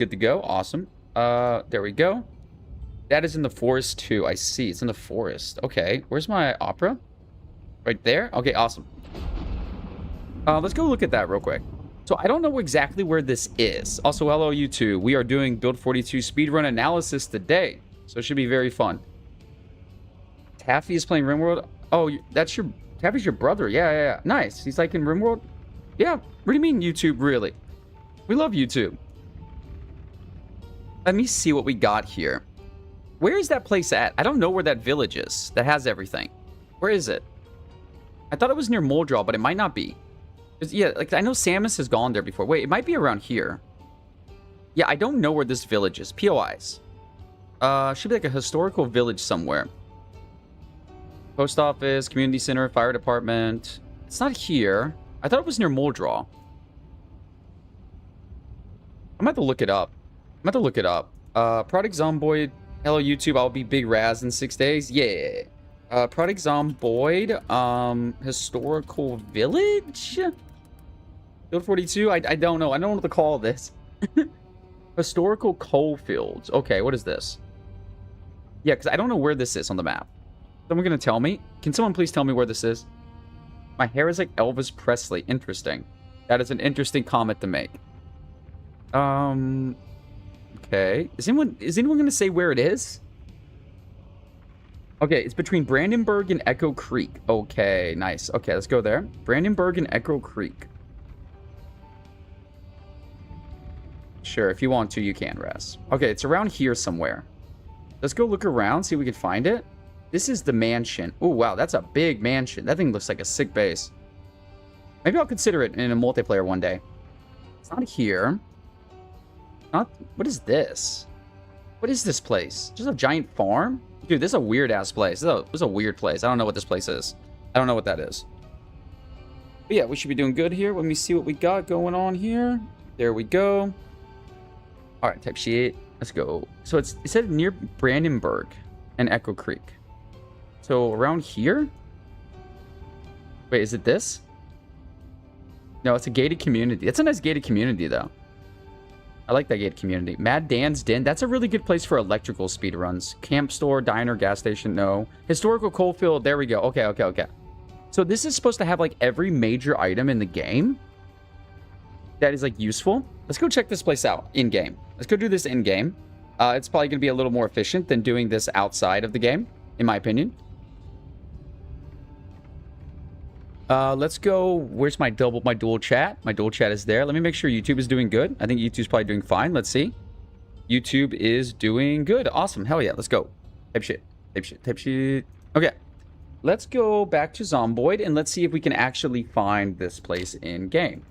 Good to go. Awesome. There we go. That is in the forest too. I see. It's in the forest. Okay. Where's my opera? Right there? Okay, awesome. Let's go look at that real quick. So I don't know exactly where this is. Also, hello, you two. We are doing Build 42 speedrun analysis today. So it should be very fun. Taffy is playing RimWorld. Oh, that's your... Taffy's your brother. Yeah. Nice. He's like in RimWorld? Yeah. What do you mean, YouTube, really? We love YouTube. Let me see what we got here. Where is that place at? I don't know where that village is that has everything. Where is it? I thought it was near Moldraw, but it might not be. Yeah, like I know Samus has gone there before. Wait, it might be around here. Yeah, I don't know where this village is. POIs. Should be like a historical village somewhere. Post office, community center, fire department. It's not here. I thought it was near Moldraw. I'm about to look it up. Project Zomboid. Hello, YouTube. I'll be Big Raz in 6 days. Yeah. Project Zomboid. Historical village? Build 42? I don't know. I don't know what to call this. Historical coal fields. Okay, what is this? Yeah, because I don't know where this is on the map. Someone gonna tell me? Can someone please tell me where this is? My hair is like Elvis Presley. Interesting. That is an interesting comment to make. Okay. Is anyone gonna say where it is? Okay, it's between Brandenburg and Echo Creek. Okay, nice. Okay, let's go there. Brandenburg and Echo Creek. Sure, if you want to, you can, Raz. Okay, it's around here somewhere. Let's go look around, see if we can find it. This is the mansion. Oh, wow, that's a big mansion. That thing looks like a sick base. Maybe I'll consider it in a multiplayer one day. It's not here. What is this? What is this place? Just a giant farm? Dude, this is a weird-ass place. This is a weird place. I don't know what this place is. I don't know what that is. But yeah, we should be doing good here. Let me see what we got going on here. There we go. All right, type sheet. Let's go. So it said near Brandenburg and Echo Creek. So around here? Wait, is it this? No, it's a gated community. It's a nice gated community, though. I like that gated community. Mad Dan's Den. That's a really good place for electrical speedruns. Camp store, diner, gas station, no. Historical coal field. There we go. Okay. So this is supposed to have, like, every major item in the game that is, like, useful. Let's go check this place out in-game. Let's go do this in-game. It's probably going to be a little more efficient than doing this outside of the game, in my opinion. Let's go. Where's my dual chat? My dual chat is there. Let me make sure YouTube is doing good. I think YouTube's probably doing fine. Let's see. YouTube is doing good. Awesome. Hell yeah. Let's go. Type shit. Okay. Let's go back to Zomboid and let's see if we can actually find this place in game.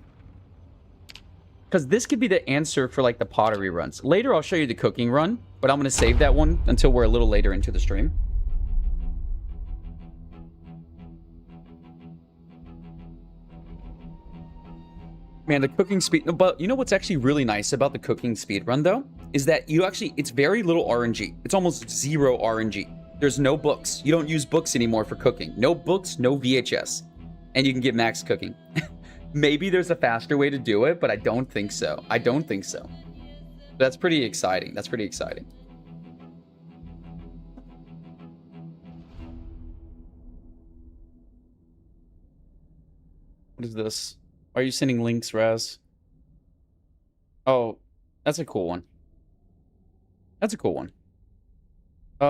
Because this could be the answer for like the pottery runs. Later, I'll show you the cooking run, but I'm going to save that one until we're a little later into the stream. Man, the cooking speed... But you know what's actually really nice about the cooking speed run, though? Is that you actually... It's very little RNG. It's almost zero RNG. There's no books. You don't use books anymore for cooking. No books, no VHS. And you can get max cooking. Maybe there's a faster way to do it, but I don't think so. That's pretty exciting. What is this? Are you sending links, Raz? Oh, that's a cool one. Let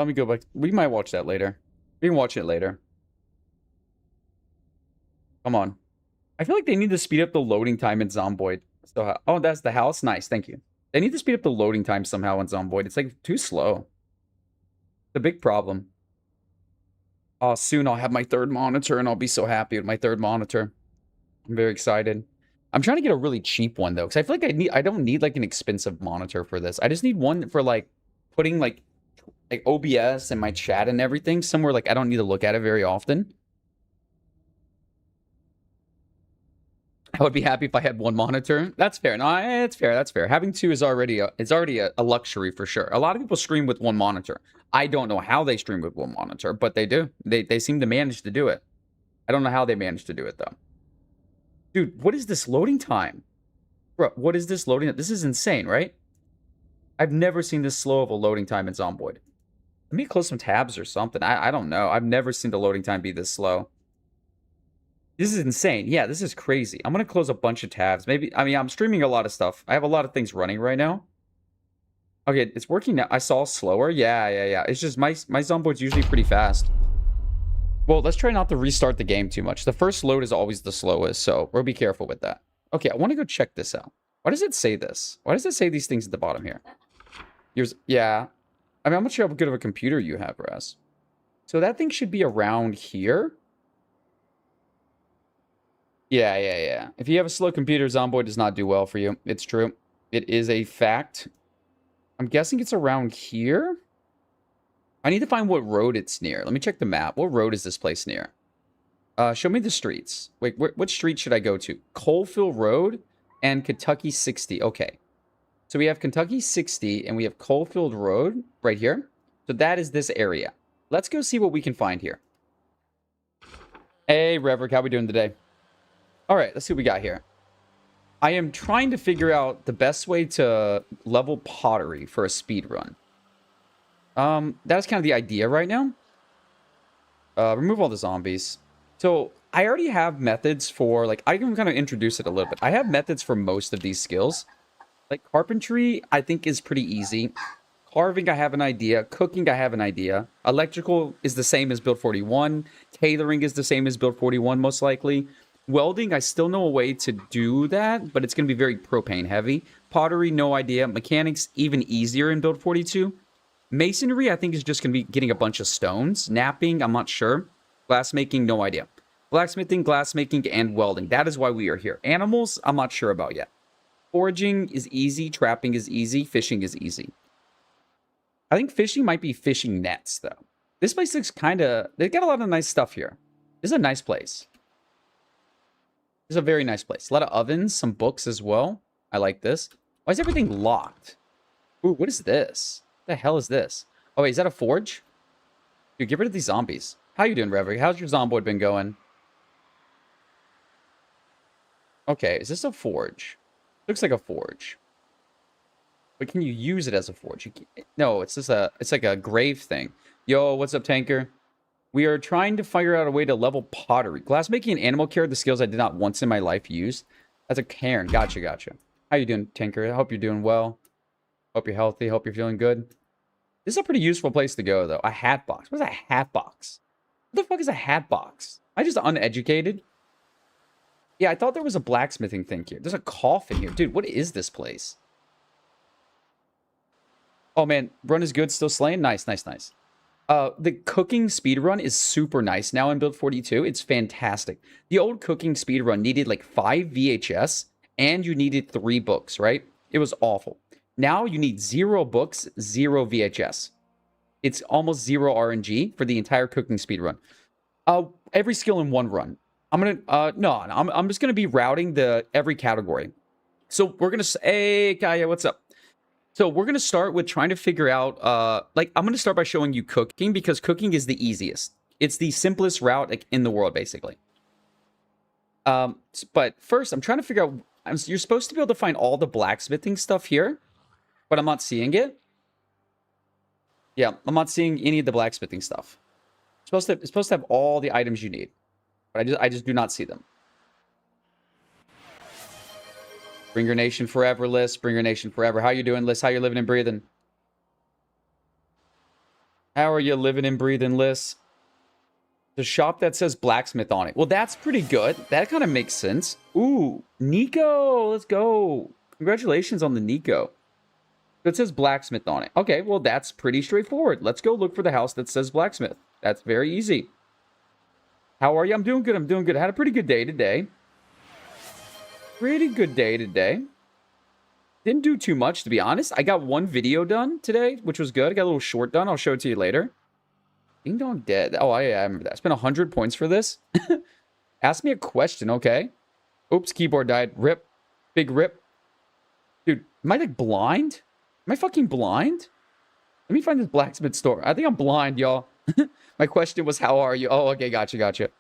me go back. We might watch that later. We can watch it later. Come on. I feel like they need to speed up the loading time in Zomboid. So, oh, that's the house? Nice, thank you. They need to speed up the loading time somehow in Zomboid. It's like too slow. It's a big problem. Oh, soon I'll have my third monitor and I'll be so happy with my third monitor. I'm very excited. I'm trying to get a really cheap one though, because I feel like I don't need like an expensive monitor for this. I just need one for like putting like OBS and my chat and everything somewhere like I don't need to look at it very often. I would be happy if I had one monitor. That's fair. No, it's fair. That's fair. Having two is already a luxury for sure. A lot of people stream with one monitor. I don't know how they stream with one monitor, but they do. They seem to manage to do it. I don't know how they manage to do it though. Dude, what is this loading time? Bro, what is this loading? This is insane, right? I've never seen this slow of a loading time in Zomboid. Let me close some tabs or something. I don't know. I've never seen the loading time be this slow. This is insane. Yeah, this is crazy. I'm going to close a bunch of tabs. Maybe, I mean, I'm streaming a lot of stuff. I have a lot of things running right now. Okay, it's working now. I saw slower. Yeah. It's just my Zomboid's usually pretty fast. Well, let's try not to restart the game too much. The first load is always the slowest, so we'll be careful with that. Okay, I want to go check this out. Why does it say this? Why does it say these things at the bottom here? Yeah. I mean, I'm not sure how good of a computer you have, Raz. So that thing should be around here. Yeah. If you have a slow computer, Zomboid does not do well for you. It's true. It is a fact. I'm guessing it's around here. I need to find what road it's near. Let me check the map. What road is this place near? Show me the streets. Wait, what street should I go to? Coalfield Road and Kentucky 60. Okay. So we have Kentucky 60 and we have Coalfield Road right here. So that is this area. Let's go see what we can find here. Hey, Reverick, how we doing today? All right, let's see what we got here. I am trying to figure out the best way to level pottery for a speed run. That's kind of the idea right now. Remove all the zombies. So I already have methods for, like, I can kind of introduce it a little bit. I have methods for most of these skills. Like carpentry, I think is pretty easy. Carving, I have an idea. Cooking, I have an idea. Electrical is the same as build 41. Tailoring is the same as build 41, most likely. Welding, I still know a way to do that, but it's going to be very propane heavy. Pottery, no idea. Mechanics, even easier in build 42. Masonry, I think, is just going to be getting a bunch of stones. Knapping, I'm not sure. Glassmaking, no idea. Blacksmithing, glassmaking, and welding. That is why we are here. Animals, I'm not sure about yet. Foraging is easy. Trapping is easy. Fishing is easy. I think fishing might be fishing nets, though. This place looks kind of... They've got a lot of nice stuff here. This is a nice place. This is a very nice place. A lot of ovens, some books as well. I like this. Why is everything locked? Ooh, what is this? What the hell is this? Oh, wait, is that a forge? Dude, get rid of these zombies. How you doing, Reverie? How's your Zomboid been going? Okay, is this a forge? Looks like a forge. But can you use it as a forge? No, it's just it's like a grave thing. Yo, what's up, Tanker? We are trying to figure out a way to level pottery. Glassmaking and animal care are the skills I did not once in my life use. That's a Karen. Gotcha. How you doing, Tanker? I hope you're doing well. Hope you're healthy. Hope you're feeling good. This is a pretty useful place to go, though. A hat box. What is a hat box? What the fuck is a hat box? Am I just uneducated? Yeah, I thought there was a blacksmithing thing here. There's a coffin here. Dude, what is this place? Oh, man. Run is good. Still slaying? Nice. The cooking speedrun is super nice now in build 42. It's fantastic. The old cooking speedrun needed like 5 VHS and you needed 3 books, right? It was awful. Now you need 0 books, 0 VHS. It's almost 0 RNG for the entire cooking speedrun. Every skill in one run. I'm just gonna be routing every category. So we're gonna hey Kaya, what's up? So we're going to start with trying to figure out, I'm going to start by showing you cooking because cooking is the easiest. It's the simplest route in the world, basically. But first, I'm trying to figure out, you're supposed to be able to find all the blacksmithing stuff here, but I'm not seeing it. Yeah, I'm not seeing any of the blacksmithing stuff. It's supposed to have all the items you need, but I just do not see them. Bring your nation forever, Liz. Bring your nation forever. How you doing, Liz? How you living and breathing? How are you living and breathing, Liz? The shop that says blacksmith on it. Well, that's pretty good. That kind of makes sense. Ooh, Nico. Let's go. Congratulations on the Nico. It says blacksmith on it. Okay, well, that's pretty straightforward. Let's go look for the house that says blacksmith. That's very easy. How are you? I'm doing good. I had a pretty good day today. Pretty good day today. Didn't do too much, to be honest. I got 1 video done today, which was good. I got a little short done. I'll show it to you later. Ding Dong Dead. Oh, yeah, I remember that. I spent 100 points for this. Ask me a question, okay? Oops, keyboard died. Rip. Big rip. Dude, am I, like, blind? Am I fucking blind? Let me find this blacksmith store. I think I'm blind, y'all. My question was, how are you? Oh, okay, gotcha.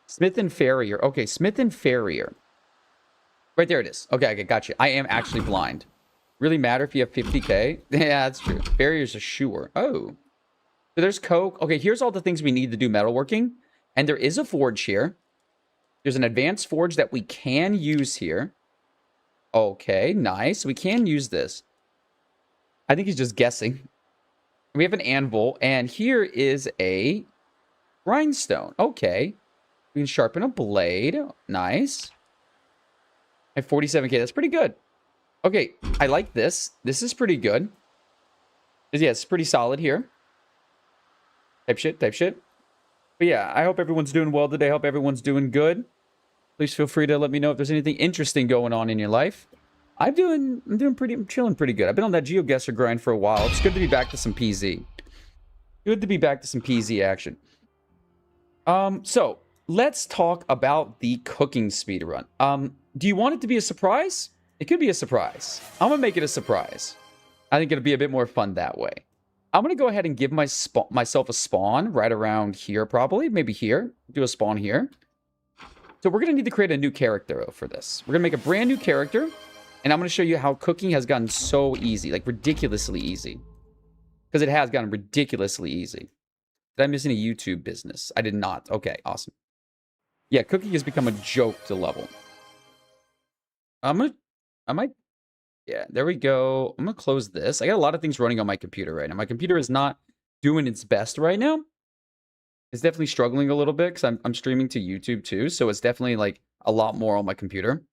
Smith and Farrier. Okay, Smith and Farrier. Right there it is. Okay, gotcha. I am actually blind. Really matter if you have 50k? Yeah, that's true. Barriers are sure. Oh. So there's coke. Okay, here's all the things we need to do metalworking. And there is a forge here. There's an advanced forge that we can use here. Okay, nice. We can use this. I think he's just guessing. We have an anvil, and here is a grindstone. Okay. We can sharpen a blade. Nice. I have 47k. That's pretty good. Okay, I like this. This is pretty good. Yeah, it's pretty solid here. Type shit, type shit. But yeah, I hope everyone's doing well today. I hope everyone's doing good. Please feel free to let me know if there's anything interesting going on in your life. I'm chilling pretty good. I've been on that GeoGuessr grind for a while. It's good to be back to some PZ. Good to be back to some PZ action. So let's talk about the cooking speedrun. Do you want it to be a surprise? It could be a surprise. I'm gonna make it a surprise. I think it'll be a bit more fun that way. I'm gonna go ahead and give myself a spawn right around here, probably. Maybe here. Do a spawn here. So we're gonna need to create a new character for this. We're gonna make a brand new character, and I'm gonna show you how cooking has gotten so easy, like ridiculously easy. Because it has gotten ridiculously easy. Did I miss any YouTube business? I did not. Okay, awesome. Yeah, cooking has become a joke to level. Yeah, there we go. I'm gonna close this. I got a lot of things running on my computer right now. My computer is not doing its best right now. It's definitely struggling a little bit because I'm streaming to YouTube too, so it's definitely like a lot more on my computer.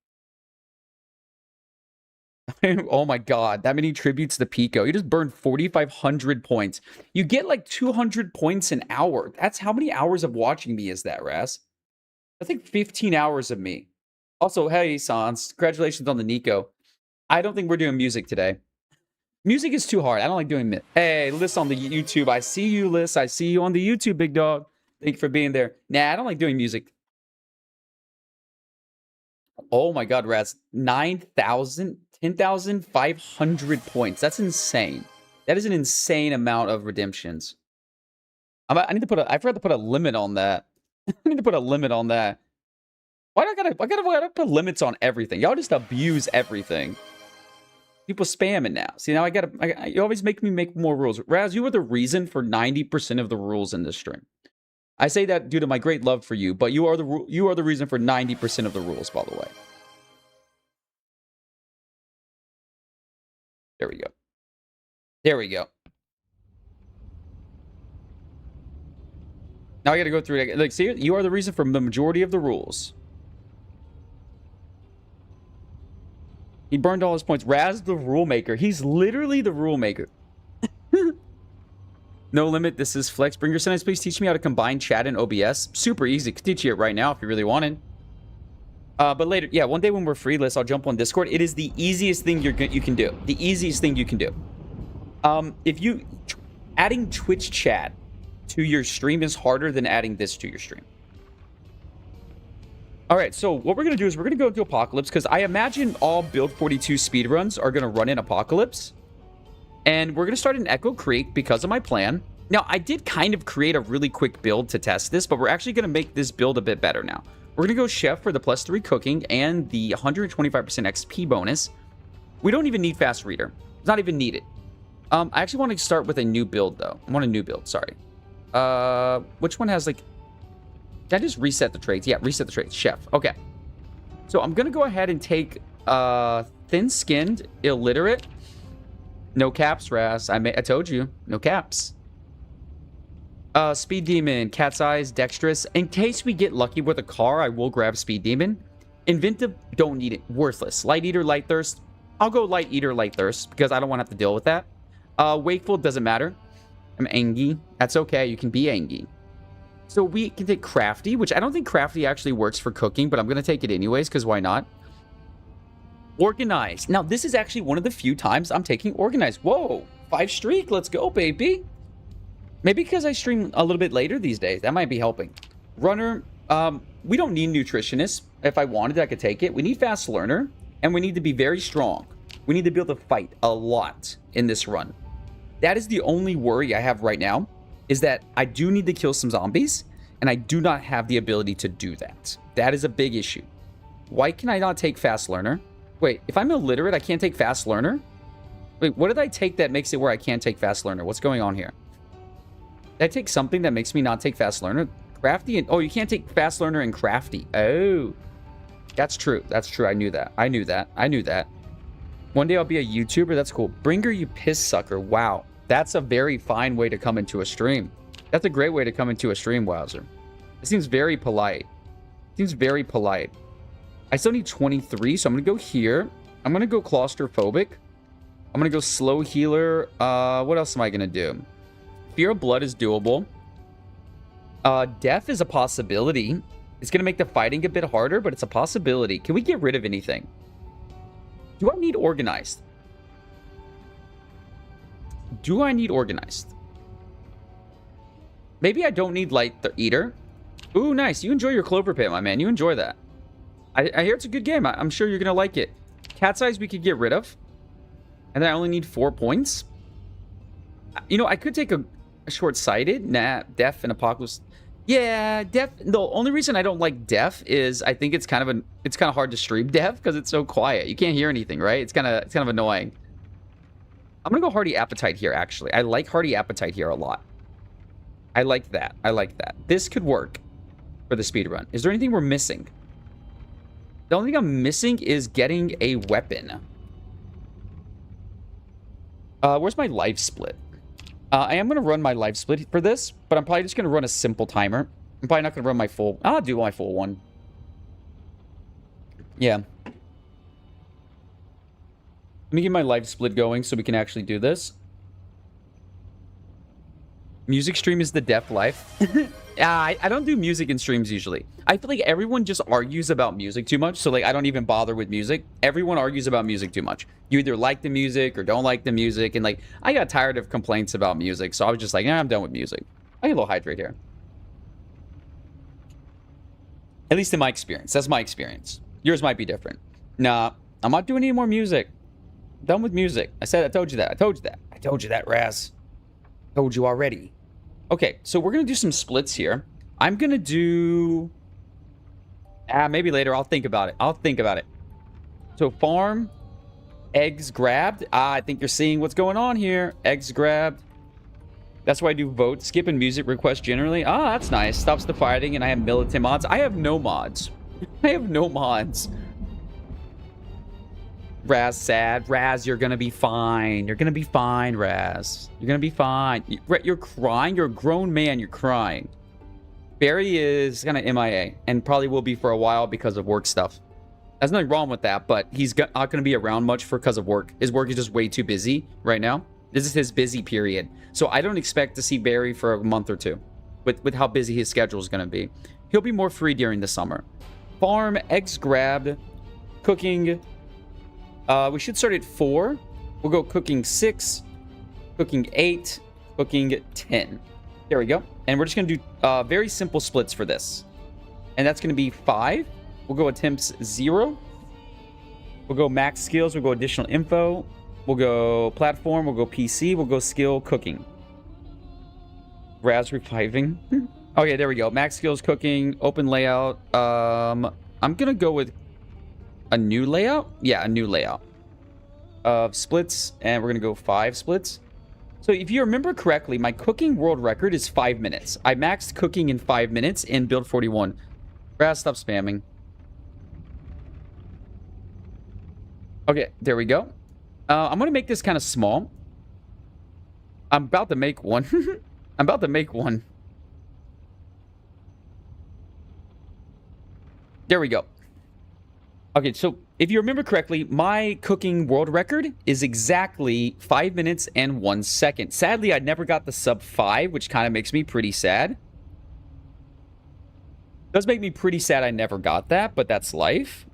Oh my god, that many tributes to Pico. You just burned 4,500 points. You get like 200 points an hour. That's how many hours of watching me is that, Raz? That's like 15 hours of me. Also, hey, Sans, congratulations on the Nico. I don't think we're doing music today. Music is too hard. I don't like doing it. Hey, Liz on the YouTube. I see you, Liz. I see you on the YouTube, big dog. Thank you for being there. Nah, I don't like doing music. Oh my god, Raz. 9,000, 10,500 points. That's insane. That is an insane amount of redemptions. I need to put I forgot to put a limit on that. I need to put a limit on that. Why do I gotta put limits on everything? Y'all just abuse everything. People spamming now. See, now you always make me make more rules. Raz, you are the reason for 90% of the rules in this stream. I say that due to my great love for you, but you are the reason for 90% of the rules, by the way. There we go. There we go. Now I gotta go through it. Like, see, you are the reason for the majority of the rules. He burned all his points. Raz, the rule maker. He's literally the rule maker. No limit. This is Flex. Bring your sentence. Please teach me how to combine chat and OBS. Super easy. Could teach you it right now if you really wanted. But later, yeah, one day when we're free, I'll jump on Discord. It is the easiest thing you can do. The easiest thing you can do. Adding Twitch chat to your stream is harder than adding this to your stream. All right, so what we're going to do is we're going to go into Apocalypse because I imagine all Build 42 speedruns are going to run in Apocalypse. And we're going to start in Echo Creek because of my plan. Now, I did kind of create a really quick build to test this, but we're actually going to make this build a bit better now. We're going to go Chef for the +3 cooking and the 125% XP bonus. We don't even need Fast Reader. It's not even needed. I actually want to start with a new build, though. I want a new build, sorry. Which one has, like... Did I just reset the traits? Yeah, reset the traits. Chef. Okay. So I'm going to go ahead and take Thin-Skinned, Illiterate. No caps, Raz. I told you. No caps. Speed Demon, Cat's Eyes, Dexterous. In case we get lucky with a car, I will grab Speed Demon. Inventive, don't need it. Worthless. Light Eater, Light Thirst. I'll go Light Eater, Light Thirst because I don't want to have to deal with that. Wakeful, doesn't matter. I'm Angie. That's okay. You can be Angie. So we can take Crafty, which I don't think Crafty actually works for cooking, but I'm going to take it anyways because why not? Organized. Now, this is actually one of the few times I'm taking Organized. Whoa, 5 streak. Let's go, baby. Maybe because I stream a little bit later these days. That might be helping. Runner. We don't need Nutritionist. If I wanted, I could take it. We need Fast Learner, and we need to be very strong. We need to be able to fight a lot in this run. That is the only worry I have right now, is that I do need to kill some zombies, and I do not have the ability to do that. That is a big issue. Why can I not take Fast Learner? Wait, if I'm illiterate, I can't take Fast Learner? Wait, what did I take that makes it where I can't take fast learner? What's going on here? Did I take something that makes me not take fast learner? Crafty and... Oh, you can't take fast learner and crafty. Oh. That's true. That's true. I knew that. I knew that. I knew that. One day I'll be a YouTuber. That's cool. Bringer, you piss sucker. Wow. That's a very fine way to come into a stream. That's a great way to come into a stream, Wowzer. It seems very polite. Seems very polite. I still need 23, so I'm going to go here. I'm going to go claustrophobic. I'm going to go slow healer. What else am I going to do? Fear of blood is doable. Death is a possibility. It's going to make the fighting a bit harder, but it's a possibility. Can we get rid of anything? Do I need organized? Do I need organized? Maybe I don't need light eater. Ooh, nice. You enjoy your clover pit, my man. You enjoy that. I hear it's a good game. I'm sure you're going to like it. Cat's eyes we could get rid of. And then I only need 4 points. You know, I could take a short-sighted. Nah, deaf and apocalypse. Yeah, deaf. The only reason I don't like deaf is I think it's kind of hard to stream deaf because it's so quiet. You can't hear anything, right? It's kind of annoying. I'm going to go Hearty Appetite here, actually. I like Hearty Appetite here a lot. I like that. I like that. This could work for the speedrun. Is there anything we're missing? The only thing I'm missing is getting a weapon. Where's my life split? I am going to run my life split for this, but I'm probably just going to run a simple timer. I'm probably not going to run my full... I'll do my full one. Yeah. Let me get my life split going so we can actually do this. Music stream is the deaf life. I don't do music in streams usually. I feel like everyone just argues about music too much. So like I don't even bother with music. Everyone argues about music too much. You either like the music or don't like the music. And like I got tired of complaints about music. So I was just like, I'm done with music. I get a little hydrate here. At least in my experience. That's my experience. Yours might be different. Nah, I'm not doing any more music. Done with music. I told you that. I told you that. I told you that, Raz. Told you already. Okay, so we're going to do some splits here. I'm going to do... maybe later. I'll think about it. I'll think about it. So farm. Eggs grabbed. I think you're seeing what's going on here. Eggs grabbed. That's why I do vote. Skip and music requests generally. That's nice. Stops the fighting and I have militant mods. I have no mods. I have no mods. Raz sad. Raz, you're gonna be fine. You're gonna be fine, Raz. You're gonna be fine. You're crying. You're a grown man. You're crying. Barry is kind of MIA and probably will be for a while because of work stuff. There's nothing wrong with that, but he's not gonna be around much because of work. His work is just way too busy right now. This is his busy period. So I don't expect to see Barry for a month or two with how busy his schedule is gonna be. He'll be more free during the summer. Farm, eggs grabbed, cooking. We should start at 4. We'll go cooking 6, cooking 8, cooking 10. There we go. And we're just going to do very simple splits for this. And that's going to be 5. We'll go attempts 0. We'll go max skills. We'll go additional info. We'll go platform. We'll go PC. We'll go skill cooking. Raz reviving. Okay, there we go. Max skills cooking. Open layout. I'm going to go with a new layout? Yeah, a new layout of splits, and we're gonna go 5 splits. So if you remember correctly, my cooking world record is 5 minutes. I maxed cooking in 5 minutes in build 41. Raz, stop spamming. Okay, there we go. I'm gonna make this kind of small. I'm about to make one. I'm about to make one. There we go. Okay, so if you remember correctly, my cooking world record is exactly 5 minutes and 1 second. Sadly, I never got the sub 5, which kind of makes me pretty sad. Does make me pretty sad I never got that, but that's life.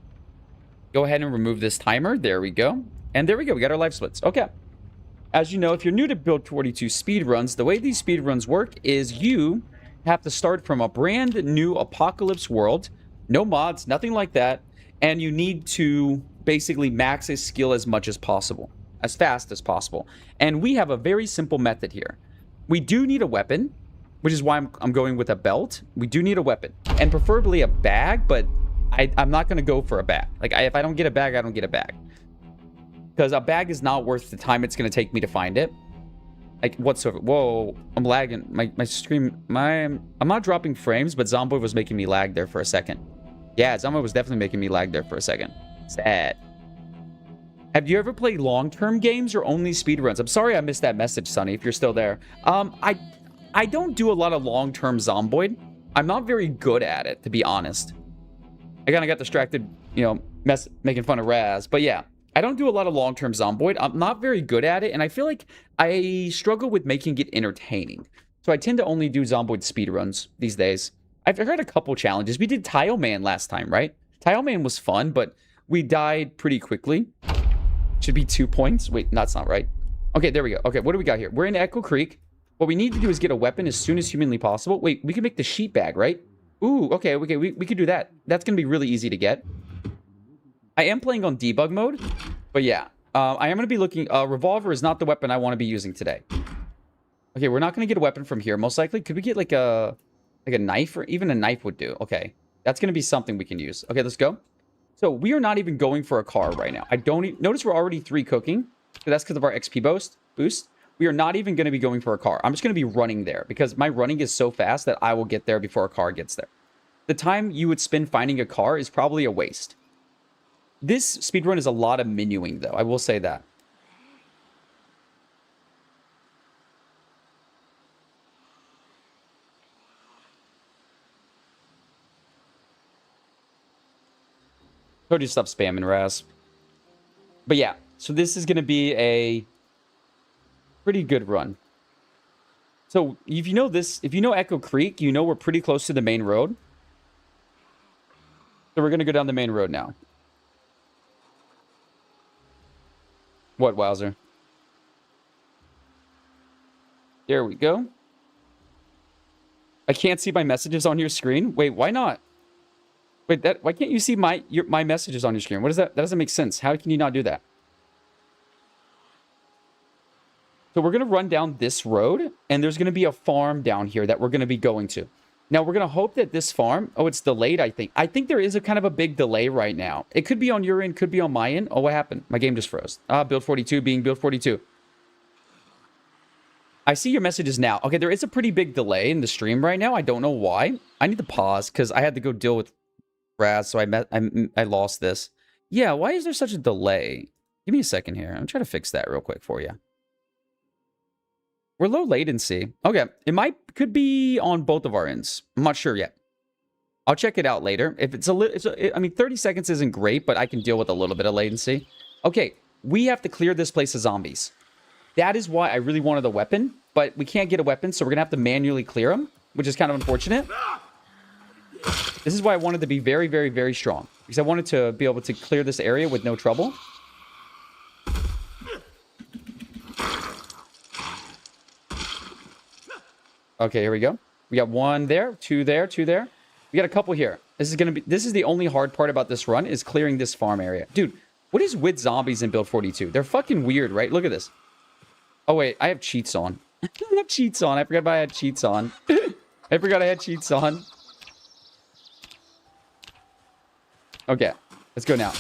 Go ahead and remove this timer. There we go. And there we go. We got our life splits. Okay. As you know, if you're new to Build 42 speedruns, the way these speedruns work is you have to start from a brand new apocalypse world. No mods, nothing like that. And you need to basically max his skill as much as possible, as fast as possible. And we have a very simple method here. We do need a weapon, which is why I'm going with a belt. We do need a weapon, and preferably a bag, but I'm not going to go for a bag. Like, if I don't get a bag, I don't get a bag. Because a bag is not worth the time it's going to take me to find it. Like, whatsoever. Whoa, I'm lagging. My stream, I'm not dropping frames, but Zomboid was making me lag there for a second. Yeah, Zomboid was definitely making me lag there for a second. Sad. Have you ever played long-term games or only speedruns? I'm sorry I missed that message, Sonny, if you're still there. I don't do a lot of long-term Zomboid. I'm not very good at it, to be honest. I kind of got distracted, you know, making fun of Raz. But yeah, I don't do a lot of long-term Zomboid. I'm not very good at it, and I feel like I struggle with making it entertaining. So I tend to only do Zomboid speedruns these days. I've heard a couple challenges. We did Tile Man last time, right? Tile Man was fun, but we died pretty quickly. Should be 2 points. Wait, that's not right. Okay, there we go. Okay, what do we got here? We're in Echo Creek. What we need to do is get a weapon as soon as humanly possible. Wait, we can make the sheep bag, right? Ooh, okay, we could do that. That's going to be really easy to get. I am playing on debug mode, but yeah. I am going to be looking... revolver is not the weapon I want to be using today. Okay, we're not going to get a weapon from here, most likely. Could we get like a knife? Or even a knife would do. Okay, that's going to be something we can use. Okay, let's go. So we are not even going for a car right now. I don't... Notice we're already 3 cooking. So that's because of our XP boost. We are not even going to be going for a car. I'm just going to be running there because my running is so fast that I will get there before a car gets there. The time you would spend finding a car is probably a waste. This speedrun is a lot of menuing, though. I will say that. Told you to stop spamming, Raz. But yeah, so this is going to be a pretty good run. So if you know this, if you know Echo Creek, you know we're pretty close to the main road. So we're going to go down the main road now. What, Wowzer? There we go. I can't see my messages on your screen. Wait, why not? Wait, why can't you see my messages on your screen? What is that? That doesn't make sense. How can you not do that? So we're going to run down this road, and there's going to be a farm down here that we're going to be going to. Now, we're going to hope that this farm... Oh, it's delayed, I think. I think there is a kind of a big delay right now. It could be on your end, could be on my end. Oh, what happened? My game just froze. Build 42 being build 42. I see your messages now. Okay, there is a pretty big delay in the stream right now. I don't know why. I need to pause because I had to go deal with Raz, so I lost this. Yeah, why is there such a delay? Give me a second here. I'm trying to fix that real quick for you. We're low latency. Okay, could be on both of our ends. I'm not sure yet. I'll check it out later. If it's I mean, 30 seconds isn't great, but I can deal with a little bit of latency. Okay, we have to clear this place of zombies. That is why I really wanted a weapon, but we can't get a weapon, so we're gonna have to manually clear them, which is kind of unfortunate. This is why I wanted to be very, very, very strong, because I wanted to be able to clear this area with no trouble. Okay, here we go. We got 1 there, 2 there, 2 there. We got a couple here. This is the only hard part about this run is clearing this farm area. Dude, what is with zombies in build 42? They're fucking weird, right? Look at this. Oh wait, I have cheats on. I have cheats on. I forgot I had cheats on. I forgot I had cheats on. Okay, let's go now.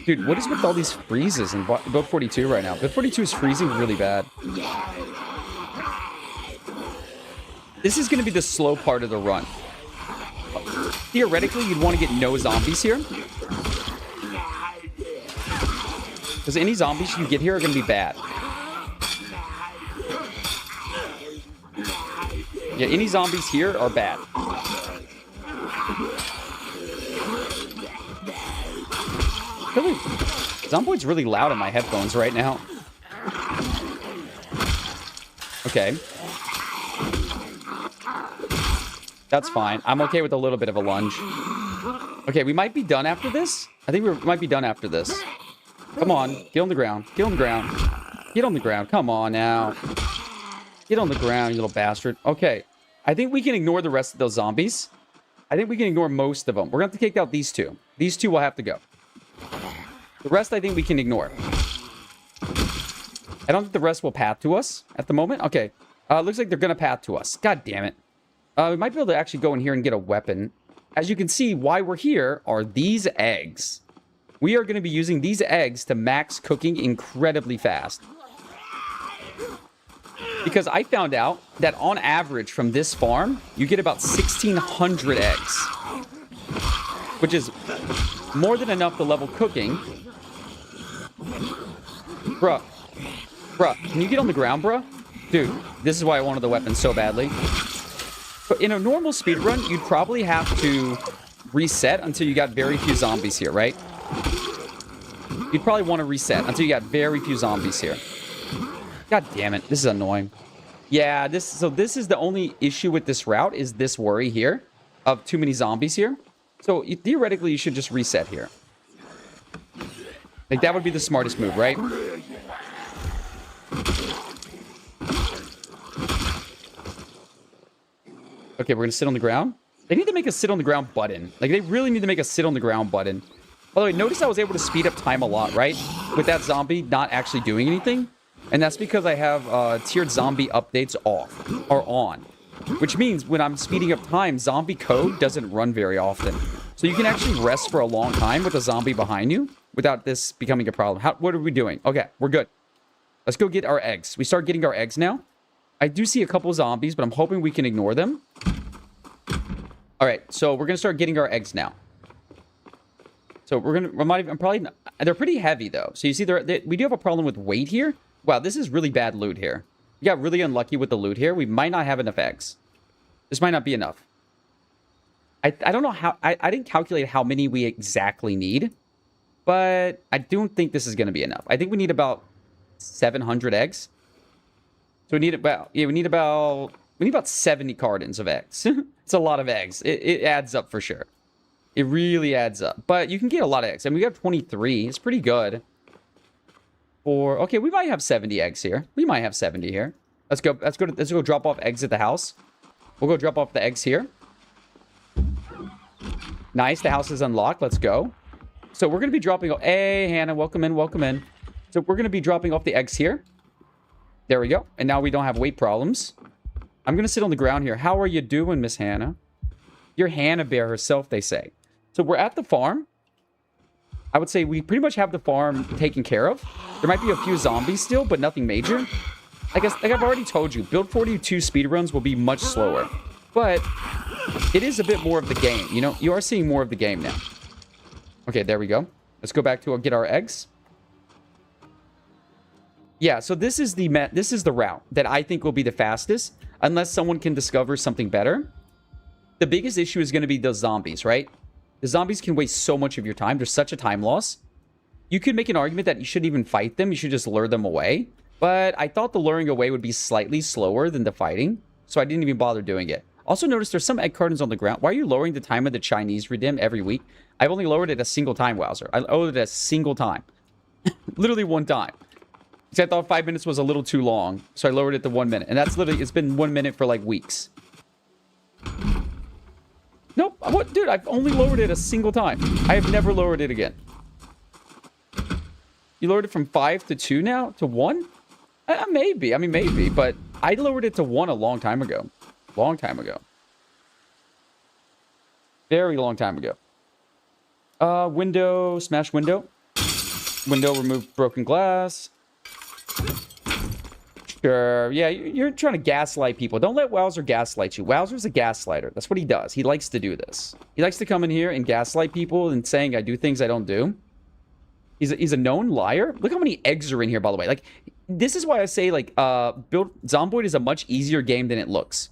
Dude, what is with all these freezes in build 42 right now? Build 42 is freezing really bad. This is going to be the slow part of the run. Theoretically, you'd want to get no zombies here. Because any zombies you get here are going to be bad. Yeah, any zombies here are bad. Really, Zomboid's really loud in my headphones right now. Okay. That's fine. I'm okay with a little bit of a lunge. Okay, we might be done after this. I think we might be done after this. Come on. Get on the ground. Get on the ground. Get on the ground. Come on now. Get on the ground, you little bastard. Okay. I think we can ignore the rest of those zombies. I think we can ignore most of them. We're going to have to take out these 2. These 2 will have to go. The rest, I think we can ignore. I don't think the rest will path to us at the moment. Okay. Looks like they're going to path to us. God damn it. We might be able to actually go in here and get a weapon. as you can see, why we're here are these eggs. We are going to be using these eggs to max cooking incredibly fast. Because I found out that on average from this farm, you get about 1,600 eggs. Which is more than enough to level cooking. Bruh. Bruh, can you get on the ground, bruh? Dude, this is why I wanted the weapon so badly. But in a normal speedrun, you'd probably have to reset until you got very few zombies here, right? You'd probably want to reset until you got very few zombies here. God damn it, this is annoying. Yeah, this is the only issue with this route, is this worry here of too many zombies here. So theoretically, you should just reset here. Like, that would be the smartest move, right? Okay, we're gonna sit on the ground. They need to make a sit on the ground button. Like, they really need to make a sit on the ground button. By the way, notice I was able to speed up time a lot, right? With that zombie not actually doing anything. And that's because I have tiered zombie updates off, or on. Which means when I'm speeding up time, zombie code doesn't run very often. So you can actually rest for a long time with a zombie behind you without this becoming a problem. What are we doing? Okay, we're good. Let's go get our eggs. We start getting our eggs now. I do see a couple zombies, but I'm hoping we can ignore them. All right, so we're going to start getting our eggs now. So I'm probably, they're pretty heavy though. So you see, we do have a problem with weight here. Wow, this is really bad loot here. We got really unlucky with the loot here. We might not have enough eggs. This might not be enough. I don't know how, I didn't calculate how many we exactly need, but I don't think this is going to be enough. I think we need about 700 eggs. So we need about, yeah, we need about 70 cartons of eggs. It's a lot of eggs. It adds up for sure. It really adds up. But you can get a lot of eggs. I mean, we got 23. It's pretty good. Okay, we might have 70 eggs here. We might have 70 here. Let's go drop off eggs at the house. We'll go drop off the eggs here. Nice, the house is unlocked. Let's go. So we're going to be dropping... Hey, Hannah, welcome in, welcome in. So we're going to be dropping off the eggs here. There we go. And now we don't have weight problems. I'm going to sit on the ground here. How are you doing, Miss Hannah? You're Hannah Bear herself, they say. So we're at the farm. I would say we pretty much have the farm taken care of. There might be a few zombies still, but nothing major. I guess, like I've already told you, Build 42 speedruns will be much slower. But it is a bit more of the game. You know, you are seeing more of the game now. Okay, there we go. Let's go back to get our eggs. Yeah, so this is the route that I think will be the fastest, unless someone can discover something better. The biggest issue is going to be those zombies, right? The zombies can waste so much of your time. There's such a time loss. You could make an argument that you shouldn't even fight them. You should just lure them away. But I thought the luring away would be slightly slower than the fighting, so I didn't even bother doing it. Also notice there's some egg cartons on the ground. Why are you lowering the time of the Chinese redeem every week? I've only lowered it a single time, Wowzer. I lowered it a single time. Literally one time. Because I thought 5 minutes was a little too long, so I lowered it to 1 minute. And that's literally, it's been 1 minute for like weeks. Nope. What? Dude, I've only lowered it a single time. I have never lowered it again. You lowered it from 5 to 2 now? To 1? Maybe. I mean, maybe. But I lowered it to 1 a long time ago. Long time ago. Very long time ago. Window. Smash window. Window, remove broken glass. Sure. Yeah, you're trying to gaslight people. Don't let Wowzer gaslight you. Wowzer's a gaslighter. That's what he does. He likes to do this. He likes to come in here and gaslight people and saying I do things I don't do. He's a known liar. Look how many eggs are in here, by the way. Like, this is why I say, like, Build Zomboid is a much easier game than it looks.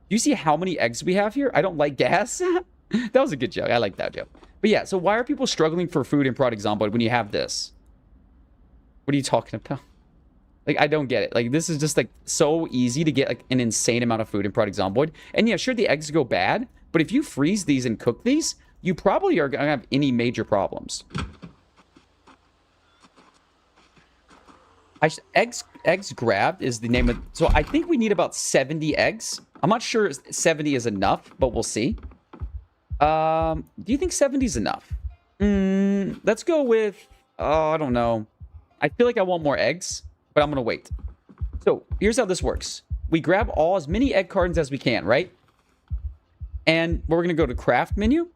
Do you see how many eggs we have here? I don't like gas. That was a good joke. I like that joke. But yeah, so why are people struggling for food in Project Zomboid when you have this? What are you talking about? Like, I don't get it. Like, this is just, like, so easy to get, like, an insane amount of food in Project Zomboid. And yeah, sure, the eggs go bad. But if you freeze these and cook these, you probably are going to have any major problems. Eggs grabbed is the name of... So I think we need about 70 eggs. I'm not sure 70 is enough, but we'll see. Do you think 70 is enough? Let's go with... I don't know. I feel like I want more eggs, but I'm going to wait. So here's how this works. We grab as many egg cartons as we can, right? And we're going to go to craft menu.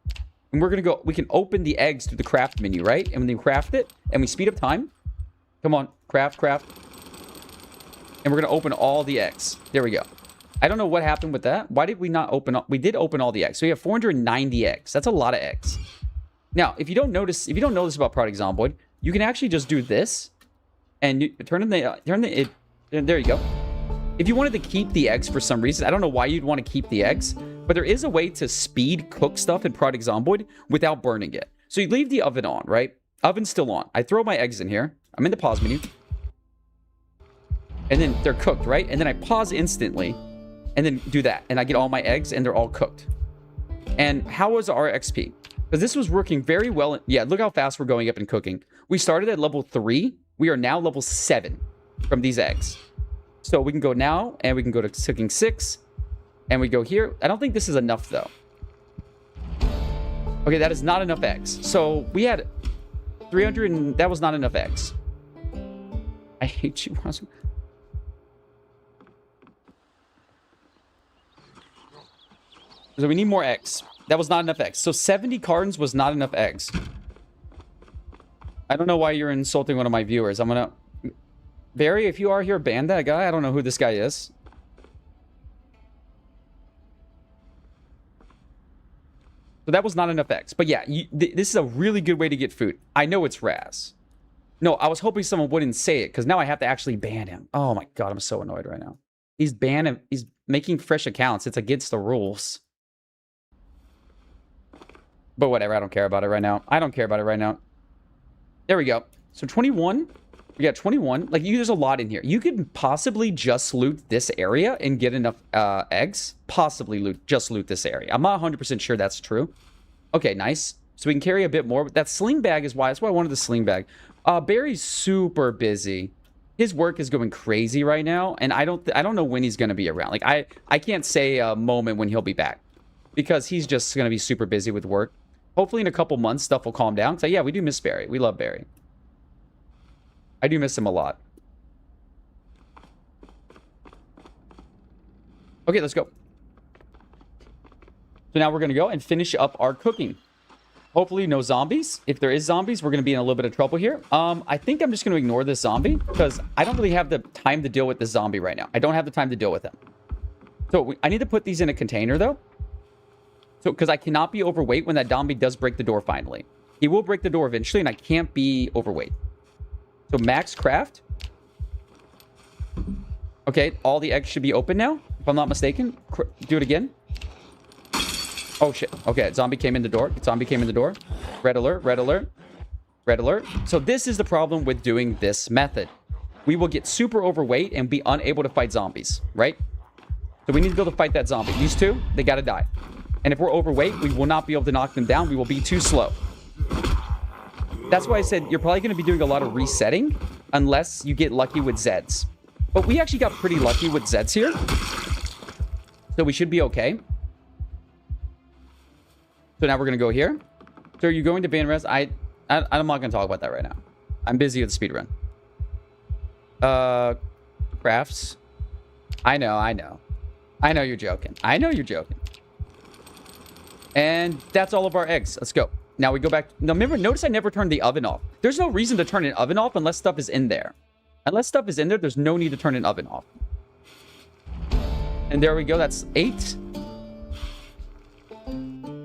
And we're going to go, we can open the eggs through the craft menu, right? And when you craft it, and we speed up time. Come on, craft. And we're going to open all the eggs. There we go. I don't know what happened with that. Why did we not open up? We did open all the eggs. So we have 490 eggs. That's a lot of eggs. Now, if you don't know this about Project Zomboid, you can actually just do this. And you turn the, there you go. If you wanted to keep the eggs for some reason, I don't know why you'd want to keep the eggs, but there is a way to speed cook stuff in Project Zomboid without burning it. So you leave the oven on, right? Oven's still on. I throw my eggs in here. I'm in the pause menu. And then they're cooked, right? And then I pause instantly and then do that. And I get all my eggs and they're all cooked. And how was our XP? Because this was working very well. Yeah, look how fast we're going up in cooking. We started at level 3. We are now level 7 from these eggs. So we can go now and we can go to cooking 6. And we go here. I don't think this is enough though. Okay, that is not enough eggs. So we had 300 and that was not enough eggs. I hate you. So we need more eggs. That was not enough eggs. So 70 cartons was not enough eggs. I don't know why you're insulting one of my viewers. I'm gonna... Barry, if you are here, ban that guy. I don't know who this guy is. So that was not enough eggs. But yeah, this is a really good way to get food. I know it's Raz. No, I was hoping someone wouldn't say it, because now I have to actually ban him. Oh my god, I'm so annoyed right now. He's banning... He's making fresh accounts. It's against the rules. But whatever, I don't care about it right now. I don't care about it right now. There we go. So 21. We got 21. Like, there's a lot in here. You could possibly just loot this area and get enough eggs. Possibly just loot this area. I'm not 100% sure that's true. Okay, nice. So we can carry a bit more. That sling bag is why. That's why I wanted the sling bag. Barry's super busy. His work is going crazy right now, and I don't know when he's going to be around. Like, I can't say a moment when he'll be back, because he's just going to be super busy with work. Hopefully in a couple months, stuff will calm down. So yeah, we do miss Barry. We love Barry. I do miss him a lot. Okay, let's go. So now we're going to go and finish up our cooking. Hopefully no zombies. If there is zombies, we're going to be in a little bit of trouble here. I think I'm just going to ignore this zombie, because I don't really have the time to deal with this zombie right now. I don't have the time to deal with him. So I need to put these in a container, though. So, because I cannot be overweight when that zombie does break the door finally. He will break the door eventually, and I can't be overweight. So max craft. Okay, all the eggs should be open now, if I'm not mistaken. Do it again. Oh, shit. Okay, zombie came in the door. Zombie came in the door. Red alert, red alert, red alert. So this is the problem with doing this method. We will get super overweight and be unable to fight zombies, right? So we need to be able to fight that zombie. These two, they gotta die. And if we're overweight, we will not be able to knock them down. We will be too slow. That's why I said you're probably going to be doing a lot of resetting unless you get lucky with Zeds. But we actually got pretty lucky with Zeds here. So we should be okay. So now we're going to go here. So are you going to ban res? I'm not going to talk about that right now. I'm busy with the speedrun. Crafts. I know. I know you're joking. I know you're joking. And that's all of our eggs. Let's go. Now we go back. Now remember, notice I never turned the oven off. There's no reason to turn an oven off unless stuff is in there. Unless stuff is in there, there's no need to turn an oven off. And there we go. That's 8.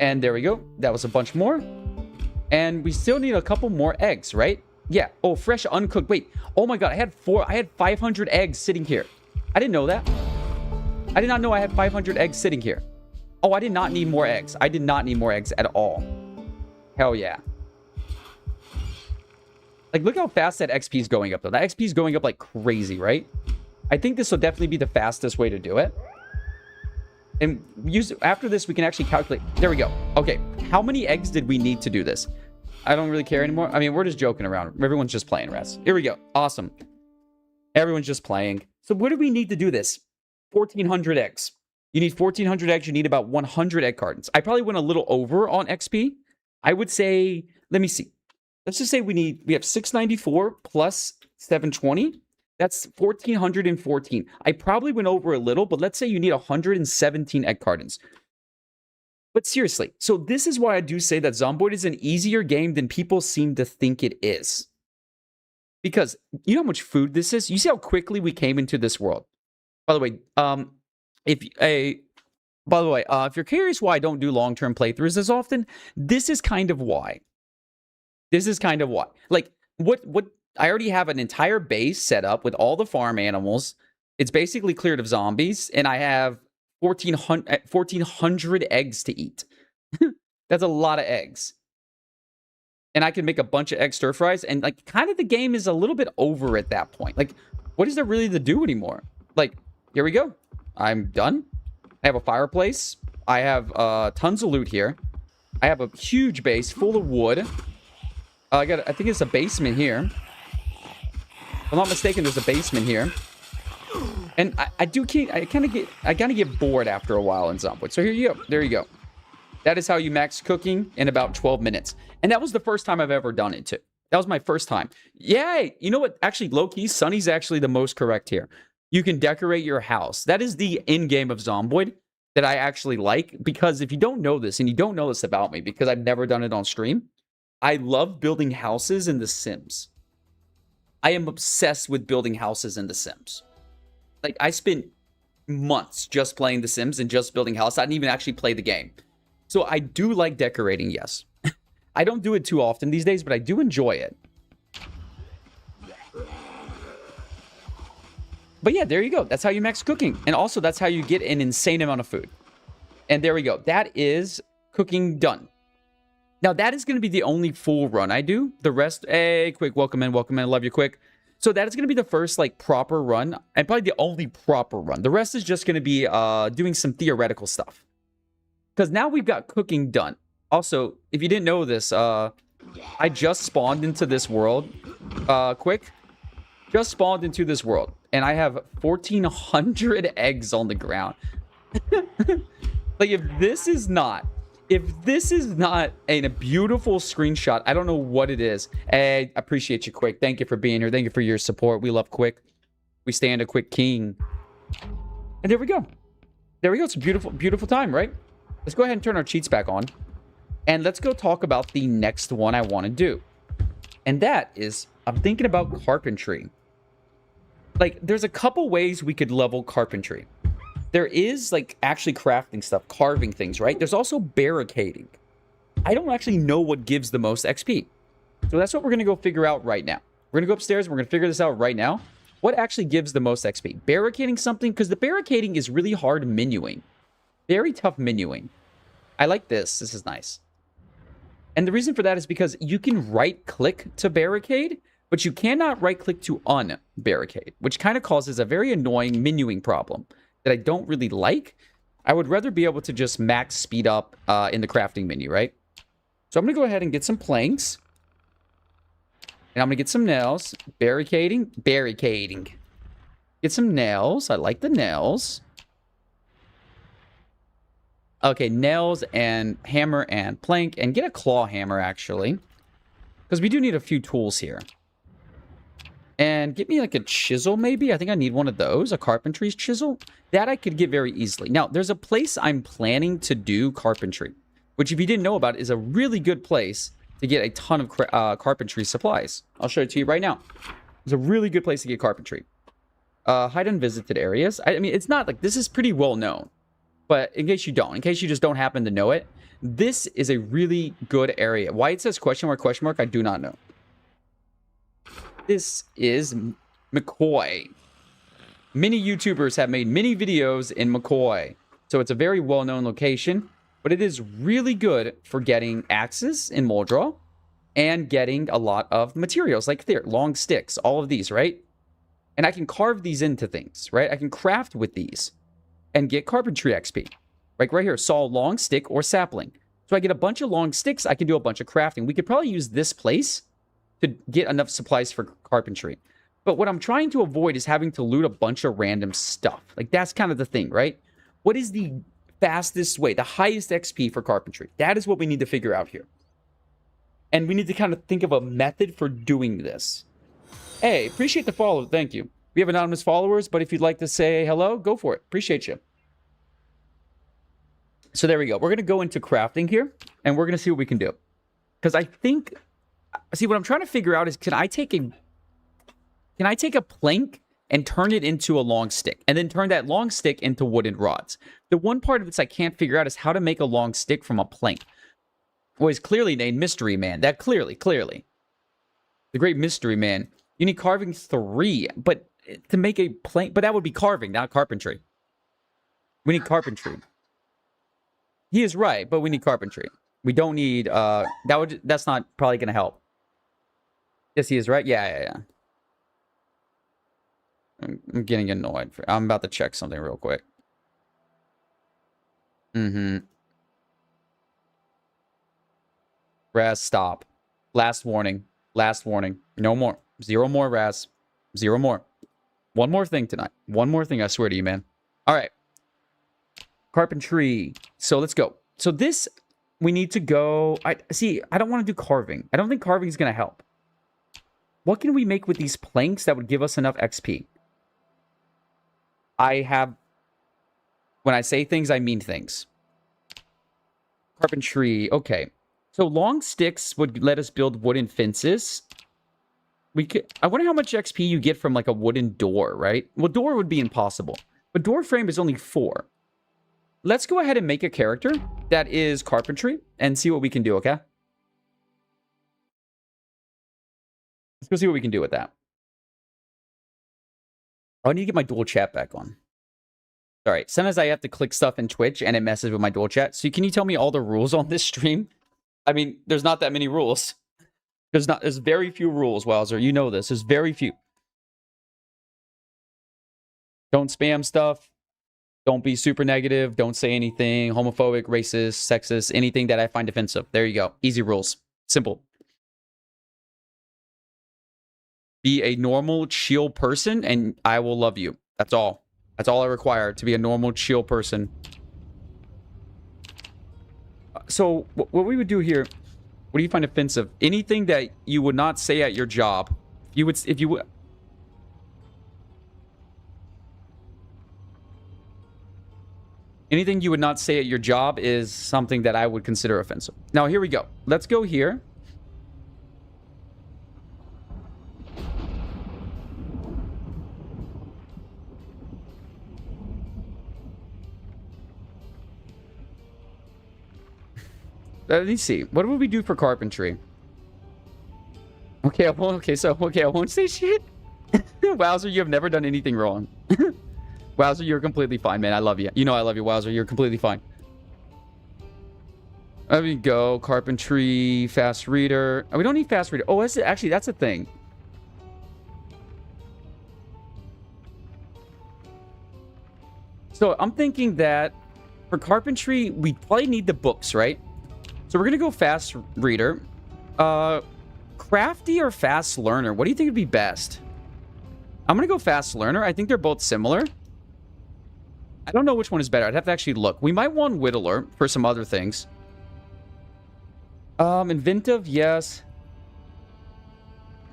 And there we go. That was a bunch more. And we still need a couple more eggs, right? Yeah. Oh, fresh uncooked. Wait. Oh my god. I had 500 eggs sitting here. I didn't know that. I did not know I had 500 eggs sitting here. Oh, I did not need more eggs. I did not need more eggs at all. Hell yeah. Like, look how fast that XP is going up, though. That XP is going up like crazy, right? I think this will definitely be the fastest way to do it. And after this, we can actually calculate. There we go. Okay, how many eggs did we need to do this? I don't really care anymore. I mean, we're just joking around. Everyone's just playing, Res. Here we go. Awesome. Everyone's just playing. So what do we need to do this? 1,400 eggs. You need 1,400 eggs. You need about 100 egg cartons. I probably went a little over on XP. I would say, let me see. Let's just say we have 694 plus 720. That's 1,414. I probably went over a little, but let's say you need 117 egg cartons. But seriously, so this is why I do say that Zomboid is an easier game than people seem to think it is. Because you know how much food this is? You see how quickly we came into this world. By the way, if you're curious why I don't do long-term playthroughs as often, this is kind of why. Like, what I already have an entire base set up with all the farm animals. It's basically cleared of zombies, and I have 1,400 eggs to eat. That's a lot of eggs. And I can make a bunch of egg stir fries, and like kind of the game is a little bit over at that point. Like, what is there really to do anymore? Like, here we go. I'm done. I have a fireplace. I have tons of loot here. I have a huge base full of wood. I think it's a basement here. If I'm not mistaken, there's a basement here. And I kind of get bored after a while in Zomboid. So here you go. There you go. That is how you max cooking in about 12 minutes. And that was the first time I've ever done it, too. That was my first time. Yay! You know what? Actually, low-key, Sunny's actually the most correct here. You can decorate your house. That is the end game of Zomboid that I actually like. Because if you don't know this, and you don't know this about me, because I've never done it on stream, I love building houses in The Sims. I am obsessed with building houses in The Sims. Like, I spent months just playing The Sims and just building houses. I didn't even actually play the game. So I do like decorating, yes. I don't do it too often these days, but I do enjoy it. But yeah, there you go. That's how you max cooking. And also, that's how you get an insane amount of food. And there we go. That is cooking done. Now, that is going to be the only full run I do. The rest, hey, Quick, welcome in, love you, Quick. So that is going to be the first, like, proper run, and probably the only proper run. The rest is just going to be doing some theoretical stuff. Because now we've got cooking done. Also, if you didn't know this, I just spawned into this world. Quick. Just spawned into this world. And I have 1,400 eggs on the ground. Like, if this is not a beautiful screenshot, I don't know what it is. Hey, I appreciate you, Quick. Thank you for being here. Thank you for your support. We love Quick. We stand a Quick king. And there we go. There we go. It's a beautiful, beautiful time, right? Let's go ahead and turn our cheats back on. And let's go talk about the next one I want to do. And that is, I'm thinking about carpentry. Like, there's a couple ways we could level carpentry. There is, like, actually crafting stuff, carving things, right? There's also barricading. I don't actually know what gives the most XP. So that's what we're going to go figure out right now. We're going to go upstairs and we're going to figure this out right now. What actually gives the most XP? Barricading something? Because the barricading is really hard menuing. Very tough menuing. I like this. This is nice. And the reason for that is because you can right-click to barricade, but you cannot right-click to unbarricade, which kind of causes a very annoying menuing problem that I don't really like. I would rather be able to just max speed up in the crafting menu, right? So I'm going to go ahead and get some planks. And I'm going to get some nails. Barricading. Get some nails. I like the nails. Okay, nails and hammer and plank. And get a claw hammer, actually. Because we do need a few tools here. And get me like a chisel, maybe. I think I need one of those. A carpentry's chisel. That I could get very easily. Now, there's a place I'm planning to do carpentry. Which, if you didn't know about, is a really good place to get a ton of carpentry supplies. I'll show it to you right now. It's a really good place to get carpentry. Hide unvisited areas. I mean, it's not like... This is pretty well known. But in case you don't, in case you just don't happen to know it, this is a really good area. Why it says question mark, I do not know. This is McCoy. Many YouTubers have made many videos in McCoy. So it's a very well-known location. But it is really good for getting axes in Moldraw. And getting a lot of materials. Like there, long sticks. All of these, right? And I can carve these into things, right? I can craft with these. And get carpentry XP. Like right here, saw, long stick, or sapling. So I get a bunch of long sticks, I can do a bunch of crafting. We could probably use this place to get enough supplies for carpentry. But what I'm trying to avoid is having to loot a bunch of random stuff. Like, that's kind of the thing, right? What is the fastest way, the highest XP for carpentry? That is what we need to figure out here. And we need to kind of think of a method for doing this. Hey, appreciate the follow. Thank you. We have anonymous followers, but if you'd like to say hello, go for it. Appreciate you. So there we go. We're going to go into crafting here, and we're going to see what we can do. Because I think... See, what I'm trying to figure out is, can I take a plank and turn it into a long stick, and then turn that long stick into wooden rods? The one part of this I can't figure out is how to make a long stick from a plank. Well, he's clearly named Mystery Man. That clearly. The Great Mystery Man. You need carving 3, but to make a plank... But that would be carving, not carpentry. We need carpentry. He is right, but we need carpentry. We don't need... That's not probably going to help. Yes, he is right. Yeah. I'm getting annoyed. I'm about to check something real quick. Raz, stop. Last warning. No more. 0 more, Raz. 0 more. One more thing tonight. One more thing, I swear to you, man. All right. Carpentry. So let's go. So this, we need to go... I don't want to do carving. I don't think carving is going to help. What can we make with these planks that would give us enough XP? When I say things, I mean things. Carpentry. Okay. So long sticks would let us build wooden fences. I wonder how much XP you get from like a wooden door, right? Well, door would be impossible. But door frame is only 4. Let's go ahead and make a character that is carpentry and see what we can do, okay? Let's go see what we can do with that. Oh, I need to get my dual chat back on. All right. Sometimes I have to click stuff in Twitch and it messes with my dual chat. So can you tell me all the rules on this stream? I mean, there's not that many rules. There's very few rules, Wowzer. You know this. There's very few. Don't spam stuff. Don't be super negative. Don't say anything homophobic, racist, sexist, anything that I find offensive. There you go. Easy rules. Simple. Be a normal, chill person, and I will love you. That's all. That's all I require, to be a normal, chill person. So, what we would do here, what do you find offensive? Anything that you would not say at your job. If you would... Anything you would not say at your job is something that I would consider offensive. Now, here we go. Let's go here. Let me see. What would we do for carpentry? Okay, I won't say shit. Wowzer, you have never done anything wrong. Wowzer, you're completely fine, man. I love you. You know I love you, Wowzer. You're completely fine. There we go. Carpentry, fast reader. Oh, we don't need fast reader. Oh, that's a thing. So I'm thinking that for carpentry, we probably need the books, right? So we're going to go fast reader. Crafty or fast learner? What do you think would be best? I'm going to go fast learner. I think they're both similar. I don't know which one is better. I'd have to actually look. We might want whittler for some other things. Inventive, yes.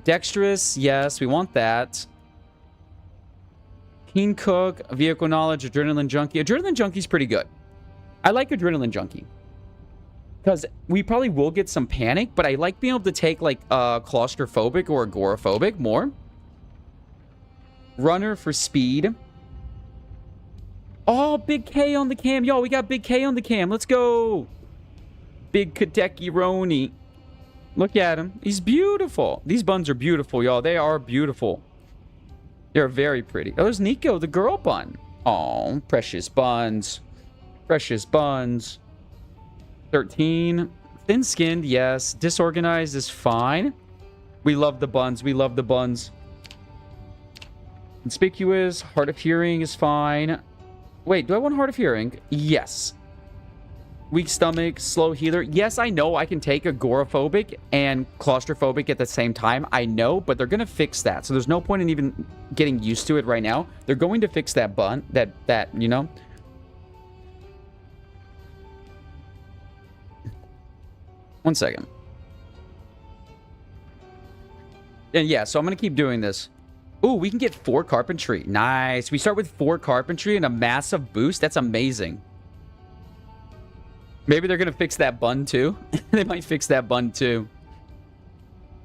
Dexterous, yes. We want that. Keen cook, vehicle knowledge, adrenaline junkie. Adrenaline junkie's pretty good. I like adrenaline junkie. Because we probably will get some panic, but I like being able to take, like, claustrophobic or agoraphobic more. Runner for speed. Oh, Big K on the cam. Yo, we got Big K on the cam. Let's go. Big Kadeki Roni. Look at him. He's beautiful. These buns are beautiful, y'all. They are beautiful. They're very pretty. Oh, there's Nico, the girl bun. Oh, precious buns. Precious buns. 13. Thin-skinned, yes. Disorganized is fine. We love the buns. We love the buns. Conspicuous. Hard of hearing is fine. Wait, do I want hard of hearing? Yes. Weak stomach. Slow healer. Yes, I know I can take agoraphobic and claustrophobic at the same time. I know, but they're going to fix that. So there's no point in even getting used to it right now. They're going to fix that bun. That, you know? One second. And yeah, so I'm going to keep doing this. Ooh, we can get 4 carpentry. Nice. We start with 4 carpentry and a massive boost. That's amazing. Maybe they're going to fix that bun, too. They might fix that bun, too.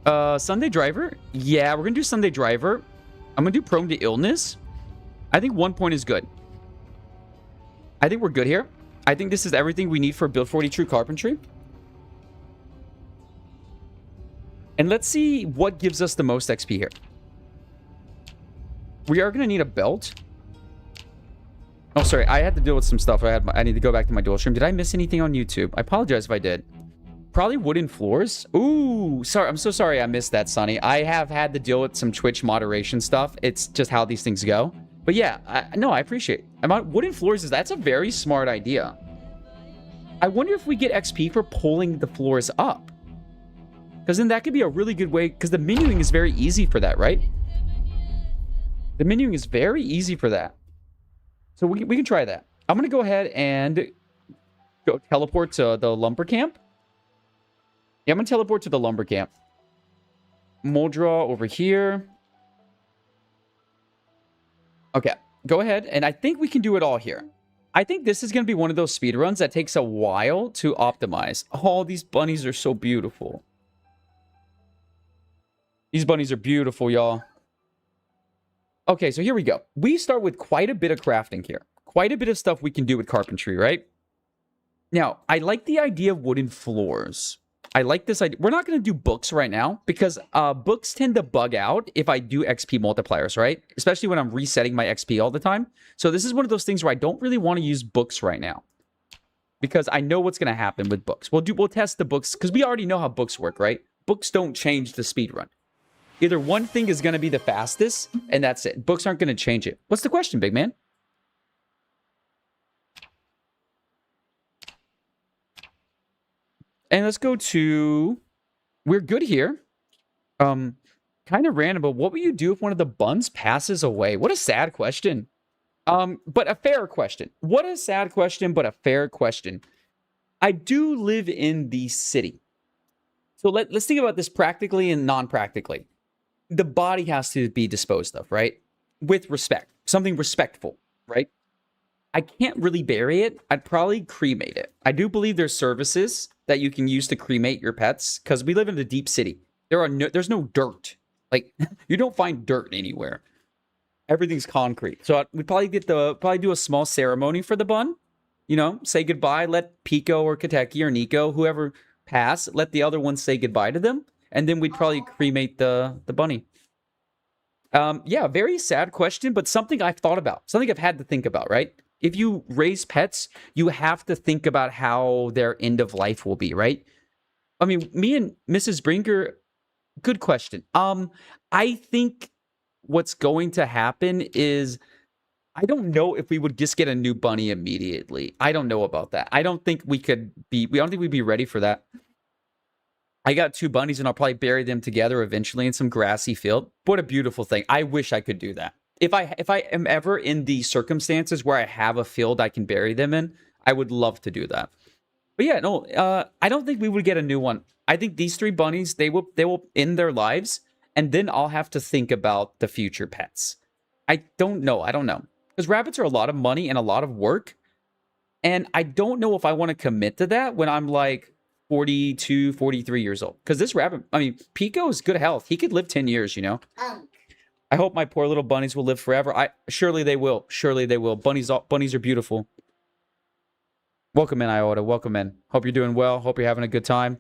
Sunday driver? Yeah, we're going to do Sunday driver. I'm going to do prone to illness. I think 1 point is good. I think we're good here. I think this is everything we need for build 40 true carpentry. And let's see what gives us the most XP here. We are going to need a belt. Oh, sorry. I had to deal with some stuff. I need to go back to my dual stream. Did I miss anything on YouTube? I apologize if I did. Probably wooden floors. Ooh, sorry. I'm so sorry I missed that, Sonny. I have had to deal with some Twitch moderation stuff. It's just how these things go. But yeah, I appreciate it. Wooden floors, that's a very smart idea. I wonder if we get XP for pulling the floors up. Because then that could be a really good way, because the menuing is very easy for that, right? The menuing is very easy for that. So we can try that. I'm going to go ahead and go teleport to the lumber camp. Yeah, I'm going to teleport to the lumber camp. Moldra over here. Okay, go ahead. And I think we can do it all here. I think this is going to be one of those speedruns that takes a while to optimize. Oh, these bunnies are so beautiful. These bunnies are beautiful, y'all. Okay, so here we go. We start with quite a bit of crafting here. Quite a bit of stuff we can do with carpentry, right? Now, I like the idea of wooden floors. I like this idea. We're not going to do books right now because books tend to bug out if I do XP multipliers, right? Especially when I'm resetting my XP all the time. So this is one of those things where I don't really want to use books right now because I know what's going to happen with books. We'll test the books because we already know how books work, right? Books don't change the speed run. Either one thing is going to be the fastest, and that's it. Books aren't going to change it. What's the question, big man? And let's go to... We're good here. Kind of random, but what will you do if one of the buns passes away? What a sad question. But a fair question. What a sad question, but a fair question. I do live in the city. So let's think about this practically and non-practically. The body has to be disposed of, right? With respect. Something respectful, right? I can't really bury it. I'd probably cremate it. I do believe there's services that you can use to cremate your pets because we live in a deep city. There's no dirt. Like, you don't find dirt anywhere. Everything's concrete. So we'd probably do a small ceremony for the bun. You know, say goodbye. Let Pico or Kateki or Nico, whoever pass, let the other ones say goodbye to them. And then we'd probably cremate the bunny. Yeah, very sad question, but something I've thought about. Something I've had to think about, right? If you raise pets, you have to think about how their end of life will be, right? I mean, me and Mrs. Brinker, good question. I think what's going to happen is, I don't know if we would just get a new bunny immediately. I don't know about that. I don't think we'd be ready for that. I got 2 bunnies and I'll probably bury them together eventually in some grassy field. What a beautiful thing. I wish I could do that. If I am ever in the circumstances where I have a field I can bury them in, I would love to do that. But yeah, no, I don't think we would get a new one. I think these 3 bunnies, they will end their lives, and then I'll have to think about the future pets. I don't know. Because rabbits are a lot of money and a lot of work, and I don't know if I want to commit to that when I'm like 42, 43 years old. Because this rabbit, I mean, Pico is good health. He could live 10 years, you know? I hope my poor little bunnies will live forever. Surely they will. Surely they will. Bunnies are beautiful. Welcome in, Iota. Welcome in. Hope you're doing well. Hope you're having a good time.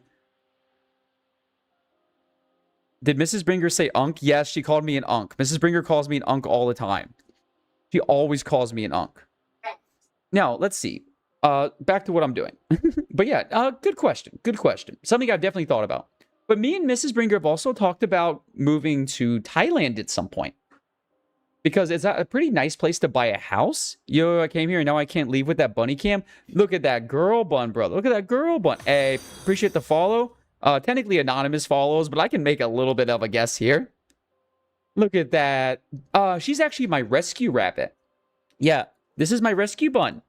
Did Mrs. Bringer say unk? Yes, she called me an unk. Mrs. Bringer calls me an unk all the time. She always calls me an unk. Now, let's see. Back to what I'm doing. But yeah, good question. Good question. Something I've definitely thought about. But me and Mrs. Bringer have also talked about moving to Thailand at some point. Because it's a pretty nice place to buy a house. Yo, I came here and now I can't leave with that bunny cam. Look at that girl bun, brother. Look at that girl bun. Hey, appreciate the follow. Technically anonymous follows, but I can make a little bit of a guess here. Look at that. She's actually my rescue rabbit. Yeah, this is my rescue bun.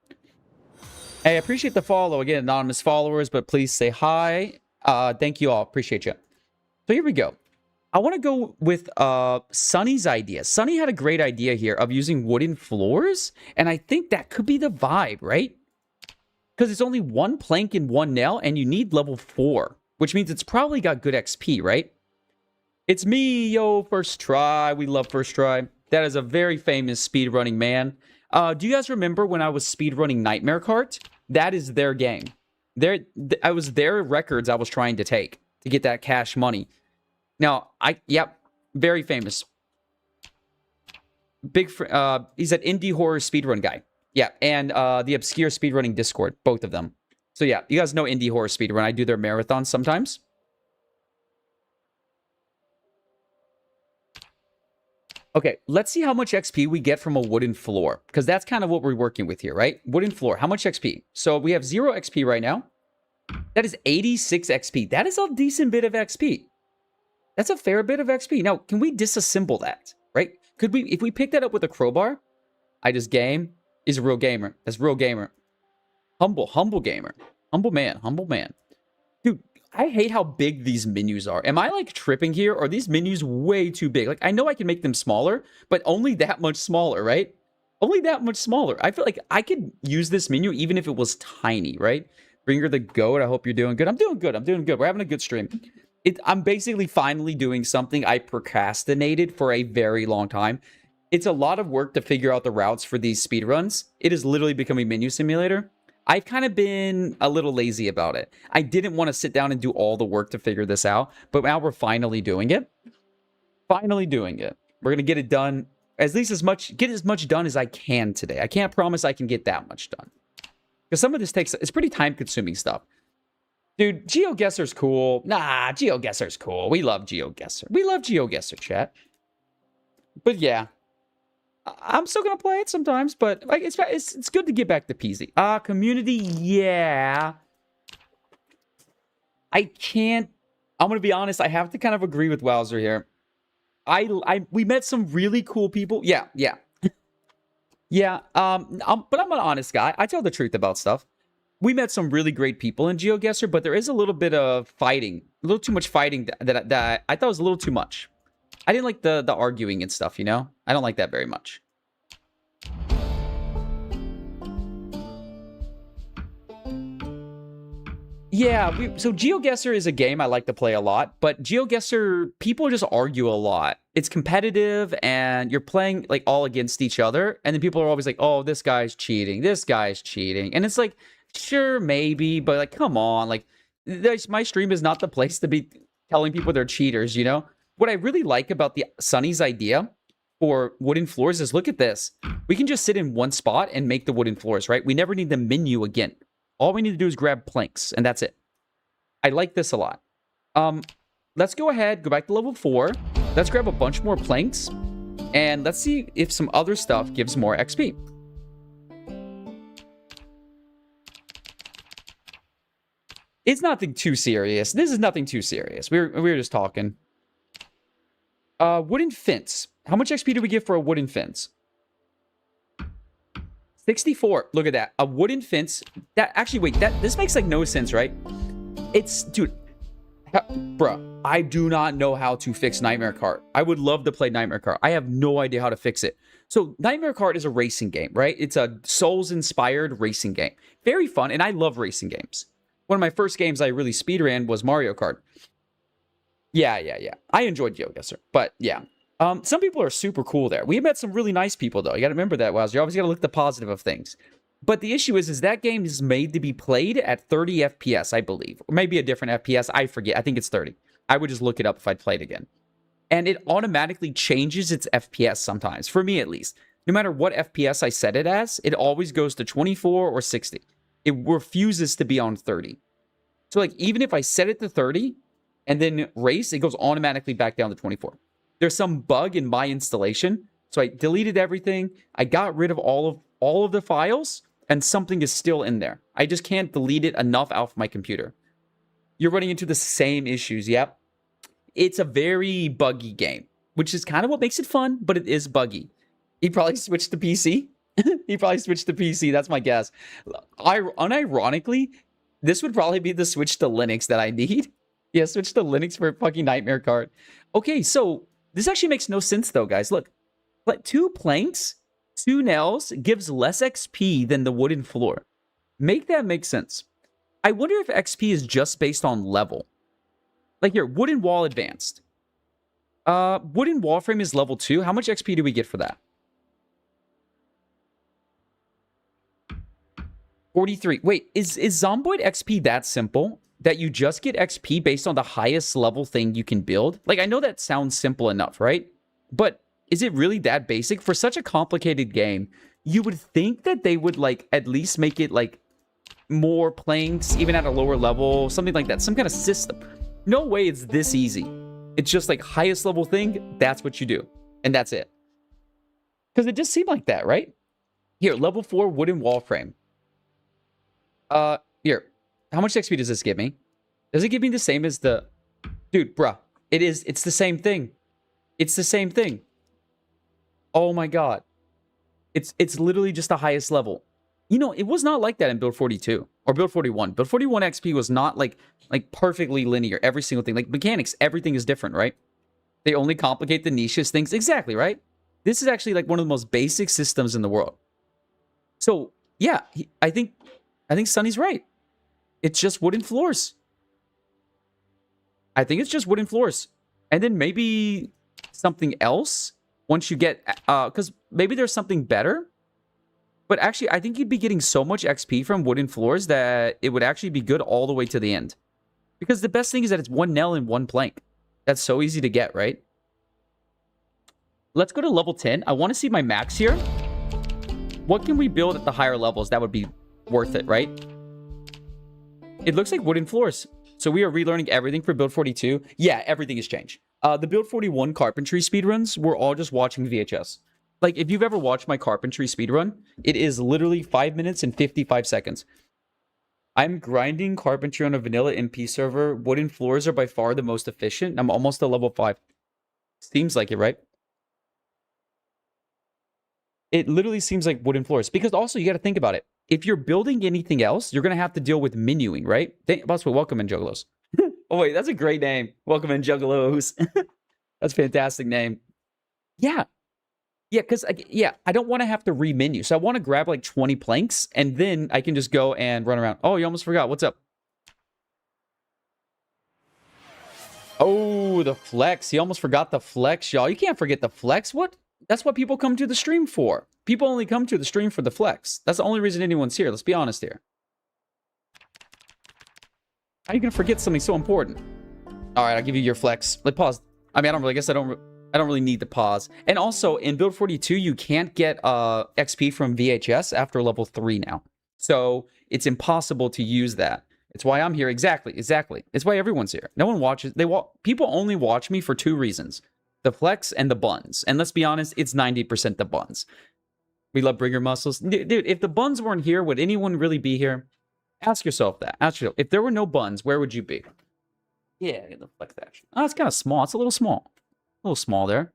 Hey, I appreciate the follow. Again, anonymous followers, but please say hi. Thank you all. Appreciate you. So here we go. I want to go with Sunny's idea. Sunny had a great idea here of using wooden floors, and I think that could be the vibe, right? Because it's only one plank and one nail, and you need level 4, which means it's probably got good XP, right? It's me, yo, first try. We love first try. That is a very famous speedrunning man. Do you guys remember when I was speedrunning Nightmare Cart? That is their game. I was their records I was trying to take to get that cash money. Now, yep, very famous. He's an indie horror speedrun guy. Yeah, and the obscure speedrunning Discord, both of them. So yeah, you guys know indie horror speedrun. I do their marathons sometimes. Okay, let's see how much XP we get from a wooden floor, because that's kind of what we're working with here, right? Wooden floor, how much XP? So we have 0 XP right now. That is 86 XP. That is a decent bit of XP. That's a fair bit of XP. Now, can we disassemble that, right? Could we, if we pick that up with a crowbar, I just game, is a real gamer. That's real gamer. Humble gamer. Humble man. Dude, I hate how big these menus are. Am I like tripping here? Or are these menus way too big? Like, I know I can make them smaller, but only that much smaller, right? Only that much smaller. I feel like I could use this menu even if it was tiny, right? Bringer the Goat, I hope you're doing good. I'm doing good. We're having a good stream. I'm basically finally doing something I procrastinated for a very long time. It's a lot of work to figure out the routes for these speedruns. It is literally becoming menu simulator. I've kind of been a little lazy about it. I didn't want to sit down and do all the work to figure this out, but now we're finally doing it. We're going to get it done, at least get as much done as I can today. I can't promise I can get that much done, because some of this it's pretty time-consuming stuff. Dude, GeoGuessr's cool. Nah, GeoGuessr's cool. We love GeoGuessr, chat. But yeah, I'm still gonna play it sometimes, but like it's good to get back to PZ. Community, yeah. I'm gonna be honest, I have to kind of agree with Wowzer here. We met some really cool people. Yeah. Yeah, but I'm an honest guy. I tell the truth about stuff. We met some really great people in GeoGuessr, but there is a little bit of fighting. A little too much fighting that I thought was a little too much. I didn't like the arguing and stuff, you know? I don't like that very much. Yeah, so GeoGuessr is a game I like to play a lot, but GeoGuessr, people just argue a lot. It's competitive, and you're playing, like, all against each other, and then people are always like, oh, this guy's cheating, and it's like, sure, maybe, but, like, come on, like, my stream is not the place to be telling people they're cheaters, you know? What I really like about Sunny's idea for wooden floors is, look at this. We can just sit in one spot and make the wooden floors, right? We never need the menu again. All we need to do is grab planks, and that's it. I like this a lot. Let's go ahead, go back to level 4. Let's grab a bunch more planks, and let's see if some other stuff gives more XP. It's nothing too serious. This is nothing too serious. We were just talking. Wooden fence. How much XP do we get for a wooden fence? 64. Look at that. A wooden fence. This makes like no sense, right? Dude, bruh, I do not know how to fix Nightmare Cart. I would love to play Nightmare Cart. I have no idea how to fix it. So Nightmare Cart is a racing game, right? It's a Souls-inspired racing game. Very fun, and I love racing games. One of my first games I really speedran was Mario Kart. Yeah. I enjoyed GeoGuessr, but yeah. Some people are super cool there. We met some really nice people, though. You got to remember that, Waz. You always got to look at the positive of things. But the issue is that game is made to be played at 30 FPS, I believe. Or maybe a different FPS. I forget. I think it's 30. I would just look it up if I'd play it again. And it automatically changes its FPS sometimes, for me at least. No matter what FPS I set it as, it always goes to 24 or 60. It refuses to be on 30. So, like, even if I set it to 30 and then race, it goes automatically back down to 24. There's some bug in my installation, so I deleted everything. I got rid of all of the files, and something is still in there. I just can't delete it enough off my computer. You're running into the same issues, yep. It's a very buggy game, which is kind of what makes it fun, but it is buggy. He probably switched to PC. That's my guess. Unironically, this would probably be the switch to Linux that I need. Yeah, switch to Linux for fucking Nightmare Cart. Okay, so this actually makes no sense, though, guys. Look, 2 planks, 2 nails gives less XP than the wooden floor. Make that make sense. I wonder if XP is just based on level. Like here, wooden wall advanced. Wooden wall frame is level 2. How much XP do we get for that? 43. Wait, is Zomboid XP that simple? That you just get XP based on the highest level thing you can build? Like, I know that sounds simple enough, right? But is it really that basic? For such a complicated game, you would think that they would, like, at least make it, like, more planks, even at a lower level, something like that. Some kind of system. No way it's this easy. It's just, like, highest level thing, that's what you do. And that's it. Because it just seemed like that, right? Here, level 4 wooden wall frame. Here. How much XP does this give me? Does it give me the same as the... Dude, bruh. It's the same thing. It's the same thing. Oh my god. It's literally just the highest level. You know, it was not like that in Build 42. Or Build 41. Build 41 XP was not like perfectly linear. Every single thing. Like mechanics, everything is different, right? They only complicate the niches things. Exactly, right? This is actually like one of the most basic systems in the world. So, yeah. I think Sunny's right. It's just wooden floors. I think it's just wooden floors. And then maybe something else once you get... Because maybe there's something better. But actually, I think you'd be getting so much XP from wooden floors that it would actually be good all the way to the end. Because the best thing is that it's one nail and one plank. That's so easy to get, right? Let's go to level 10. I want to see my max here. What can we build at the higher levels that would be worth it, right? It looks like wooden floors. So we are relearning everything for Build 42. Yeah, everything has changed. The Build 41 carpentry speedruns, we're all just watching VHS. Like, if you've ever watched my carpentry speedrun, it is literally 5 minutes and 55 seconds. I'm grinding carpentry on a vanilla MP server. Wooden floors are by far the most efficient. I'm almost at level 5. Seems like it, right? It literally seems like wooden floors. Because also, you got to think about it. If you're building anything else, you're going to have to deal with menuing, right? That's what welcome in Juggalos. Oh, wait, that's a great name. Welcome in Juggalos. That's a fantastic name. Yeah. Yeah, because, I don't want to have to remenu. So I want to grab like 20 planks, and then I can just go and run around. Oh, you almost forgot. What's up? Oh, the flex. He almost forgot the flex, y'all. You can't forget the flex. What? That's what people come to the stream for. People only come to the stream for the flex. That's the only reason anyone's here. Let's be honest here. How are you going to forget something so important? All right, I'll give you your flex. Let's pause. I mean, I guess I don't really need to pause. And also, in Build 42, you can't get XP from VHS after level 3 now. So, it's impossible to use that. It's why I'm here. Exactly. It's why everyone's here. No one watches. People only watch me for 2 reasons. The flex and the buns. And let's be honest, it's 90% the buns. We love bringer muscles. Dude, if the buns weren't here, would anyone really be here? Ask yourself that. Ask yourself, if there were no buns, where would you be? Yeah, the flex action. Oh, it's kind of small. It's a little small. A little small there.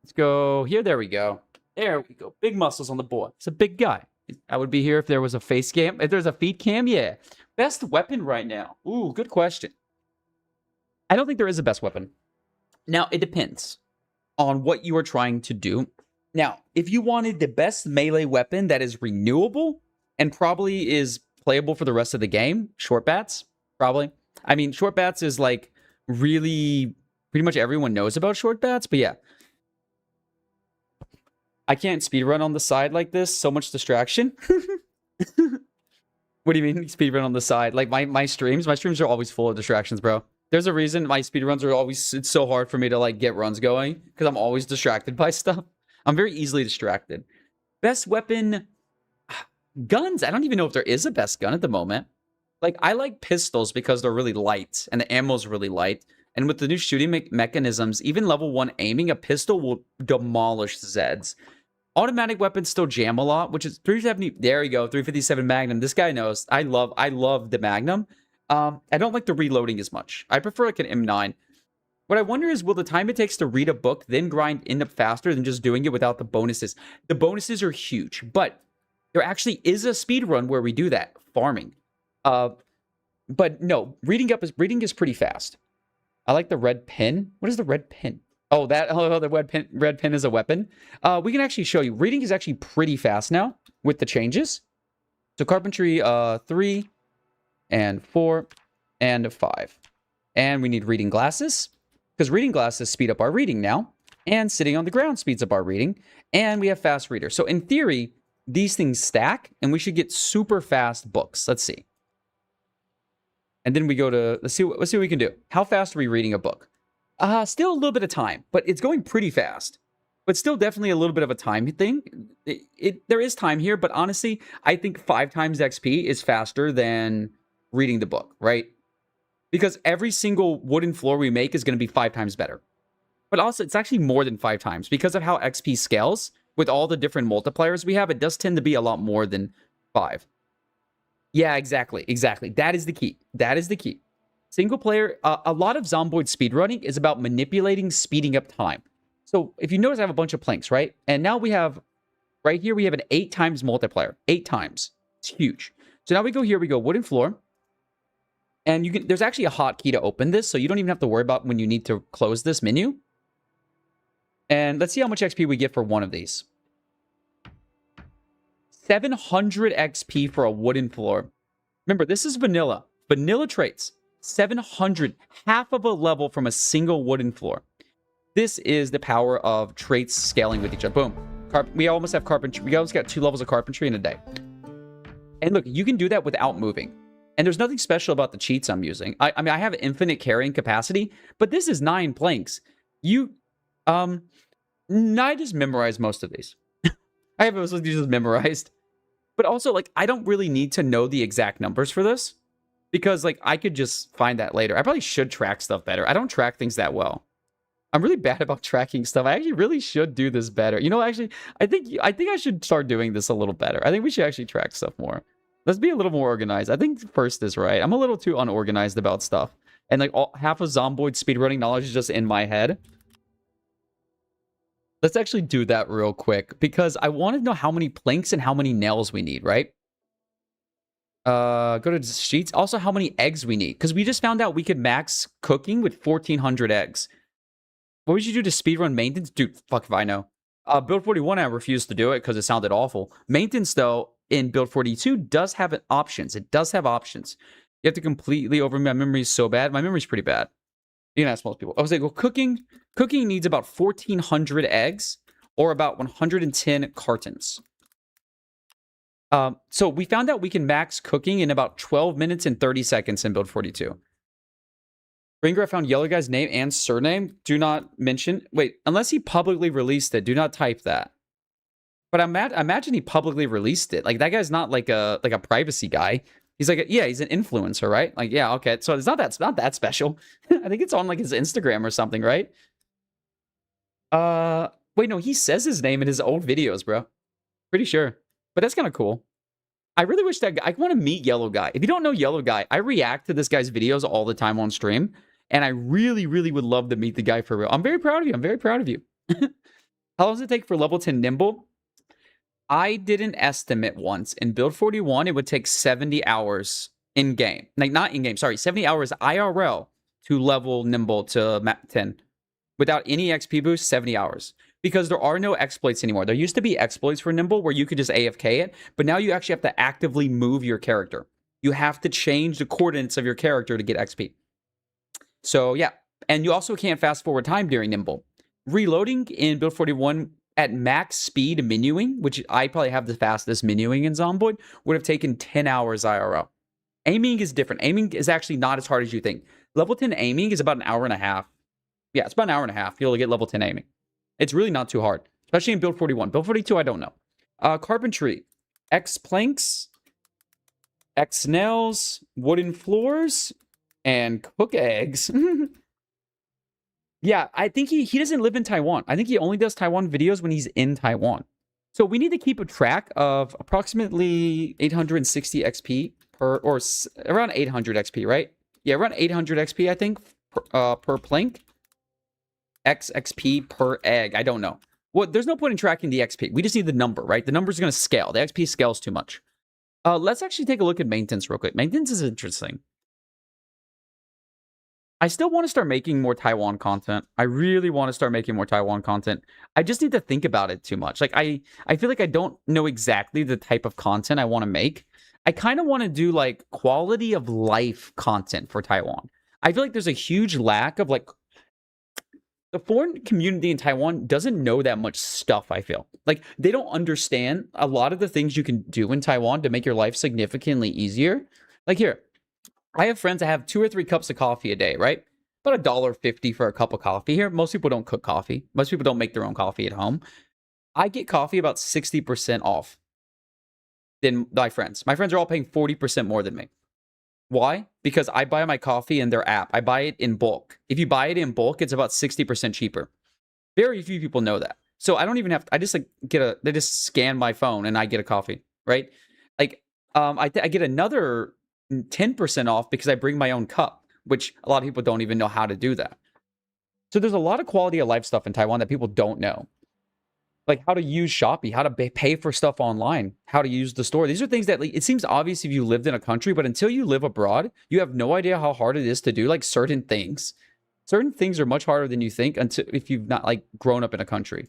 Let's go here. There we go. There we go. Big muscles on the board. It's a big guy. I would be here if there was a face cam. If there's a feet cam, yeah. Best weapon right now. Ooh, good question. I don't think there is a best weapon. Now, it depends on what you are trying to do. Now, if you wanted the best melee weapon that is renewable and probably is playable for the rest of the game, short bats, probably. I mean, short bats is like really... Pretty much everyone knows about short bats, but yeah. I can't speedrun on the side like this. So much distraction. What do you mean speedrun on the side? Like my streams are always full of distractions, bro. There's a reason my speedruns are always... It's so hard for me to like get runs going because I'm always distracted by stuff. I'm very easily distracted. Best weapon... Guns. I don't even know if there is a best gun at the moment. Like, I like pistols because they're really light and the ammo's really light. And with the new shooting mechanisms, even level 1 aiming, a pistol will demolish Zeds. Automatic weapons still jam a lot, which is 370. There you go, 357 Magnum. This guy knows. I love the Magnum. I don't like the reloading as much. I prefer like an M9. What I wonder is, will the time it takes to read a book then grind end up faster than just doing it without the bonuses? The bonuses are huge, but there actually is a speed run where we do that, farming. But no, reading is pretty fast. I like the red pen. What is the red pen? Oh, the red pen is a weapon. We can actually show you. Reading is actually pretty fast now with the changes. So carpentry 3 and 4 and 5. And we need reading glasses, because reading glasses speed up our reading now. And sitting on the ground speeds up our reading. And we have fast reader. So in theory, these things stack, and we should get super fast books. Let's see. And then we go to, let's see what we can do. How fast are we reading a book? Still a little bit of time, but it's going pretty fast. But still definitely a little bit of a time thing. There is time here, but honestly, I think 5 times XP is faster than reading the book, right? Because every single wooden floor we make is going to be 5 times better. But also, it's actually more than 5 times. Because of how XP scales, with all the different multipliers we have, it does tend to be a lot more than 5. Yeah, exactly. That is the key. Single player, a lot of Zomboid speedrunning is about manipulating, speeding up time. So if you notice, I have a bunch of planks, right? And now we have, right here, we have an 8 times multiplier. 8 times. It's huge. So now we go here, we go wooden floor. And there's actually a hotkey to open this, so you don't even have to worry about when you need to close this menu. And let's see how much XP we get for one of these. 700 XP for a wooden floor. Remember, this is vanilla. Vanilla traits. 700. Half of a level from a single wooden floor. This is the power of traits scaling with each other. Boom. We almost have carpentry. We almost got 2 levels of carpentry in a day. And look, you can do that without moving. And there's nothing special about the cheats I'm using. I mean, I have infinite carrying capacity, but this is 9 planks. I just memorized most of these. I have most of these just memorized. But also, like, I don't really need to know the exact numbers for this. Because, like, I could just find that later. I probably should track stuff better. I don't track things that well. I'm really bad about tracking stuff. I actually really should do this better. You know, actually, I think I should start doing this a little better. I think we should actually track stuff more. Let's be a little more organized. I think first is right. I'm a little too unorganized about stuff. And, like, half of Zomboid speedrunning knowledge is just in my head. Let's actually do that real quick, because I want to know how many planks and how many nails we need, right? Go to sheets. Also, how many eggs we need, because we just found out we could max cooking with 1,400 eggs. What would you do to speedrun maintenance? Dude, fuck if I know. Build 41, I refused to do it because it sounded awful. Maintenance, though, in Build 42 does have options. It does have options. You have to completely over... My memory is so bad. My memory's pretty bad. You can ask most people. I was like, well, cooking needs about 1,400 eggs or about 110 cartons. So we found out we can max cooking in about 12 minutes and 30 seconds in Build 42. Ringer, I found Yellow Guy's name and surname. Do not mention... Wait, unless he publicly released it, do not type that. But I imagine he publicly released it. Like, that guy's not like a privacy guy. He's like, yeah, he's an influencer, right? Like, yeah, okay. So it's not that special. I think it's on like his Instagram or something, right? Wait, no, he says his name in his old videos, bro. Pretty sure. But that's kind of cool. I really wish that I want to meet Yellow Guy. If you don't know Yellow Guy, I react to this guy's videos all the time on stream. And I really, really would love to meet the guy for real. I'm very proud of you. I'm very proud of you. How long does it take for level 10 Nimble? I did an estimate once. In Build 41, it would take 70 hours in-game. Like, not in-game, sorry. 70 hours IRL to level Nimble to map 10. Without any XP boost, 70 hours. Because there are no exploits anymore. There used to be exploits for Nimble where you could just AFK it. But now you actually have to actively move your character. You have to change the coordinates of your character to get XP. So, yeah. And you also can't fast forward time during Nimble. Reloading in Build 41... at max speed menuing, which I probably have the fastest menuing in Zomboid, would have taken 10 hours IRL. Aiming is different. Aiming is actually not as hard as you think. Level 10 aiming is about an hour and a half. Yeah, it's about an hour and a half. You'll get level 10 aiming. It's really not too hard, especially in Build 41. Build 42, I don't know. Carpentry. X planks, X nails, wooden floors, and cook eggs. Yeah, I think he doesn't live in Taiwan. I think he only does Taiwan videos when he's in Taiwan. So we need to keep a track of approximately 860 XP per, or around 800 XP, right? Yeah, around 800 XP, I think, per plank. XP per egg. I don't know. Well, there's no point in tracking the XP. We just need the number, right? The number's going to scale. The XP scales too much. Let's actually take a look at maintenance real quick. Maintenance is interesting. I still want to start making more Taiwan content. I really want to start making more Taiwan content. I just need to think about it too much. Like, I feel like I don't know exactly the type of content I want to make. I kind of want to do like quality of life content for Taiwan. I feel like there's a huge lack of like the foreign community in Taiwan doesn't know that much stuff, I feel. Like they don't understand a lot of the things you can do in Taiwan to make your life significantly easier. Like here, I have friends that have 2 or 3 cups of coffee a day, right? About $1.50 for a cup of coffee here. Most people don't cook coffee. Most people don't make their own coffee at home. I get coffee about 60% off than my friends. My friends are all paying 40% more than me. Why? Because I buy my coffee in their app. I buy it in bulk. If you buy it in bulk, it's about 60% cheaper. Very few people know that. So I don't even have to, I just like they just scan my phone and I get a coffee, right? Like, I get another 10% off because I bring my own cup, which a lot of people don't even know how to do that. So there's a lot of quality of life stuff in Taiwan that people don't know. Like how to use Shopee, how to pay for stuff online, how to use the store. These are things that like, it seems obvious if you lived in a country, but until you live abroad, you have no idea how hard it is to do like certain things. Certain things are much harder than you think until if you've not like grown up in a country.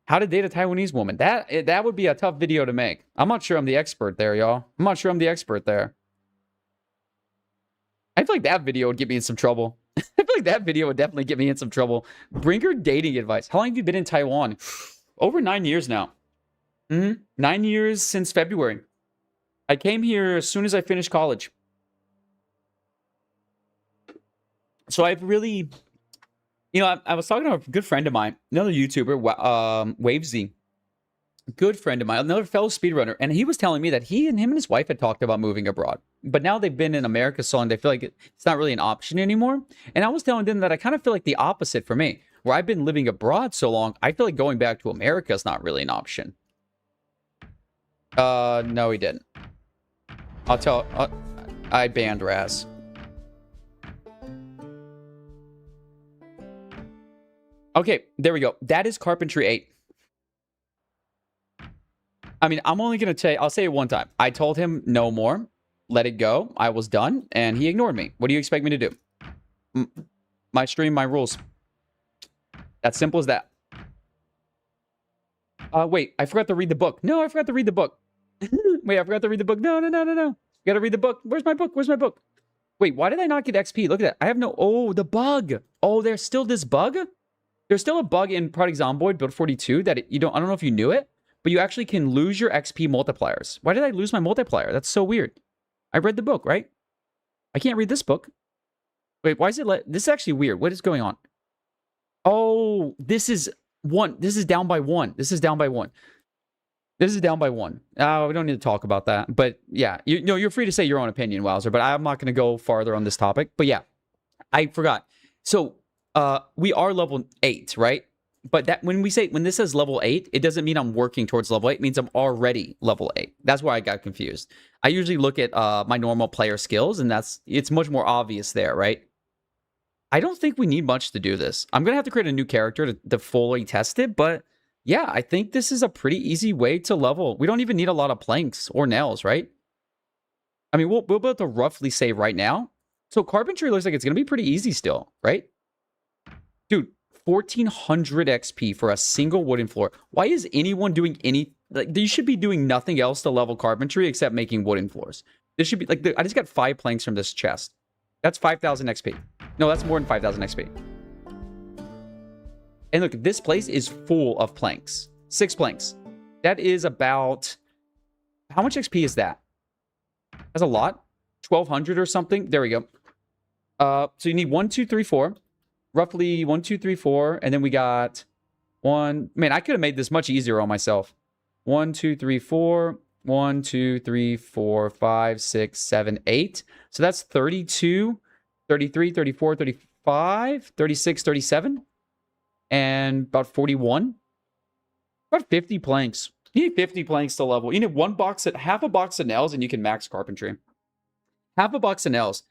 How to date a Taiwanese woman. That would be a tough video to make. I'm not sure I'm the expert there, y'all. I'm not sure I'm the expert there. I feel like that video would get me in some trouble. I feel like that video would definitely get me in some trouble. Bring her dating advice. How long have you been in Taiwan? Over 9 years now. 9 years since February. I came here as soon as I finished college. So I've really, I was talking to a good friend of mine, another YouTuber, Wavesy. Good friend of mine, another fellow speedrunner, and he was telling me that him and his wife had talked about moving abroad, but now they've been in America so long they feel like it's not really an option anymore. And I was telling them that I kind of feel like the opposite for me, where I've been living abroad so long, I feel like going back to America is not really an option. No, he didn't. I banned Raz. Okay, there we go. That is Carpentry 8. I mean, I'm only going to I'll say it one time. I told him no more, let it go. I was done, and he ignored me. What do you expect me to do? My stream, my rules. That's simple as that. Wait, I forgot to read the book. No, I forgot to read the book. Wait, I forgot to read the book. No. You gotta read the book. Where's my book? Wait, why did I not get XP? Look at that. I have no... Oh, the bug. Oh, there's still this bug? There's still a bug in Project Zomboid Build 42 that I don't know if you knew it, but you actually can lose your XP multipliers. Why did I lose my multiplier? That's so weird. I read the book, right? I can't read this book. Wait, why is it this is actually weird. What is going on? Oh, this is down by 1. This is down by 1. Oh, we don't need to talk about that. But yeah, you're free to say your own opinion, Wowzer, but I'm not going to go farther on this topic. But yeah, I forgot. So, we are level 8, right? But that when this says level 8, it doesn't mean I'm working towards level 8. It means I'm already level 8. That's why I got confused. I usually look at my normal player skills, and it's much more obvious there, right? I don't think we need much to do this. I'm going to have to create a new character to fully test it, but yeah, I think this is a pretty easy way to level. We don't even need a lot of planks or nails, right? I mean, we'll be able to roughly say right now. So carpentry looks like it's going to be pretty easy still, right? Dude, 1400 XP for a single wooden floor. Why is anyone doing like, you should be doing nothing else to level carpentry except making wooden floors. This should be like, I just got 5 planks from this chest. That's 5,000 XP. No, that's more than 5,000 XP. And look, this place is full of planks. 6 planks. That is about... How much XP is that? That's a lot. 1,200 or something. There we go. So you need 1, 2, 3, 4. Roughly 1, 2, 3, 4. And then we got 1... Man, I could have made this much easier on myself. 1, 2, 3, 4. 1, 2, 3, 4, 5, 6, 7, 8. So that's 32, 33, 34, 35, 36, 37. And about 41. About 50 planks. You need 50 planks to level. You need half a box of nails, and you can max carpentry. Half a box of nails.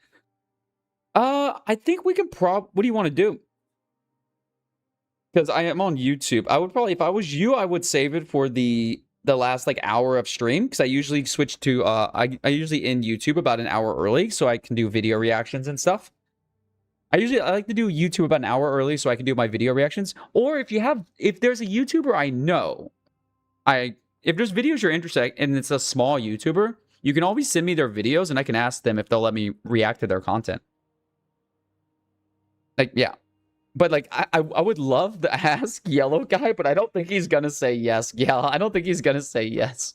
I think we can what do you want to do? Because I am on YouTube. I would probably, if I was you, I would save it for the last like hour of stream, because I usually switch to I usually end YouTube about an hour early so I can do video reactions and stuff. I like to do YouTube about an hour early so I can do my video reactions. Or if there's a YouTuber I know, I if there's videos you're interested in and it's a small YouTuber, you can always send me their videos and I can ask them if they'll let me react to their content. Like, yeah. But like, I would love to ask Yellow Guy, but I don't think he's gonna say yes. Yeah, I don't think he's gonna say yes.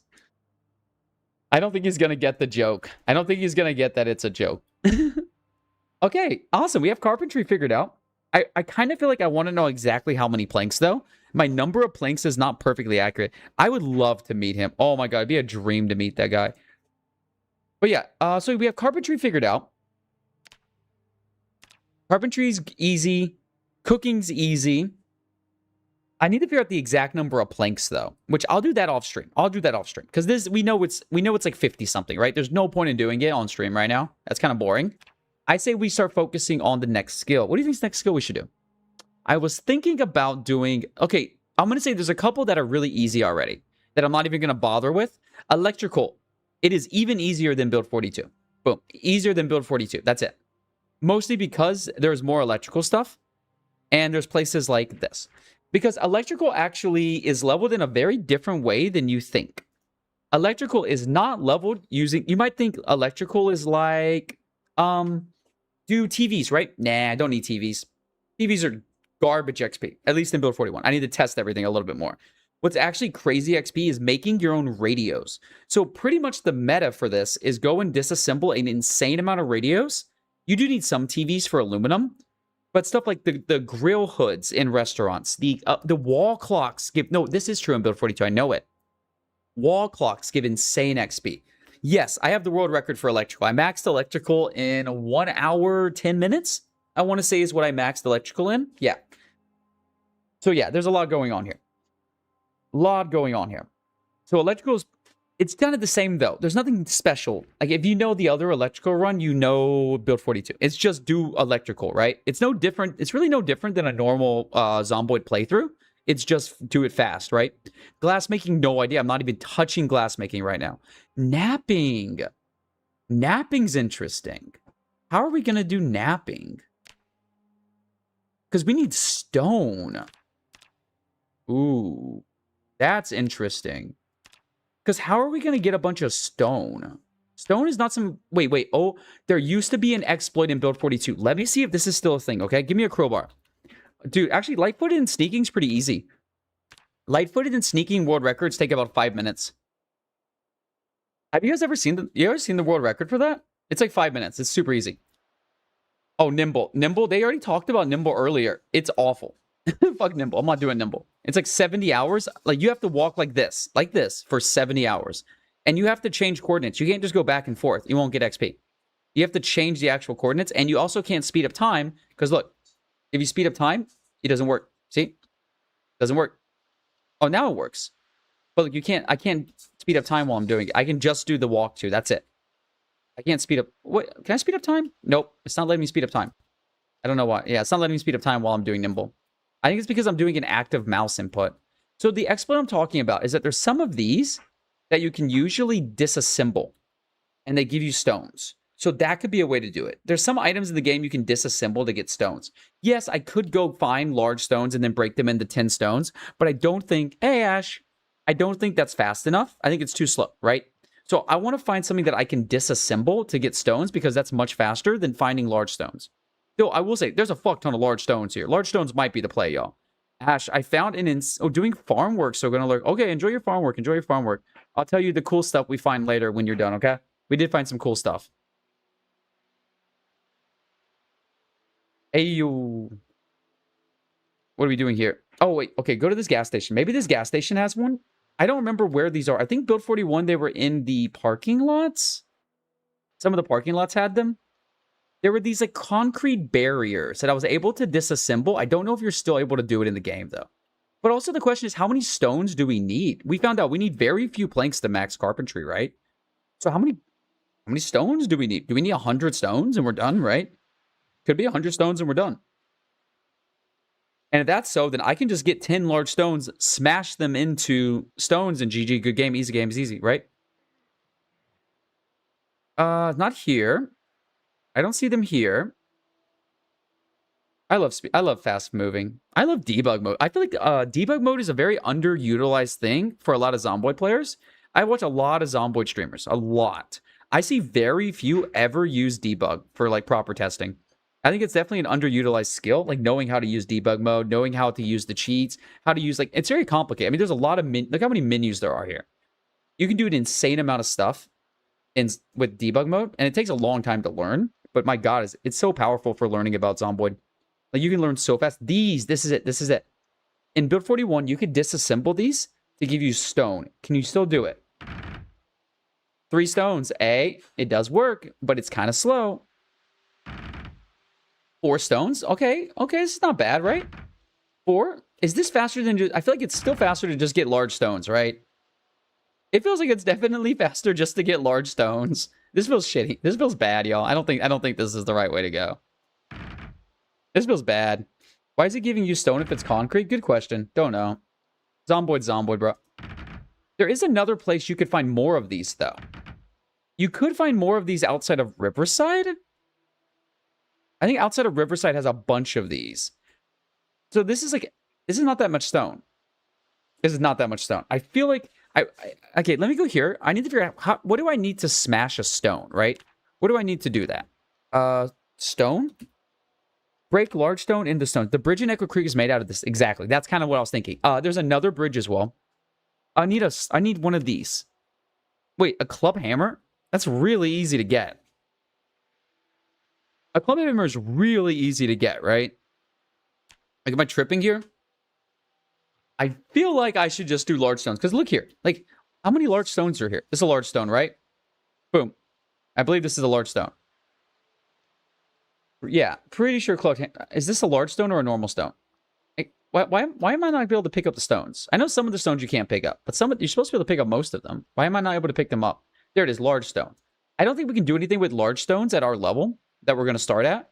I don't think he's gonna get the joke. I don't think he's gonna get that it's a joke. Okay, awesome. We have carpentry figured out. I kind of feel like I want to know exactly how many planks, though. My number of planks is not perfectly accurate. I would love to meet him. Oh my god, it'd be a dream to meet that guy. But yeah, so we have carpentry figured out. Carpentry's easy. Cooking's easy. I need to figure out the exact number of planks, though, which I'll do that off stream. I'll do that off stream because this we know it's like 50 something, right? There's no point in doing it on stream right now. That's kind of boring. I say we start focusing on the next skill. What do you think's next skill we should do? I was thinking about doing... Okay, I'm going to say there's a couple that are really easy already that I'm not even going to bother with. Electrical. It is even easier than Build 42. Boom. Easier than Build 42. That's it. Mostly because there's more electrical stuff and there's places like this. Because electrical actually is leveled in a very different way than you think. Electrical is not leveled using... You might think electrical is like... do TVs, right? Nah, I don't need TVs. TVs are garbage XP, at least in Build 41. I need to test everything a little bit more. What's actually crazy XP is making your own radios. So pretty much the meta for this is go and disassemble an insane amount of radios. You do need some TVs for aluminum, but stuff like the grill hoods in restaurants, the wall clocks give... No, this is true in Build 42. I know it. Wall clocks give insane XP. Yes, I have the world record for electrical. I maxed electrical in 1 hour, 10 minutes. I want to say is what I maxed electrical in. Yeah. So yeah, there's a lot going on here. So electrical is... It's kind of the same, though. There's nothing special. Like, if you know the other electrical run, you know Build 42. It's just do electrical, right? It's no different. It's really no different than a normal Zomboid playthrough. It's just do it fast, right? Glass making, no idea. I'm not even touching glass making right now. Napping. Napping's interesting. How are we going to do napping? Because we need stone. Ooh. That's interesting. Because how are we going to get a bunch of stone? Stone is not some... Wait. Oh, there used to be an exploit in Build 42. Let me see if this is still a thing, okay? Give me a crowbar. Dude, actually, light-footed and sneaking is pretty easy. Light-footed and sneaking world records take about 5 minutes. Have you guys ever seen the world record for that? It's like 5 minutes. It's super easy. Oh, Nimble. Nimble, they already talked about Nimble earlier. It's awful. Fuck Nimble. I'm not doing Nimble. It's like 70 hours. Like, you have to walk like this for 70 hours. And you have to change coordinates. You can't just go back and forth. You won't get XP. You have to change the actual coordinates, and you also can't speed up time, because look, if you speed up time, it doesn't work. See? Doesn't work. Oh, now it works. But look, I can't speed up time while I'm doing it. I can just do the walk too. That's it. I can't speed up. What? Can I speed up time? Nope. It's not letting me speed up time. I don't know why. Yeah, it's not letting me speed up time while I'm doing Nimble. I think it's because I'm doing an active mouse input. So the exploit I'm talking about is that there's some of these that you can usually disassemble, and they give you stones. So that could be a way to do it. There's some items in the game you can disassemble to get stones. Yes, I could go find large stones and then break them into 10 stones, but I don't think... Hey, Ash. I don't think that's fast enough. I think it's too slow, right? So I want to find something that I can disassemble to get stones, because that's much faster than finding large stones. Though I will say, there's a fuck ton of large stones here. Large stones might be the play, y'all. Ash, I found doing farm work, so gonna look. Okay, enjoy your farm work. Enjoy your farm work. I'll tell you the cool stuff we find later when you're done, okay? We did find some cool stuff. Hey, you. What are we doing here? Oh, wait. Okay, go to this gas station. Maybe this gas station has one? I don't remember where these are. I think Build 41, they were in the parking lots. Some of the parking lots had them. There were these like concrete barriers that I was able to disassemble. I don't know if you're still able to do it in the game, though. But also the question is, how many stones do we need? We found out we need very few planks to max carpentry, right? So how many stones do we need? Do we need 100 stones and we're done, right? Could be 100 stones and we're done. And if that's so, then I can just get 10 large stones, smash them into stones, and GG, good game, is easy, right? Not here. I don't see them here. I love fast moving. I love debug mode. I feel like debug mode is a very underutilized thing for a lot of Zomboid players. I watch a lot of Zomboid streamers, a lot. I see very few ever use debug for like proper testing. I think it's definitely an underutilized skill, like knowing how to use debug mode, knowing how to use the cheats, how to use like it's very complicated. I mean, there's a lot of look how many menus there are here. You can do an insane amount of stuff with debug mode, and it takes a long time to learn. But my God, it's so powerful for learning about Zomboid. Like you can learn so fast. This is it. This is it. In build 41, you could disassemble these to give you stone. Can you still do it? 3 stones. It does work, but it's kind of slow. 4 stones. Okay, this is not bad, right? 4. Is this faster than just... I feel like it's still faster to just get large stones, right? It feels like it's definitely faster just to get large stones. This feels shitty. This feels bad, y'all. I don't think this is the right way to go. This feels bad. Why is it giving you stone if it's concrete? Good question. Don't know. Zomboid, bro. There is another place you could find more of these, though. You could find more of these outside of Riverside. I think outside of Riverside has a bunch of these. So this is not that much stone. This is not that much stone. I feel like okay, let me go here. I need to figure out what do I need to smash a stone, right? What do I need to do that? Stone? Break large stone into stone. The bridge in Echo Creek is made out of this. Exactly. That's kind of what I was thinking. There's another bridge as well. I need one of these. Wait, a club hammer? That's really easy to get. A club hammer is really easy to get, right? Like, am I tripping here? I feel like I should just do large stones. Because look here. Like, how many large stones are here? This is a large stone, right? Boom. I believe this is a large stone. Yeah, pretty sure cloaked. Is this a large stone or a normal stone? Like, why am I not able to pick up the stones? I know some of the stones you can't pick up, but you're supposed to be able to pick up most of them. Why am I not able to pick them up? There it is, large stone. I don't think we can do anything with large stones at our level that we're going to start at,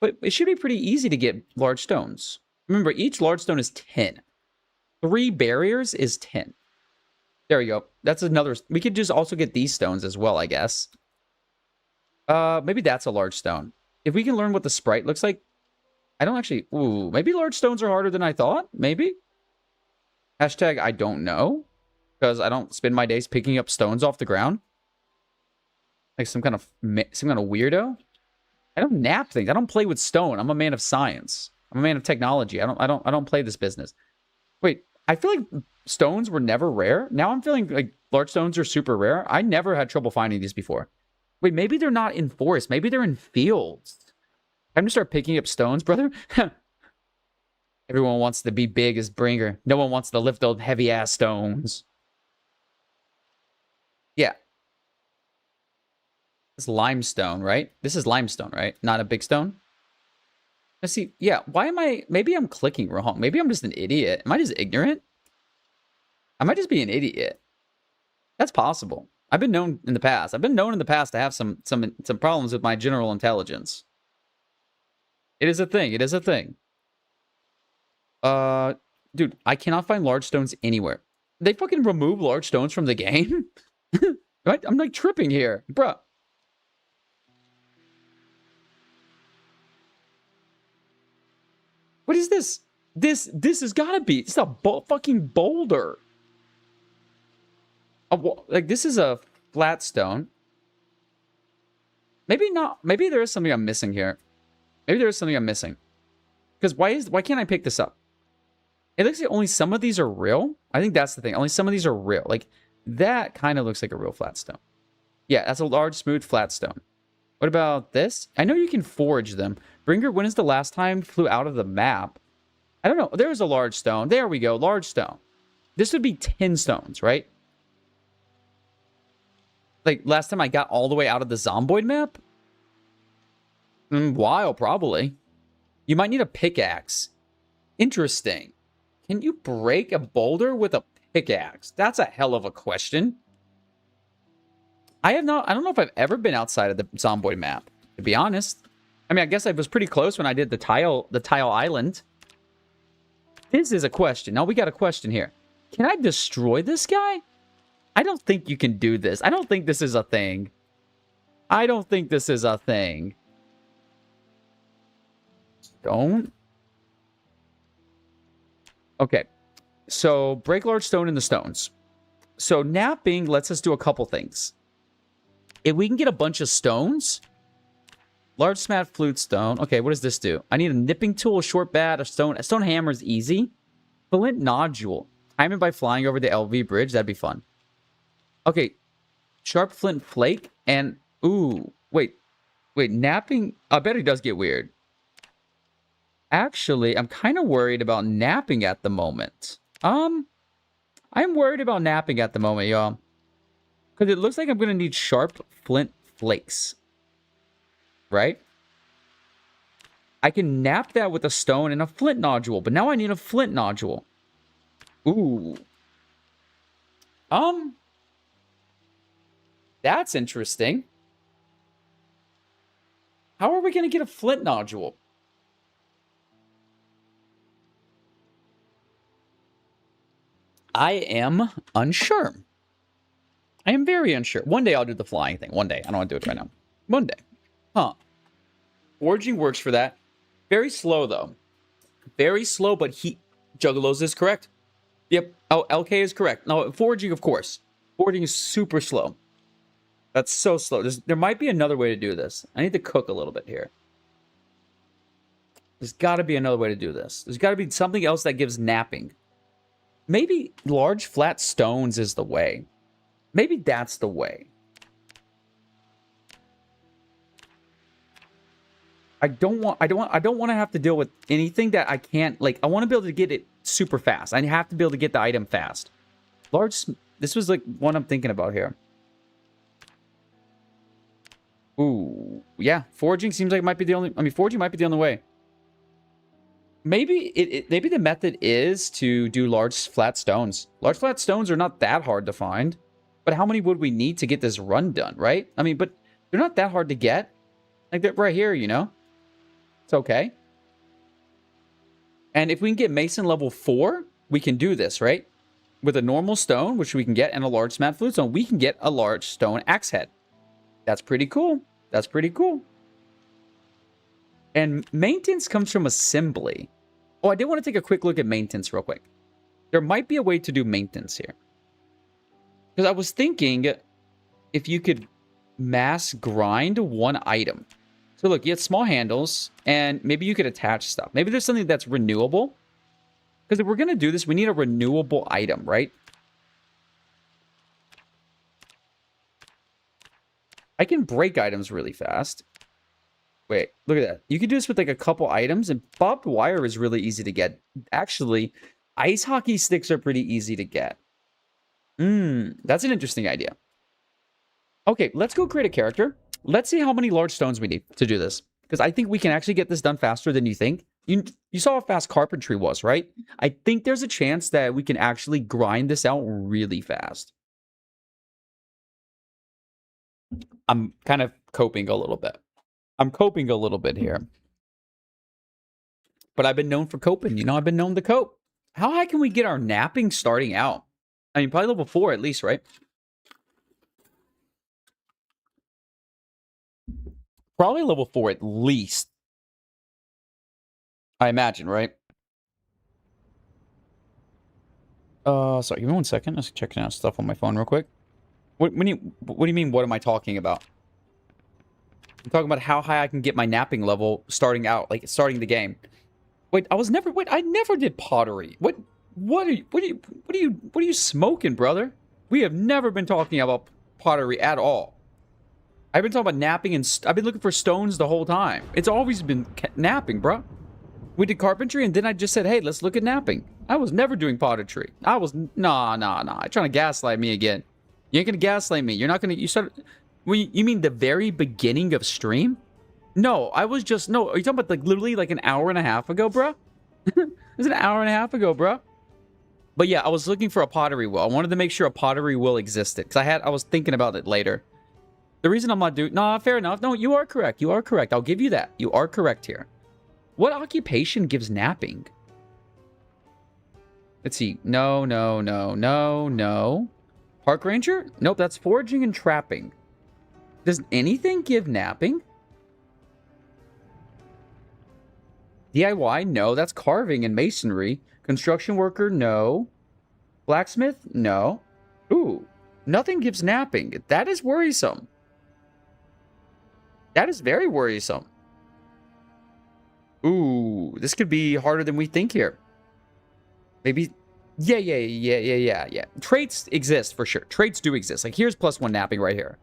but it should be pretty easy to get large stones. Remember, each large stone is 10. 3 barriers is 10. There we go. That's another. We could just also get these stones as well, I guess. Maybe that's a large stone. If we can learn what the sprite looks like, I don't actually... Ooh, maybe large stones are harder than I thought? Maybe? Hashtag I don't know. Because I don't spend my days picking up stones off the ground. Like some kind of weirdo. I don't nap things. I don't play with stone. I'm a man of science. I'm a man of technology. I don't play this business. Wait, I feel like stones were never rare. Now I'm feeling like large stones are super rare. I never had trouble finding these before. Wait, maybe they're not in forests. Maybe they're in fields. I'm gonna start picking up stones, brother. Everyone wants to be big as Bringer. No one wants to lift those heavy-ass stones. Yeah. It's limestone, right? This is limestone, right? Not a big stone? Let's see. Yeah, why am I... Maybe I'm clicking wrong. Maybe I'm just an idiot. Am I just ignorant? I might just be an idiot. That's possible. I've been known in the past. I've been known in the past to have some problems with my general intelligence. It is a thing. It is a thing. Dude, I cannot find large stones anywhere. They fucking remove large stones from the game? Right? I'm like tripping here. Bruh. What is this? This has gotta be. It's a fucking boulder. Like, this is a flat stone. Maybe not. Maybe there is something I'm missing here. Maybe there is something I'm missing. Because why can't I pick this up? It looks like only some of these are real. I think that's the thing. Only some of these are real. Like, that kind of looks like a real flat stone. Yeah, that's a large, smooth, flat stone. What about this? I know you can forge them. Bringer, when is the last time you flew out of the map? I don't know. There's a large stone. There we go. Large stone. This would be 10 stones, right? Like, last time I got all the way out of the Zomboid map? While, probably. You might need a pickaxe. Interesting. Can you break a boulder with a pickaxe? That's a hell of a question. I don't know if I've ever been outside of the Zomboid map, to be honest. I mean, I guess I was pretty close when I did the tile island. This is a question. Now we got a question here. Can I destroy this guy? I don't think you can do this. I don't think this is a thing. I don't think this is a thing. don't. Okay. So break large stone in the stones. So napping lets us do a couple things. If we can get a bunch of stones, large smat flute stone. Okay, what does this do? I need a nipping tool, a short bat, a stone hammer is easy. Flint nodule. Time it by flying over the LV bridge. That'd be fun. Okay, sharp flint flake and ooh, wait, napping. I bet it does get weird. Actually, I'm kind of worried about napping at the moment. I'm worried about napping at the moment, y'all. Because it looks like I'm going to need sharp flint flakes. Right? I can nap that with a stone and a flint nodule. But now I need a flint nodule. Ooh. That's interesting. How are we going to get a flint nodule? I am unsure. I am very unsure. One day I'll do the flying thing. One day. I don't want to do it right now. One day. Huh. Foraging works for that. Very slow, though. Very slow, but Juggalos is correct. Yep. Oh, LK is correct. No, foraging, of course. Foraging is super slow. That's so slow. There might be another way to do this. I need to cook a little bit here. There's got to be another way to do this. There's got to be something else that gives napping. Maybe large flat stones is the way. Maybe that's the way. I don't want to have to deal with anything that I can't, like, I want to be able to get it super fast. I have to be able to get the item fast. This was like one I'm thinking about here. Ooh, yeah, foraging seems like it might be the only, foraging might be the only way. Maybe maybe the method is to do large flat stones. Large flat stones are not that hard to find. But how many would we need to get this run done, right? But they're not that hard to get. Like, they're right here, you know? It's okay. And if we can get Mason level 4, we can do this, right? With a normal stone, which we can get, and a large smat flute stone, we can get a large stone axe head. That's pretty cool. That's pretty cool. And maintenance comes from assembly. Oh, I did want to take a quick look at maintenance real quick. There might be a way to do maintenance here. Because I was thinking if you could mass grind one item. So look, you have small handles, and maybe you could attach stuff. Maybe there's something that's renewable. Because if we're going to do this, we need a renewable item, right? I can break items really fast. Wait, look at that. You can do this with like a couple items, and bobbed wire is really easy to get. Actually, ice hockey sticks are pretty easy to get. That's an interesting idea. Okay, let's go create a character. Let's see how many large stones we need to do this. Because I think we can actually get this done faster than you think. You saw how fast carpentry was, right? I think there's a chance that we can actually grind this out really fast. I'm kind of coping a little bit. I'm coping a little bit here. But I've been known for coping. You know, I've been known to cope. How high can we get our napping starting out? Probably level 4 at least, right? Probably level 4 at least. I imagine, right? Sorry, give me 1 second. Let's check out stuff on my phone real quick. What do you mean, what am I talking about? I'm talking about how high I can get my napping level starting out, like starting the game. Wait, I never did pottery. What are you smoking, brother? We have never been talking about pottery at all. I've been talking about napping, and I've been looking for stones the whole time. It's always been napping, bro. We did carpentry, and then I just said, hey, let's look at napping. I was never doing pottery. Nah. You're trying to gaslight me again. You ain't gonna gaslight me. You're not gonna, you mean the very beginning of stream? No, are you talking about like literally like an hour and a half ago, bro? It was an hour and a half ago, bro. But yeah, I was looking for a pottery wheel. I wanted to make sure a pottery wheel existed. Because I was thinking about it later. The reason I'm not doing... Nah, fair enough. No, you are correct. You are correct. I'll give you that. You are correct here. What occupation gives napping? Let's see. No. Park ranger? Nope, that's foraging and trapping. Does anything give napping? DIY? No, that's carving and masonry. Construction worker? No. Blacksmith? No. Ooh, nothing gives napping. That is worrisome. That is very worrisome. Ooh, this could be harder than we think here. Maybe... Yeah. Traits exist for sure. Traits do exist. Like, here's +1 napping right here.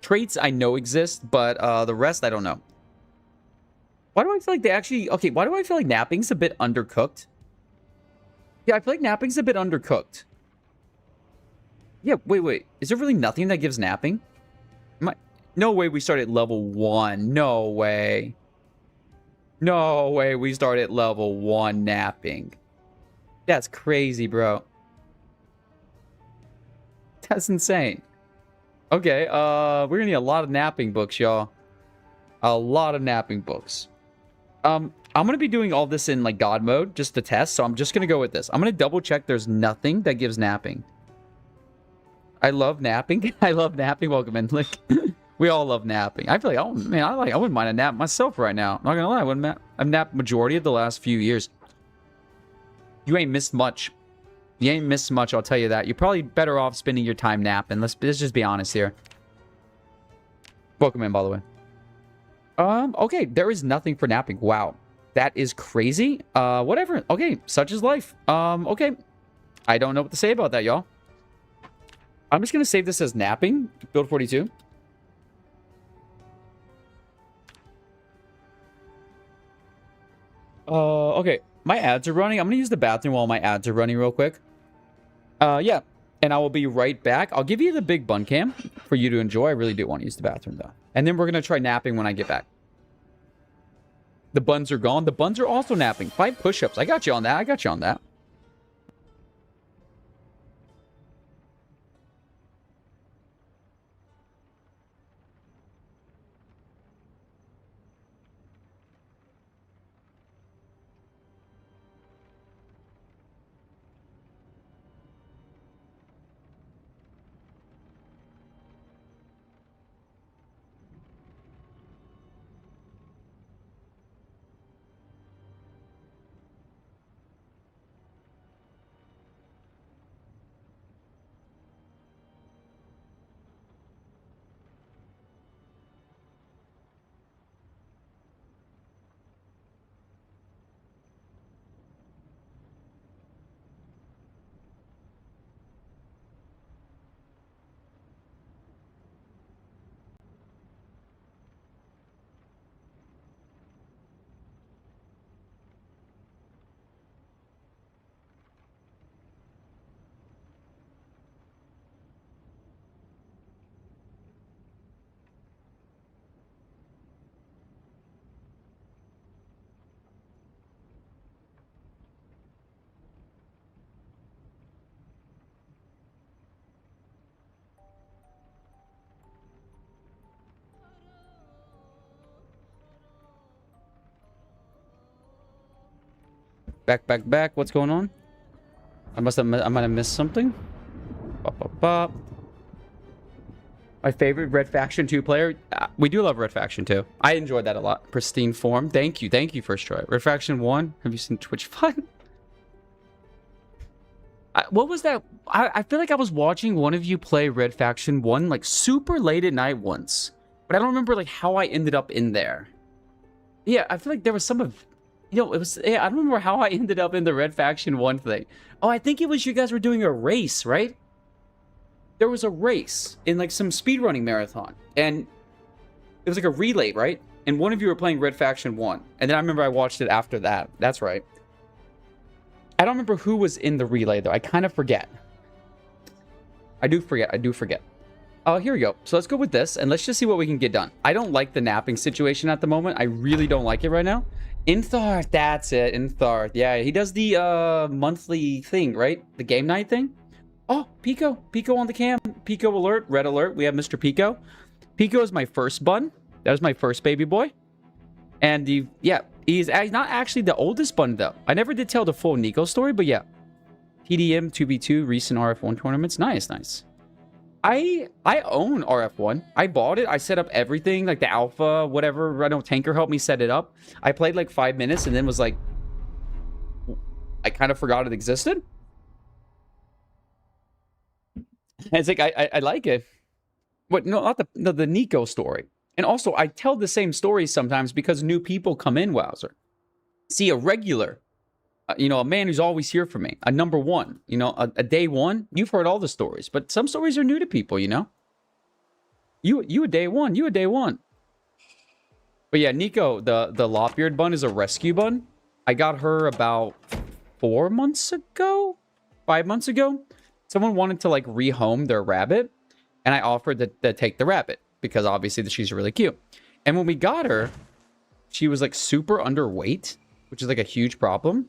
Traits I know exist, but the rest I don't know. Why do I feel like they actually... Okay, why do I feel like napping's a bit undercooked? Yeah, I feel like napping's a bit undercooked. Yeah, wait. Is there really nothing that gives napping? No way we start at level 1. No way. No way we start at level 1 napping. That's crazy, bro. That's insane. Okay, we're gonna need a lot of napping books, y'all. A lot of napping books. I'm gonna be doing all this in, like, God mode, just to test, so I'm just gonna go with this. I'm gonna double check there's nothing that gives napping. I love napping. I love napping. Welcome in. Like, we all love napping. I feel like, oh, man, I wouldn't mind a nap myself right now. I'm not gonna lie, I've napped majority of the last few years. You ain't missed much. You ain't missed much, I'll tell you that. You're probably better off spending your time napping. Let's just be honest here. Welcome in, by the way. Okay, there is nothing for napping. Wow. That is crazy. Whatever. Okay, such is life. Okay. I don't know what to say about that, y'all. I'm just gonna save this as napping. Build 42. Okay. My ads are running. I'm gonna use the bathroom while my ads are running real quick. Yeah. And I will be right back. I'll give you the big bun cam for you to enjoy. I really do want to use the bathroom, though. And then we're gonna try napping when I get back. The buns are gone. The buns are also napping. 5 push-ups. I got you on that. Back. What's going on? I might have missed something. Bop. My favorite Red Faction 2 player. We do love Red Faction 2. I enjoyed that a lot. Pristine form. Thank you, first try. Red Faction 1. Have you seen Twitch Fun? What was that? I feel like I was watching one of you play Red Faction 1 like super late at night once. But I don't remember like how I ended up in there. Yeah, I feel like there was some of... You know, it was... Yeah, I don't remember how I ended up in the Red Faction 1 thing. Oh, I think it was you guys were doing a race, right? There was a race in like some speedrunning marathon. And it was like a relay, right? And one of you were playing Red Faction 1. And then I remember I watched it after that. That's right. I don't remember who was in the relay, though. I kind of forget. I do forget. Oh, here we go. So let's go with this, and let's just see what we can get done. I don't like the napping situation at the moment. I really don't like it right now. Intharth, that's it. Intharth. Yeah, he does the monthly thing, right? The game night thing. Oh, Pico. Pico on the cam. Pico alert. Red alert. We have Mr. Pico. Pico is my first bun. That was my first baby boy. And he's not actually the oldest bun, though. I never did tell the full Nico story, but yeah. TDM 2v2 recent RF1 tournaments. Nice. I own RF1. I bought it. I set up everything, like the alpha, whatever. I know Tanker helped me set it up. I played like 5 minutes and then was like, I kind of forgot it existed. It's like I like it. But no, not the Nico story. And also, I tell the same stories sometimes because new people come in, Wowzer. See, a regular, a man who's always here for me, a number one, a day one, you've heard all the stories. But some stories are new to people, You a day one, you a day one. But yeah, Nico, the Lopbeard bun is a rescue bun. I got her about 4 months ago, 5 months ago. Someone wanted to like rehome their rabbit. And I offered to take the rabbit because obviously she's really cute. And when we got her, she was like super underweight, which is like a huge problem.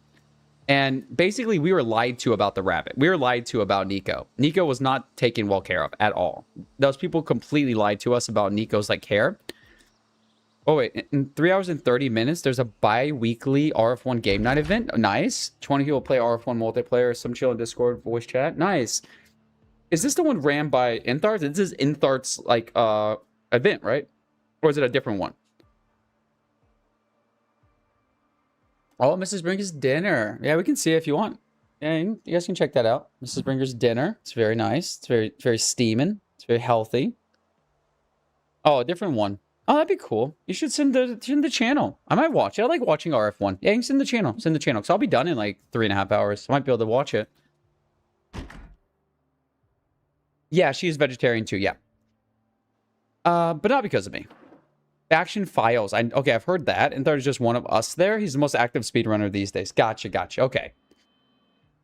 And basically we were lied to about the rabbit. We were lied to about Nico. Nico was not taken well care of at all. Those people completely lied to us about Nico's like care. Oh wait, in 3 hours and 30 minutes, there's a bi-weekly RF1 game night event. Nice. 20 people play RF1 multiplayer, some chill in Discord, voice chat. Nice. Is this the one ran by Intharts? This is Intharts like event, right? Or is it a different one? Oh, Mrs. Brinker's dinner. Yeah, we can see it if you want. Yeah, you guys can check that out. Mrs. Brinker's dinner. It's very nice. It's very steaming. It's very healthy. Oh, a different one. Oh, that'd be cool. You should send the channel. I might watch it. I like watching RF1. Yeah, you can send the channel. Send the channel. Because I'll be done in like 3.5 hours. I might be able to watch it. Yeah, she is vegetarian too, yeah. But not because of me. Faction Files. Okay, I've heard that. And there's just one of us there. He's the most active speedrunner these days. Gotcha. Okay.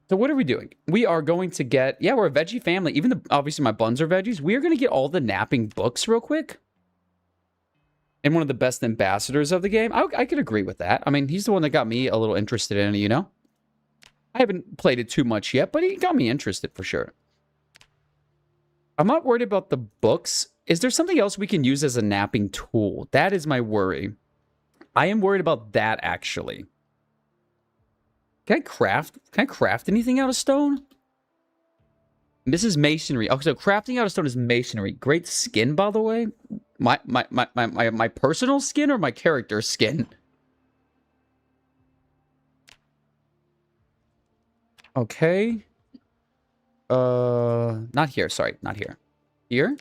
So what are we doing? We are going to get... Yeah, we're a veggie family. Even obviously my buns are veggies. We are going to get all the napping books real quick. And one of the best ambassadors of the game. I could agree with that. I mean, he's the one that got me a little interested in it, I haven't played it too much yet, but he got me interested for sure. I'm not worried about the books. Is there something else we can use as a napping tool? That is my worry. I am worried about that, actually. Can I craft anything out of stone? This is masonry. Okay, so crafting out of stone is masonry. Great skin, by the way. My personal skin or my character skin? Okay. Not here. Sorry, not here. Here?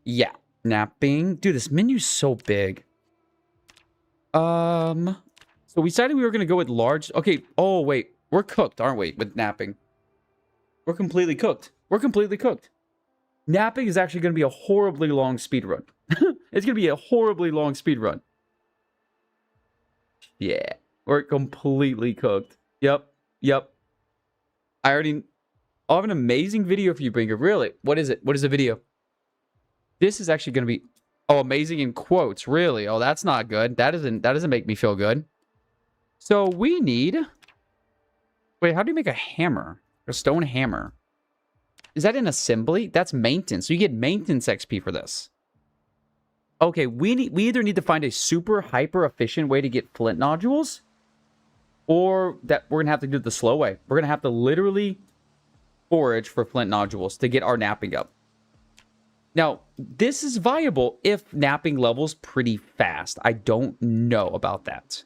Yeah. Napping. Dude, this menu's so big. So we decided we were gonna go with large. Okay. Oh wait, we're cooked, aren't we? With napping, we're completely cooked. We're completely cooked. Napping is actually gonna be a horribly long speed run. It's gonna be a horribly long speed run. Yeah, we're completely cooked. Yep. I'll have an amazing video for you, Brinker. Really? What is it? What is the video? This is actually going to be... Oh, amazing in quotes. Really? Oh, that's not good. That doesn't make me feel good. So we need... Wait, how do you make a hammer? A stone hammer. Is that an assembly? That's maintenance. So you get maintenance XP for this. Okay, we either need to find a super hyper efficient way to get flint nodules, or that we're going to have to do it the slow way. We're going to have to literally... forage for flint nodules to get our napping up. Now, this is viable if napping levels pretty fast. I don't know about that.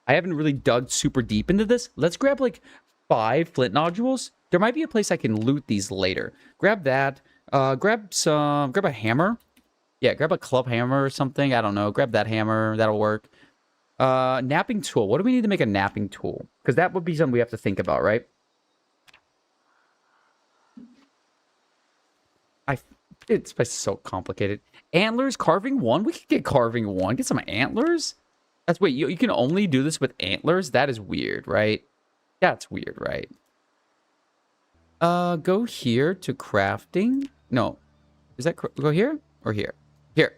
I haven't really dug super deep into this. Let's grab like 5 flint nodules. There might be a place I can loot these later. Grab that. Grab a hammer. Yeah, grab a club hammer or something. I don't know. Grab that hammer. That'll work. Napping tool. What do we need to make a napping tool? Because that would be something we have to think about, right? It's so complicated. Antlers, carving 1? We could get carving 1. Get some antlers? Wait, you can only do this with antlers? That is weird, right? That's weird, right? Go here to crafting. No. Is that... Go here? Or here? Here.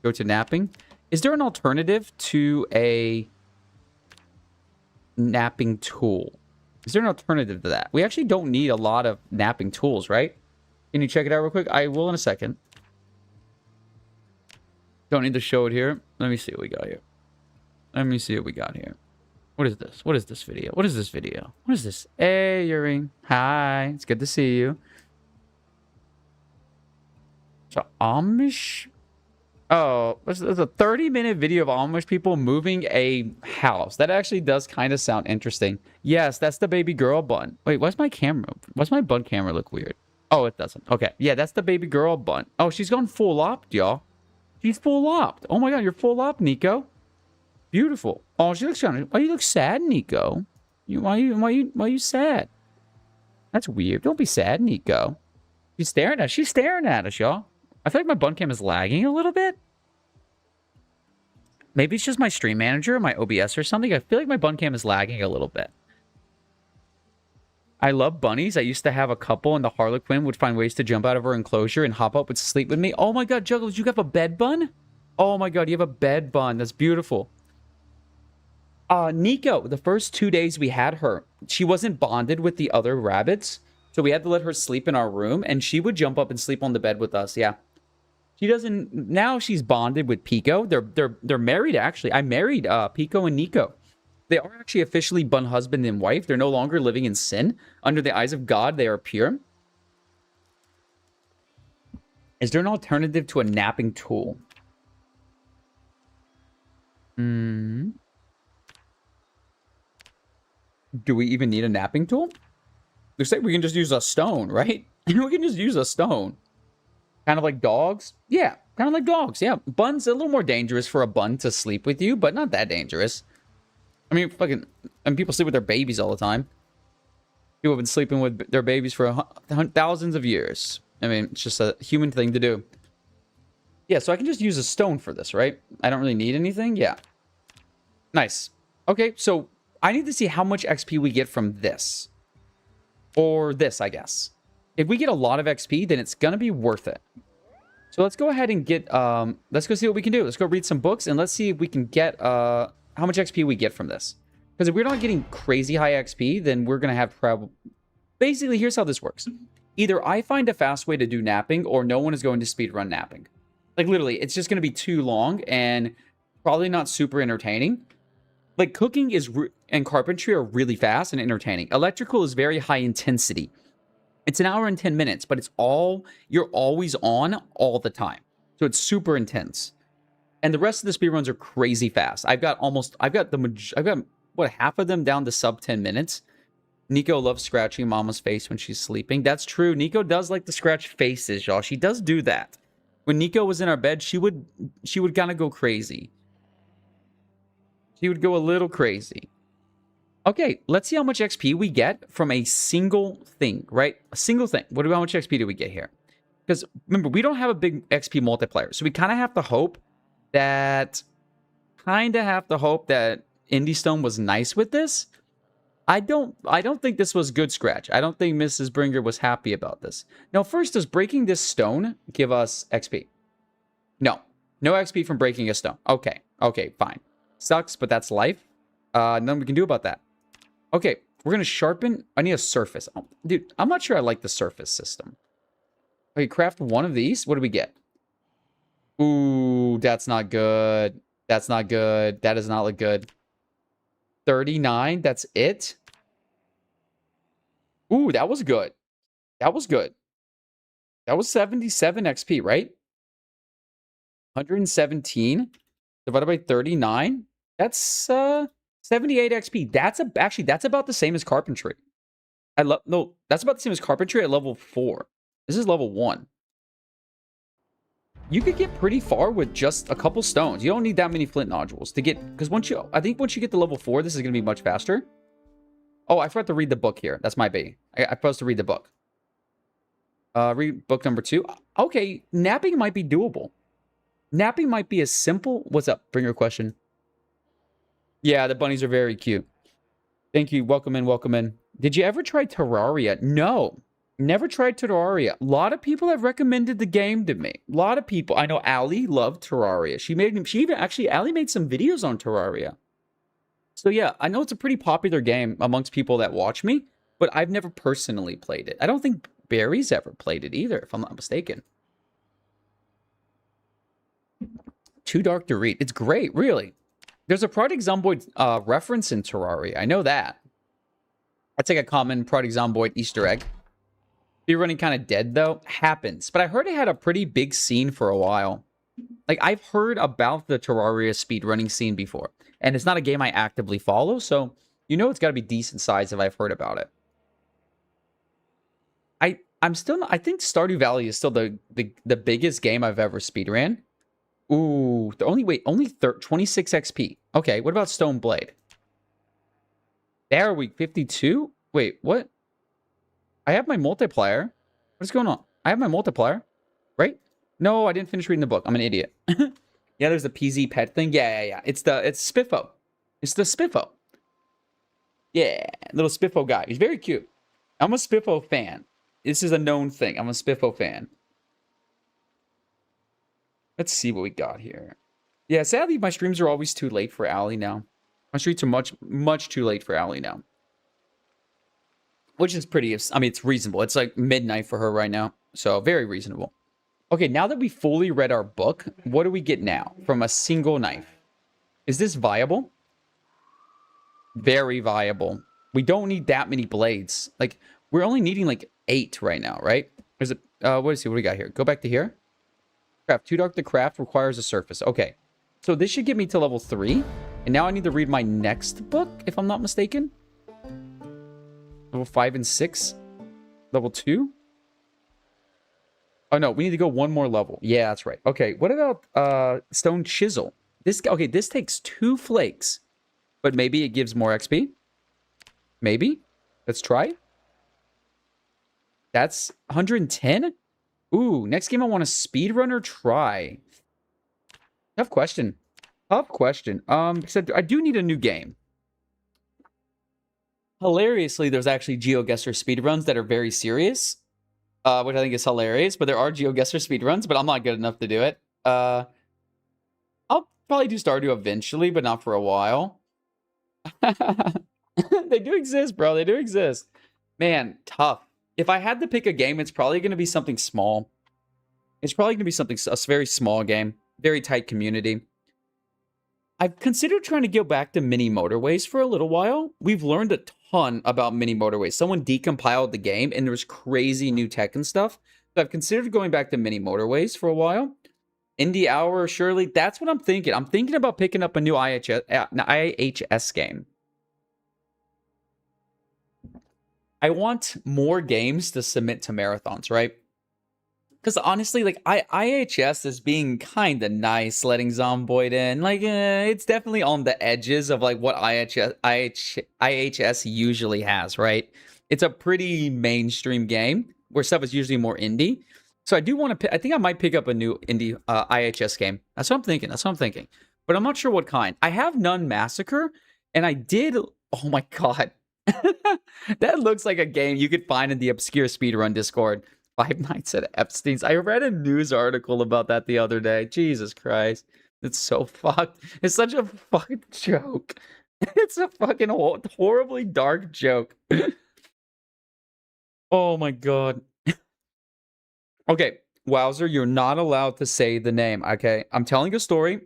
Go to napping. Is there an alternative to a napping tool? Is there an alternative to that? We actually don't need a lot of napping tools, right? Can you check it out real quick? I will in a second. Don't need to show it here. Let me see what we got here. Let me see what we got here. What is this? What is this video? What is this video? What is this? Hey, Yuri. Hi. It's good to see you. So Amish. Oh, there's a 30-minute video of Amish people moving a house. That actually does kind of sound interesting. Yes, that's the baby girl bun. Wait, what's my camera? What's my bun camera look weird? Oh, it doesn't. Okay. Yeah, that's the baby girl bun. Oh, she's gone full opt, y'all. She's full opt. Oh my god, you're full opt, Nico. Beautiful. Oh, she looks kind of... Why you look sad, Nico? Why you sad? That's weird. Don't be sad, Nico. She's staring at us. She's staring at us, y'all. I feel like my bun cam is lagging a little bit. Maybe it's just my stream manager, my OBS or something. I feel like my bun cam is lagging a little bit. I love bunnies. I used to have a couple, and the Harlequin would find ways to jump out of her enclosure, and hop up would sleep with me. Oh my god, Juggles, you have a bed bun? Oh my god, you have a bed bun. That's beautiful. Nico, the first 2 days we had her, she wasn't bonded with the other rabbits, so we had to let her sleep in our room, and she would jump up and sleep on the bed with us. Yeah. She doesn't... Now she's bonded with Pico. They're married, actually. I married Pico and Nico. They are actually officially bun husband and wife. They're no longer living in sin. Under the eyes of God, they are pure. Is there an alternative to a napping tool? Do we even need a napping tool? Looks like we can just use a stone, right? We can just use a stone. Kind of like dogs? Yeah, kind of like dogs, yeah. Bun's a little more dangerous for a bun to sleep with you, but not that dangerous. I mean, people sleep with their babies all the time. People have been sleeping with their babies for thousands of years. I mean, it's just a human thing to do. Yeah, so I can just use a stone for this, right? I don't really need anything? Yeah. Nice. Okay, so I need to see how much XP we get from this. Or this, I guess. If we get a lot of XP, then it's going to be worth it. So let's go ahead and get... let's go see what we can do. Let's go read some books, and let's see if we can get... how much XP we get from this. Because if we're not getting crazy high XP, then we're going to have trouble. Basically, here's how this works. Either I find a fast way to do napping, or no one is going to speedrun napping. Like, literally, it's just going to be too long, and probably not super entertaining. Like, cooking and carpentry are really fast and entertaining. Electrical is very high intensity. It's an hour and 10 minutes, but you're always on all the time. So it's super intense. And the rest of the speedruns are crazy fast. I've got what, half of them down to sub 10 minutes. Nico loves scratching Mama's face when she's sleeping. That's true. Nico does like to scratch faces, y'all. She does do that. When Nico was in our bed, she would kind of go crazy. She would go a little crazy. Okay, let's see how much XP we get from a single thing, right? A single thing. How much XP do we get here? Because remember, we don't have a big XP multiplier, so we kind of have to hope that Indie Stone was nice with this. I don't think this was good scratch. I don't think Mrs. Bringer was happy about this. Now, first, does breaking this stone give us XP? No. No XP from breaking a stone. Okay, fine. Sucks, but that's life. Nothing we can do about that. Okay, we're going to sharpen... I need a surface. Oh, dude, I'm not sure I like the surface system. Okay, craft one of these. What do we get? Ooh, that's not good. That's not good. That does not look good. 39, that's it? Ooh, that was good. That was good. That was 77 XP, right? 117 divided by 39. That's 78 XP. Actually, that's about the same as carpentry. No, that's about the same as carpentry at level 4. This is level 1. You could get pretty far with just a couple stones. You don't need that many flint nodules to get... Because I think once you get to level 4, this is going to be much faster. Oh, I forgot to read the book here. That's my bait. I'm supposed to read the book. Read book number 2. Okay, napping might be doable. Napping might be as simple... What's up? Bring your question. Yeah, the bunnies are very cute. Thank you. Welcome in, welcome in. Did you ever try Terraria? No. Never tried Terraria. A lot of people have recommended the game to me. A lot of people. I know Allie loved Terraria. Allie made some videos on Terraria. So yeah, I know it's a pretty popular game amongst people that watch me, but I've never personally played it. I don't think Barry's ever played it either, if I'm not mistaken. Too dark to read. It's great, really. There's a Project Zomboid reference in Terraria. I know that. That's like a common Project Zomboid Easter egg. Speedrunning kind of dead, though. Happens. But I heard it had a pretty big scene for a while. Like, I've heard about the Terraria speedrunning scene before. And it's not a game I actively follow, so you know it's got to be decent size if I've heard about it. I'm still not, I think Stardew Valley is still the biggest game I've ever speedran. Ooh, only 26 XP. Okay, what about Stone Blade? There we 52? Wait, what? I have my multiplier. What's going on? I have my multiplier, right? No, I didn't finish reading the book. I'm an idiot. Yeah, there's the PZ pet thing. Yeah. It's Spiffo. It's the Spiffo. Yeah, little Spiffo guy. He's very cute. I'm a Spiffo fan. This is a known thing. I'm a Spiffo fan. Let's see what we got here. Yeah, sadly, my streams are always too late for Allie now. My streams are much too late for Allie now. Which is pretty, I mean, it's reasonable. It's like midnight for her right now. So, very reasonable. Okay, now that we fully read our book, what do we get now from a single knife? Is this viable? Very viable. We don't need that many blades. Like, we're only needing like 8 right now, right? Is it, what do we got here? Go back to here. Craft. Too dark to craft requires a surface. Okay. So this should get me to level 3. And now I need to read my next book, if I'm not mistaken. Level 5 and 6. Level 2. Oh, no. We need to go one more level. Yeah, that's right. Okay. What about Stone Chisel? Okay, this takes 2 flakes. But maybe it gives more XP. Maybe. Let's try. That's 110? Ooh, next game I want to speedrun or try. Tough question. Tough question. Because I do need a new game. Hilariously, there's actually GeoGuessr speedruns that are very serious. Which I think is hilarious. But there are GeoGuessr speedruns, but I'm not good enough to do it. I'll probably do Stardew eventually, but not for a while. They do exist, bro. They do exist. Man, tough. If I had to pick a game, it's probably going to be something small. It's probably going to be a very small game. Very tight community. I've considered trying to go back to mini motorways for a little while. We've learned a ton about mini motorways. Someone decompiled the game, and there's crazy new tech and stuff. So I've considered going back to mini motorways for a while. Indie Hour, surely. That's what I'm thinking. I'm thinking about picking up a new IHS game. I want more games to submit to marathons, right? Because honestly, like, IHS is being kind of nice, letting Zomboid in. Like, it's definitely on the edges of, like, what IHS usually has, right? It's a pretty mainstream game where stuff is usually more indie. So I do want to, I think I might pick up a new indie IHS game. That's what I'm thinking. But I'm not sure what kind. I have Nun Massacre, and I did, oh my god. That looks like a game you could find in the obscure speedrun Discord. 5 Nights at Epstein's. I read a news article about that the other day. Jesus Christ. It's so fucked. It's such a fucking joke. It's a fucking horribly dark joke. Oh my god. Okay, Wowzer, you're not allowed to say the name, okay? I'm telling a story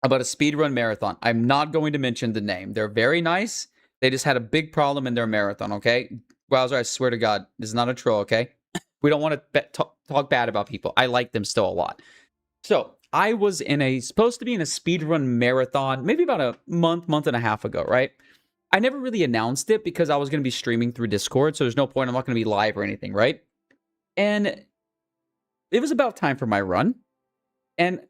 about a speedrun marathon. I'm not going to mention the name. They're very nice. They just had a big problem in their marathon, okay? Wowzer, I swear to God, this is not a troll, okay? We don't want to talk bad about people. I like them still a lot. So, I was supposed to be in a speedrun marathon, maybe about a month and a half ago, right? I never really announced it because I was going to be streaming through Discord, so there's no point. I'm not going to be live or anything, right? And it was about time for my run. And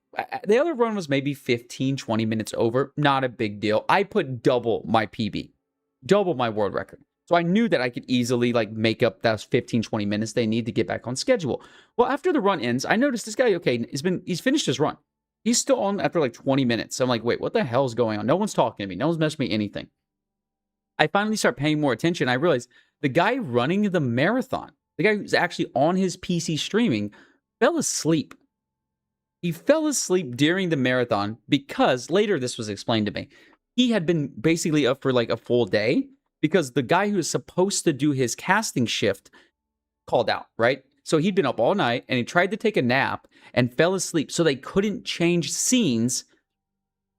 the other run was maybe 15, 20 minutes over. Not a big deal. I put double my PB. Double my world record. So I knew that I could easily like make up those 15, 20 minutes they need to get back on schedule. Well, after the run ends, I noticed this guy, okay, he's finished his run. He's still on after like 20 minutes. So I'm like, wait, what the hell is going on? No one's talking to me. No one's messaging me anything. I finally start paying more attention. I realized the guy running the marathon, the guy who's actually on his PC streaming, fell asleep. He fell asleep during the marathon because later this was explained to me. He had been basically up for like a full day because the guy who was supposed to do his casting shift called out, right? So he'd been up all night and he tried to take a nap and fell asleep. So they couldn't change scenes.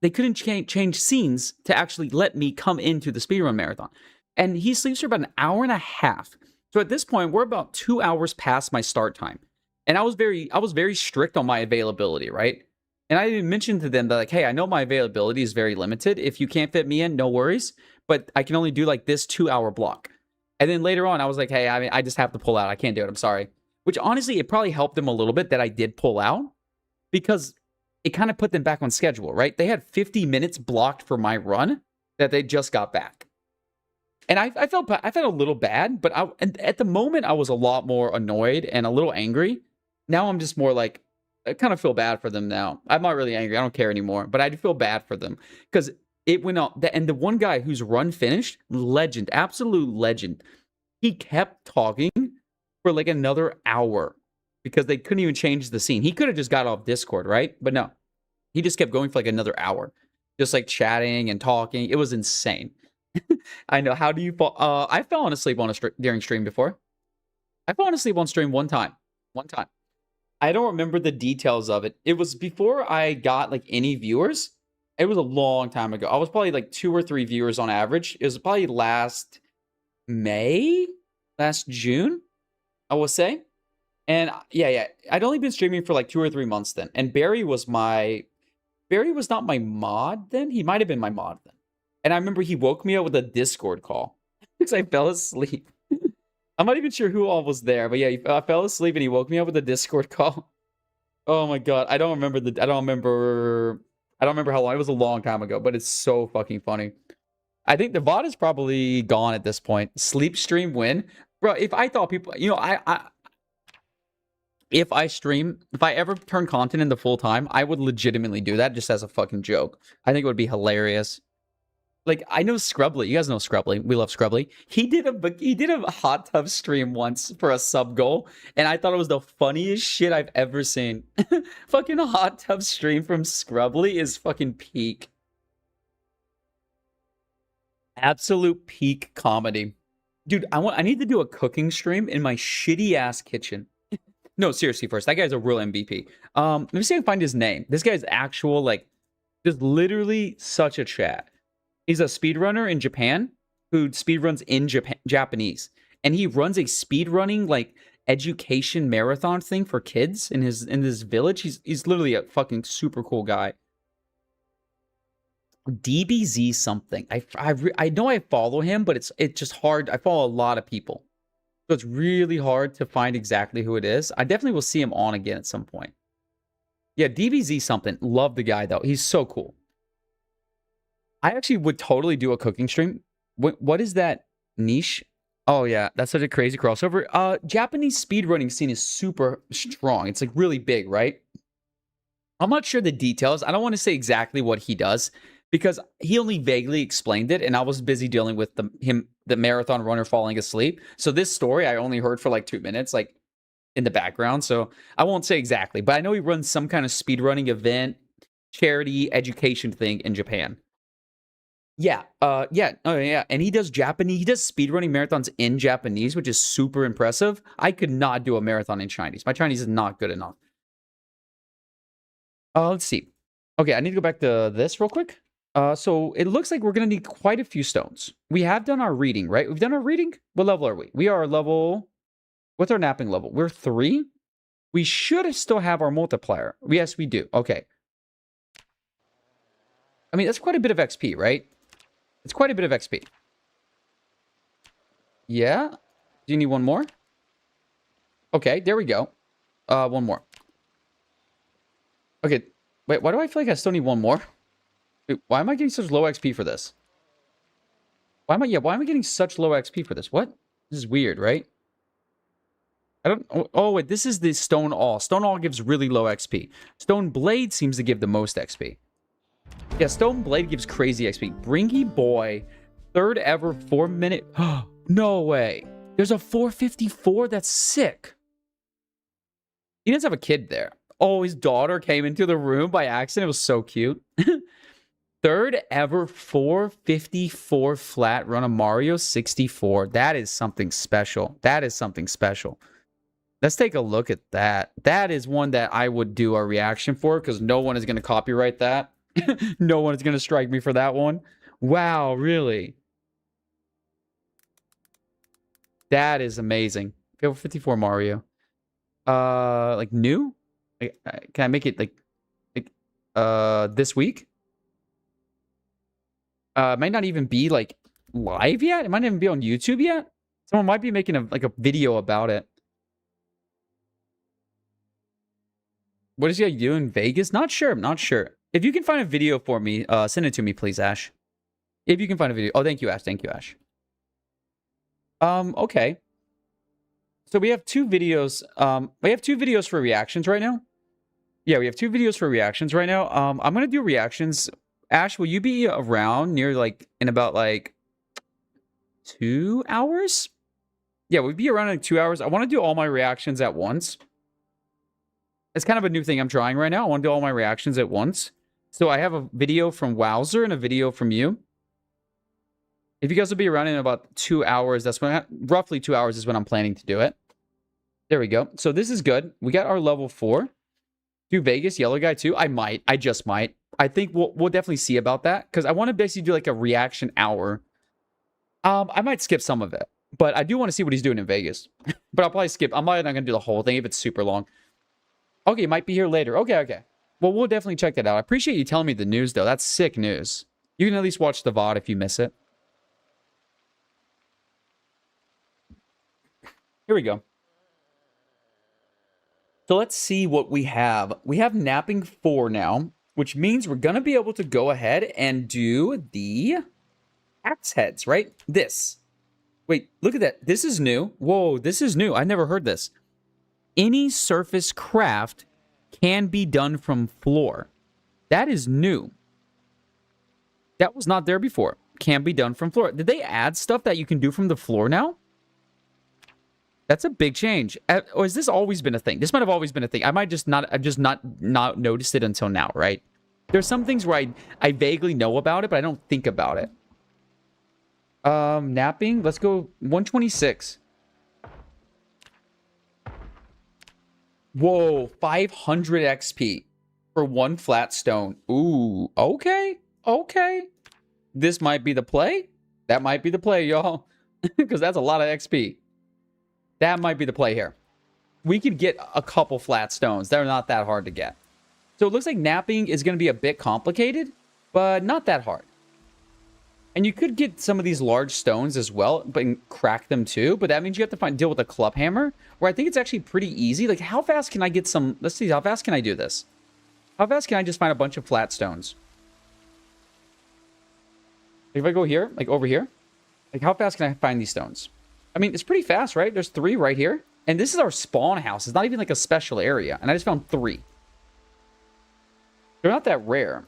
They couldn't change scenes to actually let me come into the speedrun marathon. And he sleeps for about an hour and a half. So at this point, we're about 2 hours past my start time. And I was very strict on my availability, right? And I mentioned to them that, like, hey, I know my availability is very limited. If you can't fit me in, no worries. But I can only do like this 2 hour block. And then later on, I was like, hey, I mean, I just have to pull out. I can't do it. I'm sorry. Which honestly, it probably helped them a little bit that I did pull out because it kind of put them back on schedule, right? They had 50 minutes blocked for my run that they just got back. And I felt a little bad, but at the moment I was a lot more annoyed and a little angry. Now I'm just more like, I kind of feel bad for them now. I'm not really angry. I don't care anymore, but I do feel bad for them because it went on. And the one guy whose run finished, legend, absolute legend, he kept talking for like another hour because they couldn't even change the scene. He could have just got off Discord, right? But no, he just kept going for like another hour, just like chatting and talking. It was insane. I know. How do you fall? I've fallen asleep on during stream before. I've fallen asleep on stream one time. One time. I don't remember the details of it. It was before I got like any viewers. It was a long time ago. I was probably like 2 or 3 viewers on average. It was probably last June, I will say. And yeah. I'd only been streaming for like 2 or 3 months then. And Barry was not my mod then. He might have been my mod then. And I remember he woke me up with a Discord call because I fell asleep. I'm not even sure who all was there, but yeah, I fell asleep and he woke me up with a Discord call. Oh my god, I don't remember how long. It was a long time ago, but it's so fucking funny. I think the VOD is probably gone at this point. Sleep stream win, bro. If I thought people, if I ever turn content into full time, I would legitimately do that just as a fucking joke. I think it would be hilarious. Like, I know Scrubbly. You guys know Scrubbly. We love Scrubbly. He did a hot tub stream once for a sub goal, and I thought it was the funniest shit I've ever seen. Fucking a hot tub stream from Scrubbly is fucking peak. Absolute peak comedy. Dude, I need to do a cooking stream in my shitty ass kitchen. No, seriously, first. That guy's a real MVP. Let me see if I can find his name. This guy's actual, like, just literally such a chat. He's a speedrunner in Japan who speedruns in Japanese. And he runs a speedrunning, like, education marathon thing for kids in this village. He's literally a fucking super cool guy. DBZ something. I know I follow him, but it's just hard. I follow a lot of people. So it's really hard to find exactly who it is. I definitely will see him on again at some point. Yeah, DBZ something. Love the guy, though. He's so cool. I actually would totally do a cooking stream. What is that niche? Oh, yeah. That's such a crazy crossover. Japanese speedrunning scene is super strong. It's like really big, right? I'm not sure the details. I don't want to say exactly what he does because he only vaguely explained it, and I was busy dealing with the marathon runner falling asleep. So this story I only heard for like 2 minutes, like in the background. So I won't say exactly, but I know he runs some kind of speedrunning event, charity, education thing in Japan. Yeah, oh yeah, and he does speedrunning marathons in Japanese, which is super impressive. I could not do a marathon in Chinese. My Chinese is not good enough. Let's see. Okay, I need to go back to this real quick. So it looks like we're gonna need quite a few stones. We have done our reading, right? We've done our reading? What level are we? We are level... What's our napping level? We're 3? We should still have our multiplier. Yes, we do. Okay. I mean, that's quite a bit of XP, right? It's quite a bit of XP. Yeah? Do you need one more? Okay, there we go. One more. Okay, wait, why do I feel like I still need one more? Wait, why am I getting such low XP for this? Why am I getting such low XP for this? What? This is weird, right? I don't... Oh, wait, this is the Stone Awl. Stone Awl gives really low XP. Stone Blade seems to give the most XP. Yeah, Stone Blade gives crazy XP. Bringy Boy, 3rd ever 4-minute... No way. There's a 454? That's sick. He does have a kid there. Oh, his daughter came into the room by accident. It was so cute. 3rd ever 454 flat run of Mario 64. That is something special. That is something special. Let's take a look at that. That is one that I would do a reaction for because no one is going to copyright that. No one is going to strike me for that one. Wow, really? That is amazing. Go 54 Mario. Like new? Can I make it like this week? It might not even be like live yet. It might not even be on YouTube yet. Someone might be making a video about it. What is he do in Vegas? Not sure. I'm not sure. If you can find a video for me, send it to me, please, Ash. If you can find a video. Oh, thank you, Ash. Thank you, Ash. Okay. So we have two videos. We have two videos for reactions right now. Yeah, we have two videos for reactions right now. I'm gonna do reactions. Ash, will you be around near like in about like 2 hours? Yeah, we'd be around in 2 hours. I want to do all my reactions at once. It's kind of a new thing I'm trying right now. I want to do all my reactions at once. So I have a video from Wowzer and a video from you. If you guys will be around in about 2 hours, that's when roughly 2 hours is when I'm planning to do it. There we go. So this is good. We got our level 4. Do Vegas, Yellow Guy too? I might. I just might. I think we'll definitely see about that because I want to basically do like a reaction hour. I might skip some of it, but I do want to see what he's doing in Vegas. But I'll probably skip. I'm probably not gonna do the whole thing if it's super long. Okay, it might be here later. Okay. Well, we'll definitely check that out. I appreciate you telling me the news though. That's sick news. You can at least watch the VOD if you miss it. Here we go. So let's see what we have. We have napping 4 now, which means we're going to be able to go ahead and do the axe heads, right? This. Wait, look at that. This is new. Whoa, this is new. I never heard this. Any surface craft can be done from floor. That is new. That was not there before. Can be done from floor. Did they add stuff that you can do from the floor now? That's a big change. Or has this always been a thing? This might have always been a thing. I've just not noticed it until now, right? There's some things where I vaguely know about it, but I don't think about it. Napping. Let's go 126. Whoa, 500 XP for one flat stone. Ooh, okay. This might be the play. That might be the play, y'all. Because that's a lot of XP. That might be the play here. We could get a couple flat stones. They're not that hard to get. So it looks like napping is going to be a bit complicated, but not that hard. And you could get some of these large stones as well, but crack them too. But that means you have to deal with a club hammer, where I think it's actually pretty easy. Like, how fast can I get some... Let's see, how fast can I do this? How fast can I just find a bunch of flat stones? If I go here, like over here, like how fast can I find these stones? I mean, it's pretty fast, right? There's 3 right here. And this is our spawn house. It's not even like a special area. And I just found 3. They're not that rare.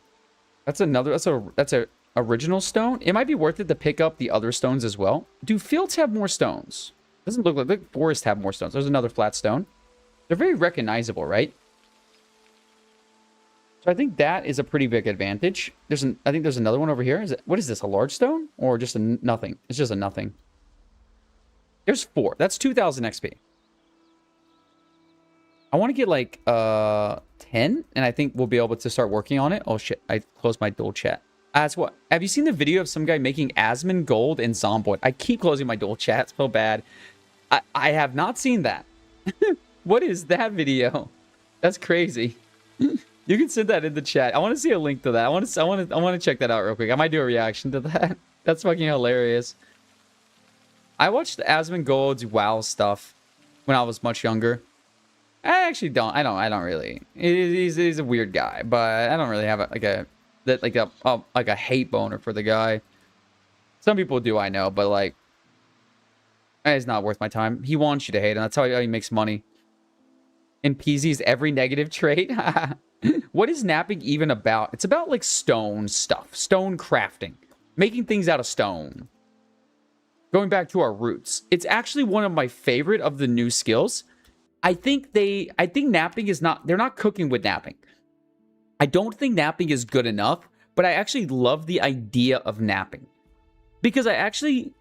That's a original stone. It might be worth it to pick up the other stones as well. Do fields have more stones? Doesn't look like forests have more stones. There's another flat stone. They're very recognizable, right? So I think that is a pretty big advantage. I think there's another one over here. What is this? A large stone or just a nothing? It's just a nothing. There's 4. That's 2,000 XP. I want to get like 10, and I think we'll be able to start working on it. Oh shit! I closed my dual chat. That's what. Have you seen the video of some guy making Asmon gold in Zomboid? I keep closing my dual chat. It's so bad. I have not seen that. What is that video? That's crazy. You can send that in the chat. I want to see a link to that. I want to check that out real quick. I might do a reaction to that. That's fucking hilarious. I watched Asmon Gold's WoW stuff when I was much younger. I actually don't. I don't really. He's a weird guy, but I don't really have like a hate boner for the guy. Some people do, I know, but like, it's not worth my time. He wants you to hate him. That's how he makes money. In PZ's every negative trait. What is napping even about? It's about like stone stuff, stone crafting, making things out of stone. Going back to our roots. It's actually one of my favorite of the new skills. I think napping is not... They're not cooking with napping. I don't think napping is good enough, but I actually love the idea of napping. Because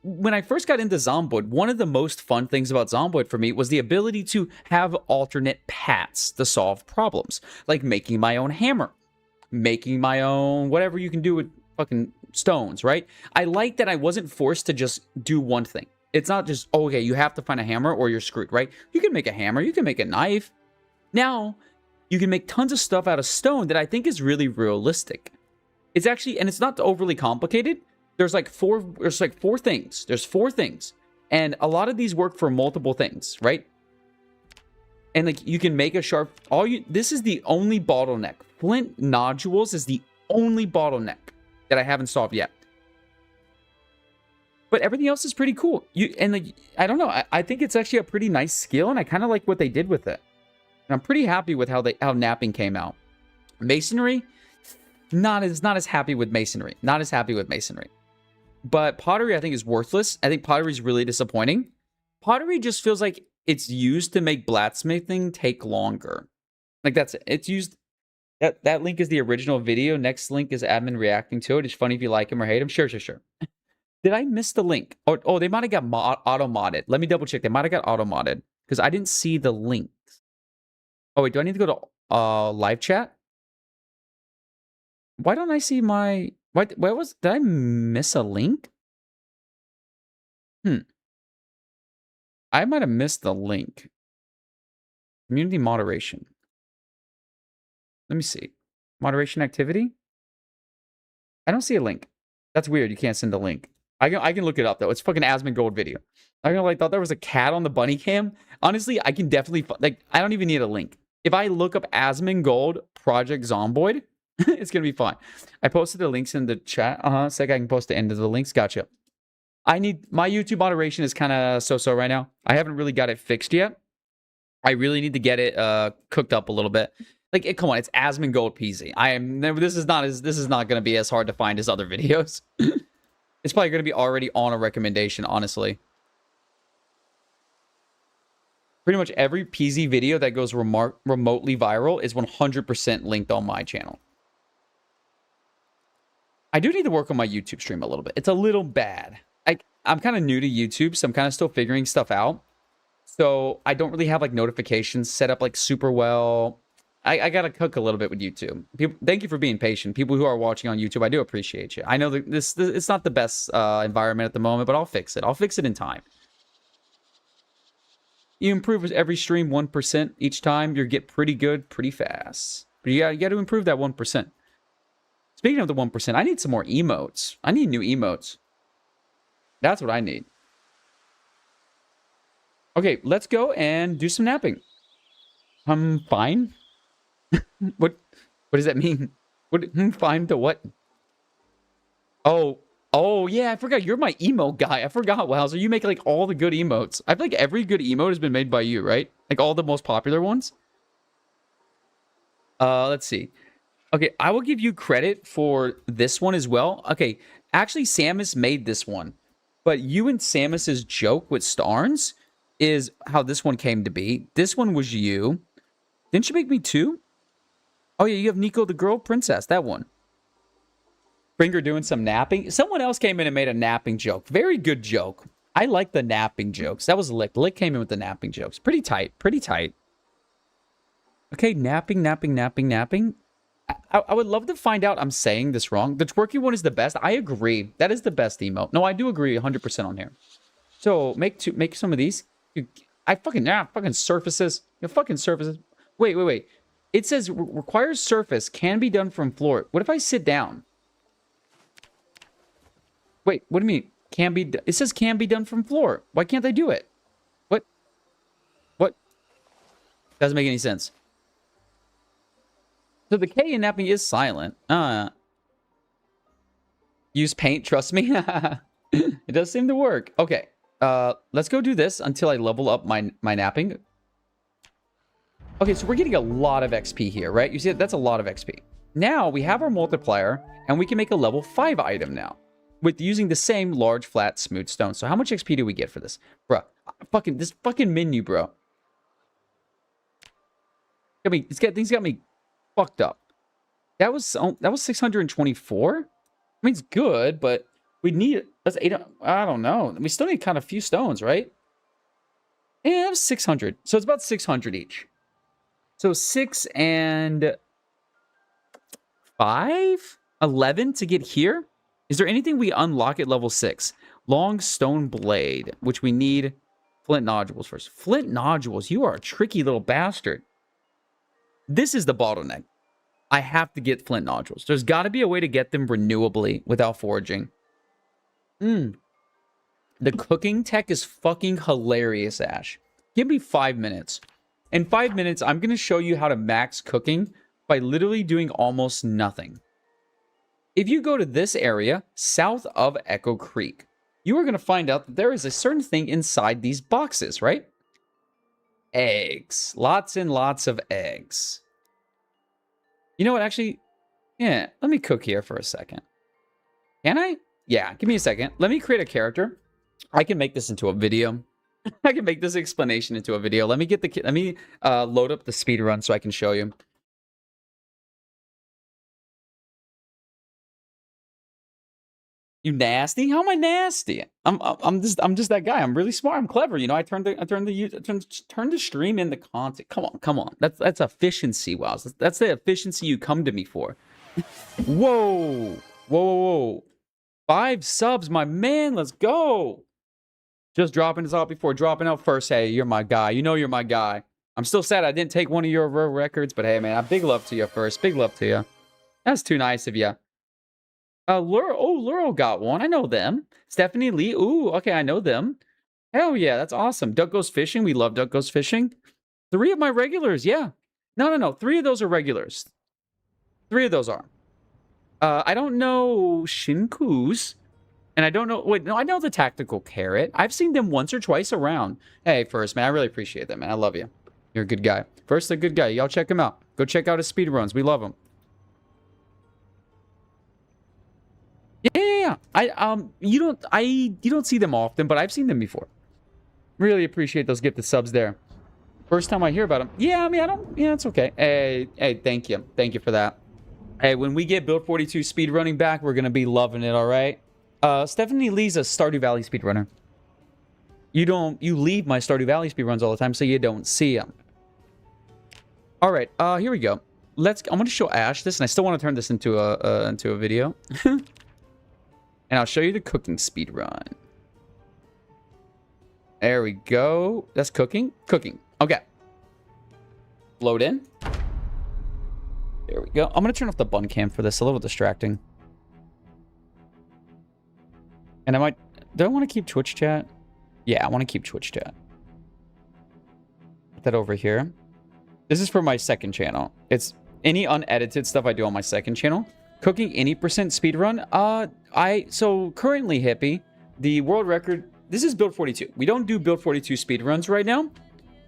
when I first got into Zomboid, one of the most fun things about Zomboid for me was the ability to have alternate paths to solve problems. Like making my own hammer. Making my own... Whatever you can do with fucking stones, right? I like that I wasn't forced to just do one thing. It's not just, oh, okay, you have to find a hammer or you're screwed, right? You can make a hammer, you can make a knife. Now, you can make tons of stuff out of stone that I think is really realistic. It's actually, and it's not overly complicated. There's like four things. There's 4 things. And a lot of these work for multiple things, right? And like you can make a sharp, this is the only bottleneck. Flint nodules is the only bottleneck that I haven't solved yet. But everything else is pretty cool. I don't know. I think it's actually a pretty nice skill, and I kind of like what they did with it. And I'm pretty happy with how napping came out. Masonry, not as happy with masonry. Not as happy with masonry. But pottery, I think, is worthless. I think pottery is really disappointing. Pottery just feels like it's used to make blacksmithing take longer. Like that's it. It's used. That link is the original video. Next link is admin reacting to it. It's funny if you like him or hate him. Sure. Did I miss the link? Oh, they might have got auto-modded. Let me double check. They might have got auto-modded because I didn't see the link. Oh, wait. Do I need to go to live chat? Why don't I see my... Did I miss a link? I might have missed the link. Community moderation. Let me see. Moderation activity? I don't see a link. That's weird. You can't send a link. I can look it up, though. It's fucking Asmongold video. I thought there was a cat on the bunny cam. Honestly, I can definitely... Like, I don't even need a link. If I look up Asmongold Project Zomboid, it's going to be fine. I posted the links in the chat. It's like I can post the end of the links. Gotcha. My YouTube moderation is kind of so-so right now. I haven't really got it fixed yet. I really need to get it cooked up a little bit. Like, come on, it's Asmongold PZ. This is not going to be as hard to find as other videos. It's probably going to be already on a recommendation, honestly. Pretty much every PZ video that goes remotely viral is 100% linked on my channel. I do need to work on my YouTube stream a little bit. It's a little bad. I'm kind of new to YouTube, so I'm kind of still figuring stuff out. So I don't really have like notifications set up like super well. I gotta cook a little bit with YouTube. Thank you for being patient. People who are watching on YouTube, I do appreciate you. I know that it's not the best environment at the moment, but I'll fix it. I'll fix it in time. You improve every stream 1% each time. You get pretty good pretty fast. But you got to improve that 1%. Speaking of the 1%, I need some more emotes. I need new emotes. That's what I need. Okay, let's go and do some napping. I'm fine. What does that mean? Fine to what? Oh yeah, I forgot you're my emote guy. I forgot, Wowzer. You make like all the good emotes. I feel like every good emote has been made by you, right? Like all the most popular ones. Let's see. Okay, I will give you credit for this one as well. Okay, actually Samus made this one. But you and Samus's joke with Starnes is how this one came to be. This one was you. Didn't you make me 2? Oh, yeah, you have Nico the Girl Princess. That one. Springer doing some napping. Someone else came in and made a napping joke. Very good joke. I like the napping jokes. That was Lick. Lick came in with the napping jokes. Pretty tight. Pretty tight. Okay, napping. I would love to find out I'm saying this wrong. The twerky one is the best. I agree. That is the best emote. No, I do agree 100% on here. So make some of these. Fucking surfaces. Fucking surfaces. Wait. It says requires surface can be done from floor. What if I sit down? Wait, what do you mean? It says can be done from floor. Why can't I do it? What? Doesn't make any sense. So the K in napping is silent. Use paint, trust me. It does seem to work. Okay. Let's go do this until I level up my napping. Okay, so we're getting a lot of XP here, right? You see, that's a lot of XP. Now we have our multiplier, and we can make a level 5 item now with using the same large, flat, smooth stone. So how much XP do we get for this? Bruh, this fucking menu, bro. Things got me fucked up. That was 624? I mean, it's good, but we need... That's 8... I don't know. We still need kind of few stones, right? Yeah, that was 600. So it's about 600 each. So 6 and 5? 11 to get here? Is there anything we unlock at level 6? Long stone blade, which we need flint nodules first. Flint nodules, you are a tricky little bastard. This is the bottleneck. I have to get flint nodules. There's got to be a way to get them renewably without foraging. The cooking tech is fucking hilarious, Ash. Give me 5 minutes. In 5 minutes, I'm going to show you how to max cooking by literally doing almost nothing. If you go to this area, south of Echo Creek, you are going to find out that there is a certain thing inside these boxes, right? Eggs. Lots and lots of eggs. You know what, actually, yeah, let me cook here for a second. Can I? Yeah, give me a second. Let me create a character. I can make this into a video. I can make this explanation into a video. Let me load up the speedrun so I can show you. You nasty? How am I nasty? I'm just that guy. I'm really smart. I'm clever. You know, I turned the stream into content. Come on. That's efficiency, wow. That's the efficiency you come to me for. Whoa. 5 subs, my man. Let's go. Just dropping this out before dropping out first. Hey, you're my guy. You know you're my guy. I'm still sad I didn't take one of your records, but hey, man, big love to you first. Big love to you. That's too nice of you. Laurel got one. I know them. Stephanie Lee. Ooh, okay, I know them. Hell yeah, that's awesome. Duck Goes Fishing. We love Duck Goes Fishing. 3 of my regulars, yeah. No. 3 of those are regulars. 3 of those are. I don't know Shinku's. And I don't know... Wait, no, I know the Tactical Carrot. I've seen them once or twice around. Hey, First, man, I really appreciate that, man. I love you. You're a good guy. First, a good guy. Y'all check him out. Go check out his speedruns. We love him. Yeah. You don't see them often, but I've seen them before. Really appreciate those gifted subs there. First time I hear about them. Yeah, I mean, it's okay. Hey, thank you. Thank you for that. Hey, when we get Build 42 speedrunning back, we're going to be loving it, all right? Stephanie Lee's a Stardew Valley speedrunner. You leave my Stardew Valley speedruns all the time, so you don't see them. All right, here we go. I'm going to show Ash this, and I still want to turn this into a video. And I'll show you the cooking speedrun. There we go. That's cooking. Cooking. Okay. Load in. There we go. I'm going to turn off the bun cam for this. A little distracting. And do I want to keep Twitch chat? Yeah, I want to keep Twitch chat. Put that over here. This is for my second channel. It's any unedited stuff I do on my second channel. Cooking any percent speedrun. So currently, Hippie, the world record, this is Build 42. We don't do Build 42 speedruns right now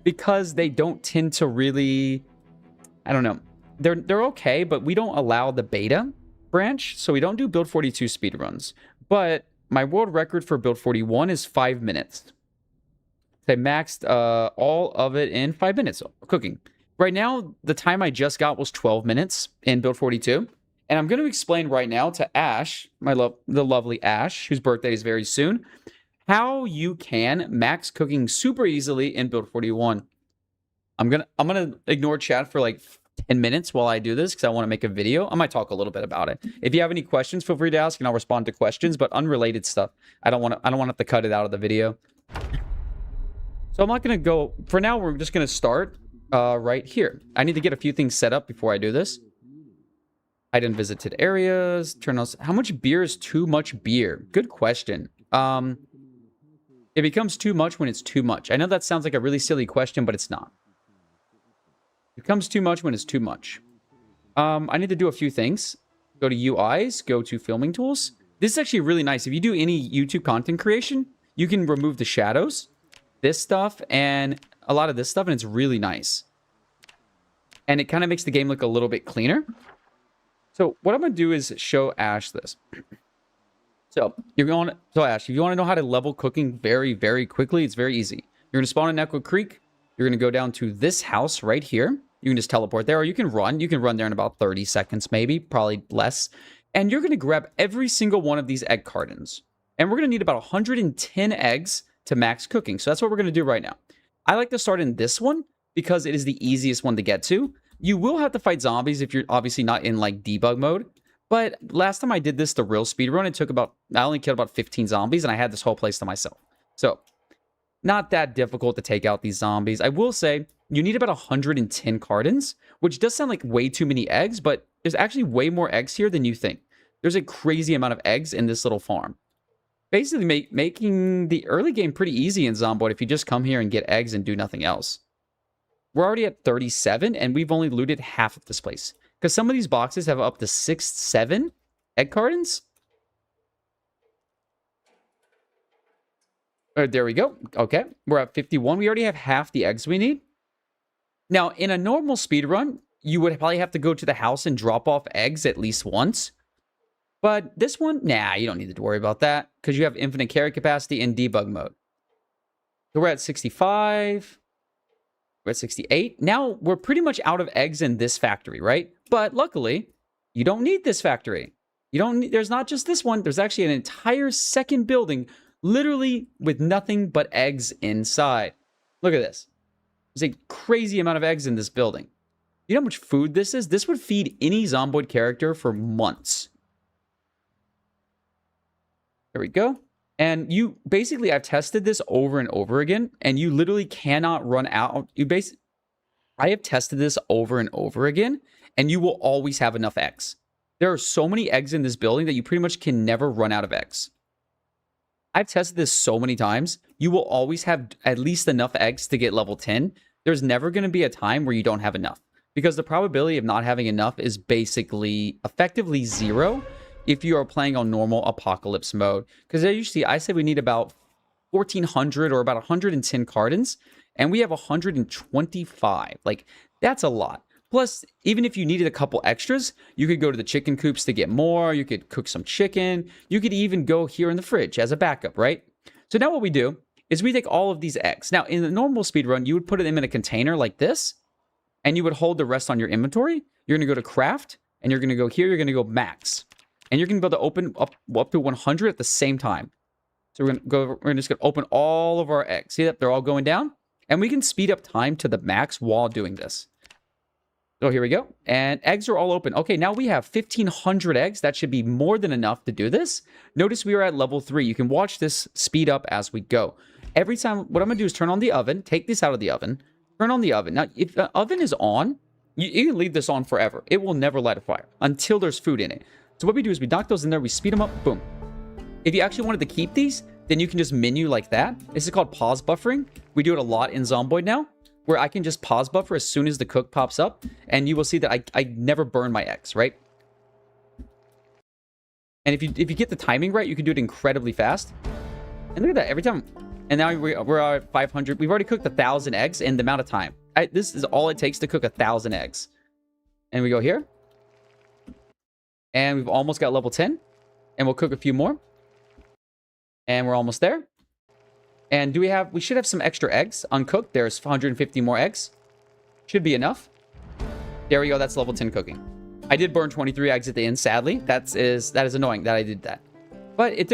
because they don't tend to really, I don't know. They're okay, but we don't allow the beta branch, so we don't do Build 42 speedruns. But my world record for Build 41 is 5 minutes. I maxed all of it in 5 minutes cooking. Right now, the time I just got was 12 minutes in Build 42. And I'm going to explain right now to Ash, the lovely Ash, whose birthday is very soon, how you can max cooking super easily in Build 41. I'm gonna ignore chat for like 10 minutes while I do this because I want to make a video. I might talk a little bit about it. If you have any questions, feel free to ask and I'll respond to questions, but unrelated stuff. I don't want to have to cut it out of the video. So I'm not going to go... For now, we're just going to start right here. I need to get a few things set up before I do this. Hide in visited areas. Turn on... How much beer is too much beer? Good question. It becomes too much when it's too much. I know that sounds like a really silly question, but it's not. It becomes too much when it's too much. I need to do a few things. Go to UIs. Go to filming tools. This is actually really nice. If you do any YouTube content creation, you can remove the shadows, this stuff, and a lot of this stuff, and it's really nice. And it kind of makes the game look a little bit cleaner. So what I'm going to do is show Ash this. So Ash, if you want to know how to level cooking very, very quickly, it's very easy. You're going to spawn in Echo Creek. You're going to go down to this house right here. You can just teleport there, or you can run. You can run there in about 30 seconds, maybe, probably less. And you're going to grab every single one of these egg cartons. And we're going to need about 110 eggs to max cooking. So that's what we're going to do right now. I like to start in this one because it is the easiest one to get to. You will have to fight zombies if you're obviously not in like debug mode. But last time I did this, the real speedrun, it took about, I only killed about 15 zombies, and I had this whole place to myself. So, not that difficult to take out these zombies. I will say, you need about 110 cartons, which does sound like way too many eggs, but there's actually way more eggs here than you think. There's a crazy amount of eggs in this little farm. Basically making the early game pretty easy in Zomboid if you just come here and get eggs and do nothing else. We're already at 37, and we've only looted half of this place. Because some of these boxes have up to 6, 7 egg cartons. There we go. Okay, we're at 51. We already have half the eggs we need. Now, in a normal speedrun, you would probably have to go to the house and drop off eggs at least once. But this one, nah, you don't need to worry about that because you have infinite carry capacity in debug mode. So we're at 65. We're at 68. Now we're pretty much out of eggs in this factory, right? But luckily, you don't need this factory. You don't need, there's not just this one. There's actually an entire second building, literally with nothing but eggs inside. Look at this. There's a crazy amount of eggs in this building. You know how much food this is? This would feed any Zomboid character for months. There we go. And you basically, I've tested this over and over again, and you literally cannot run out. I have tested this over and over again, and you will always have enough eggs. There are so many eggs in this building that you pretty much can never run out of eggs. I've tested this so many times. You will always have at least enough eggs to get level 10. There's never going to be a time where you don't have enough, because the probability of not having enough is basically effectively 0 if you are playing on normal apocalypse mode. Because usually I say we need about 1,400 or about 110 cartons, and we have 125. Like, that's a lot. Plus, even if you needed a couple extras, you could go to the chicken coops to get more. You could cook some chicken. You could even go here in the fridge as a backup, right? So now what we do is we take all of these eggs. Now, in the normal speedrun, you would put them in a container like this, and you would hold the rest on your inventory. You're going to go to craft, and you're going to go here. You're going to go max. And you're going to be able to open up to 100 at the same time. So we're just going to open all of our eggs. See that? They're all going down. And we can speed up time to the max while doing this. So here we go. And eggs are all open. Okay, now we have 1,500 eggs. That should be more than enough to do this. Notice we are at level 3. You can watch this speed up as we go. Every time, what I'm going to do is turn on the oven. Take this out of the oven. Turn on the oven. Now, if the oven is on, you can leave this on forever. It will never light a fire until there's food in it. So what we do is we knock those in there, we speed them up, boom. If you actually wanted to keep these, then you can just menu like that. This is called pause buffering. We do it a lot in Zomboid now, where I can just pause buffer as soon as the cook pops up, and you will see that I never burn my eggs, right? And if you get the timing right, you can do it incredibly fast. And look at that, every time. And now we're at 500. We've already cooked 1,000 eggs in the amount of time. This is all it takes to cook 1,000 eggs. And we go here. And we've almost got level 10. And we'll cook a few more. And we're almost there. And we should have some extra eggs uncooked. There's 150 more eggs. Should be enough. There we go. That's level 10 cooking. I did burn 23 eggs at the end, sadly. That is annoying that I did that. But it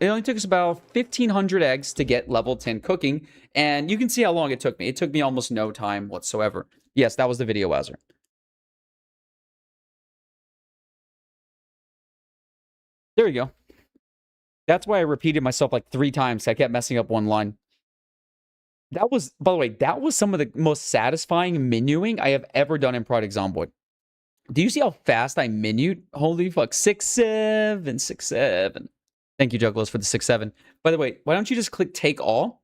only took us about 1,500 eggs to get level 10 cooking. And you can see how long it took me. It took me almost no time whatsoever. Yes, that was the video wowzer. There we go. That's why I repeated myself like 3 times. I kept messing up one line. That was, by the way, that was some of the most satisfying menuing I have ever done in Project Zomboid. Do you see how fast I menued? Holy fuck. 6-7, 6-7. Thank you, Juggalos, for the 6-7. By the way, why don't you just click take all?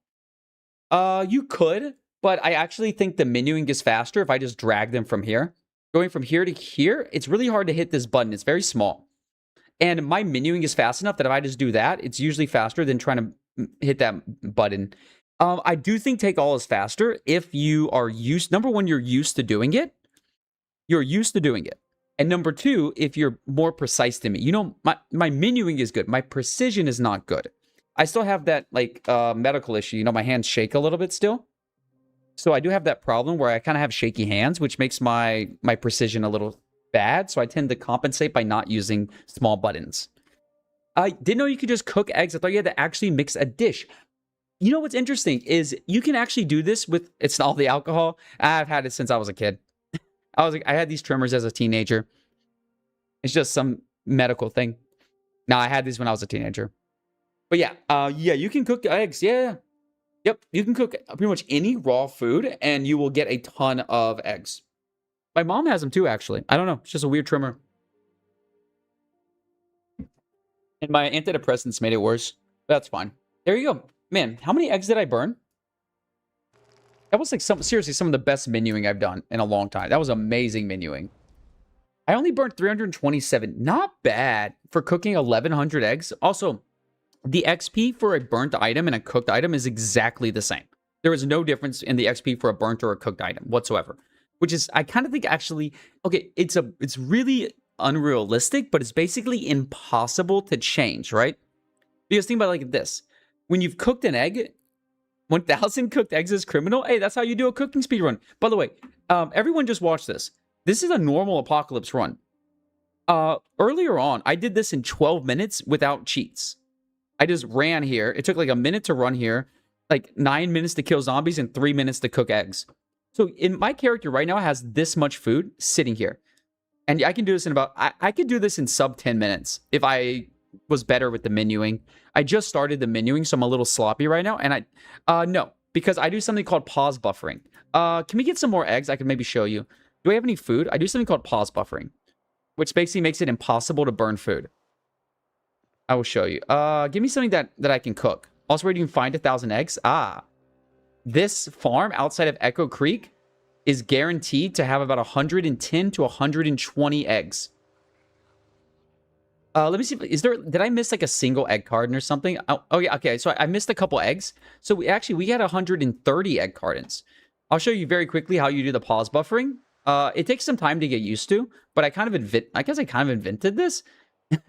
You could, but I actually think the menuing is faster if I just drag them from here. Going from here to here, it's really hard to hit this button. It's very small. And my menuing is fast enough that if I just do that, it's usually faster than trying to hit that button. I do think take all is faster if you are used. Number one, you're used to doing it. You're used to doing it. And number two, if you're more precise than me. You know, my menuing is good. My precision is not good. I still have that, like, medical issue. You know, my hands shake a little bit still. So I do have that problem where I kind of have shaky hands, which makes my precision a little bad, so I tend to compensate by not using small buttons. I didn't know you could just cook eggs. I thought you had to actually mix a dish. You know what's interesting is you can actually do this with, it's all the alcohol. I've had it since I was a kid. I had these tremors as a teenager. It's just some medical thing. Now, I had these when I was a teenager. But yeah, yeah, you can cook eggs. Yeah. Yep, you can cook pretty much any raw food, and you will get a ton of eggs. My mom has them too, actually. I don't know. It's just a weird trimmer. And my antidepressants made it worse. That's fine. There you go. Man, how many eggs did I burn? That was like seriously some of the best menuing I've done in a long time. That was amazing menuing. I only burnt 327. Not bad for cooking 1,100 eggs. Also, the XP for a burnt item and a cooked item is exactly the same. There is no difference in the XP for a burnt or a cooked item whatsoever. Which is, I kind of think actually, okay, it's really unrealistic, but it's basically impossible to change, right? Because think about it like this. When you've cooked an egg, 1,000 cooked eggs is criminal. Hey, that's how you do a cooking speed run. By the way, everyone just watch this. This is a normal apocalypse run. Earlier on, I did this in 12 minutes without cheats. I just ran here. It took like a minute to run here, like 9 minutes to kill zombies, and 3 minutes to cook eggs. So in my character right now has this much food sitting here. And I can do this in about, I could do this in sub 10 minutes if I was better with the menuing. I just started the menuing, so I'm a little sloppy right now. And no, because I do something called pause buffering. Can we get some more eggs? I can maybe show you. Do I have any food? I do something called pause buffering, which basically makes it impossible to burn food. I will show you. Give me something that I can cook. Also, where do you find 1,000 eggs? This farm outside of Echo Creek is guaranteed to have about 110 to 120 eggs. Let me see. Did I miss like a single egg carton or something? Oh yeah, okay. So I missed a couple eggs. So we had 130 egg cartons. I'll show you very quickly how you do the pause buffering. It takes some time to get used to, but I kind of invented this.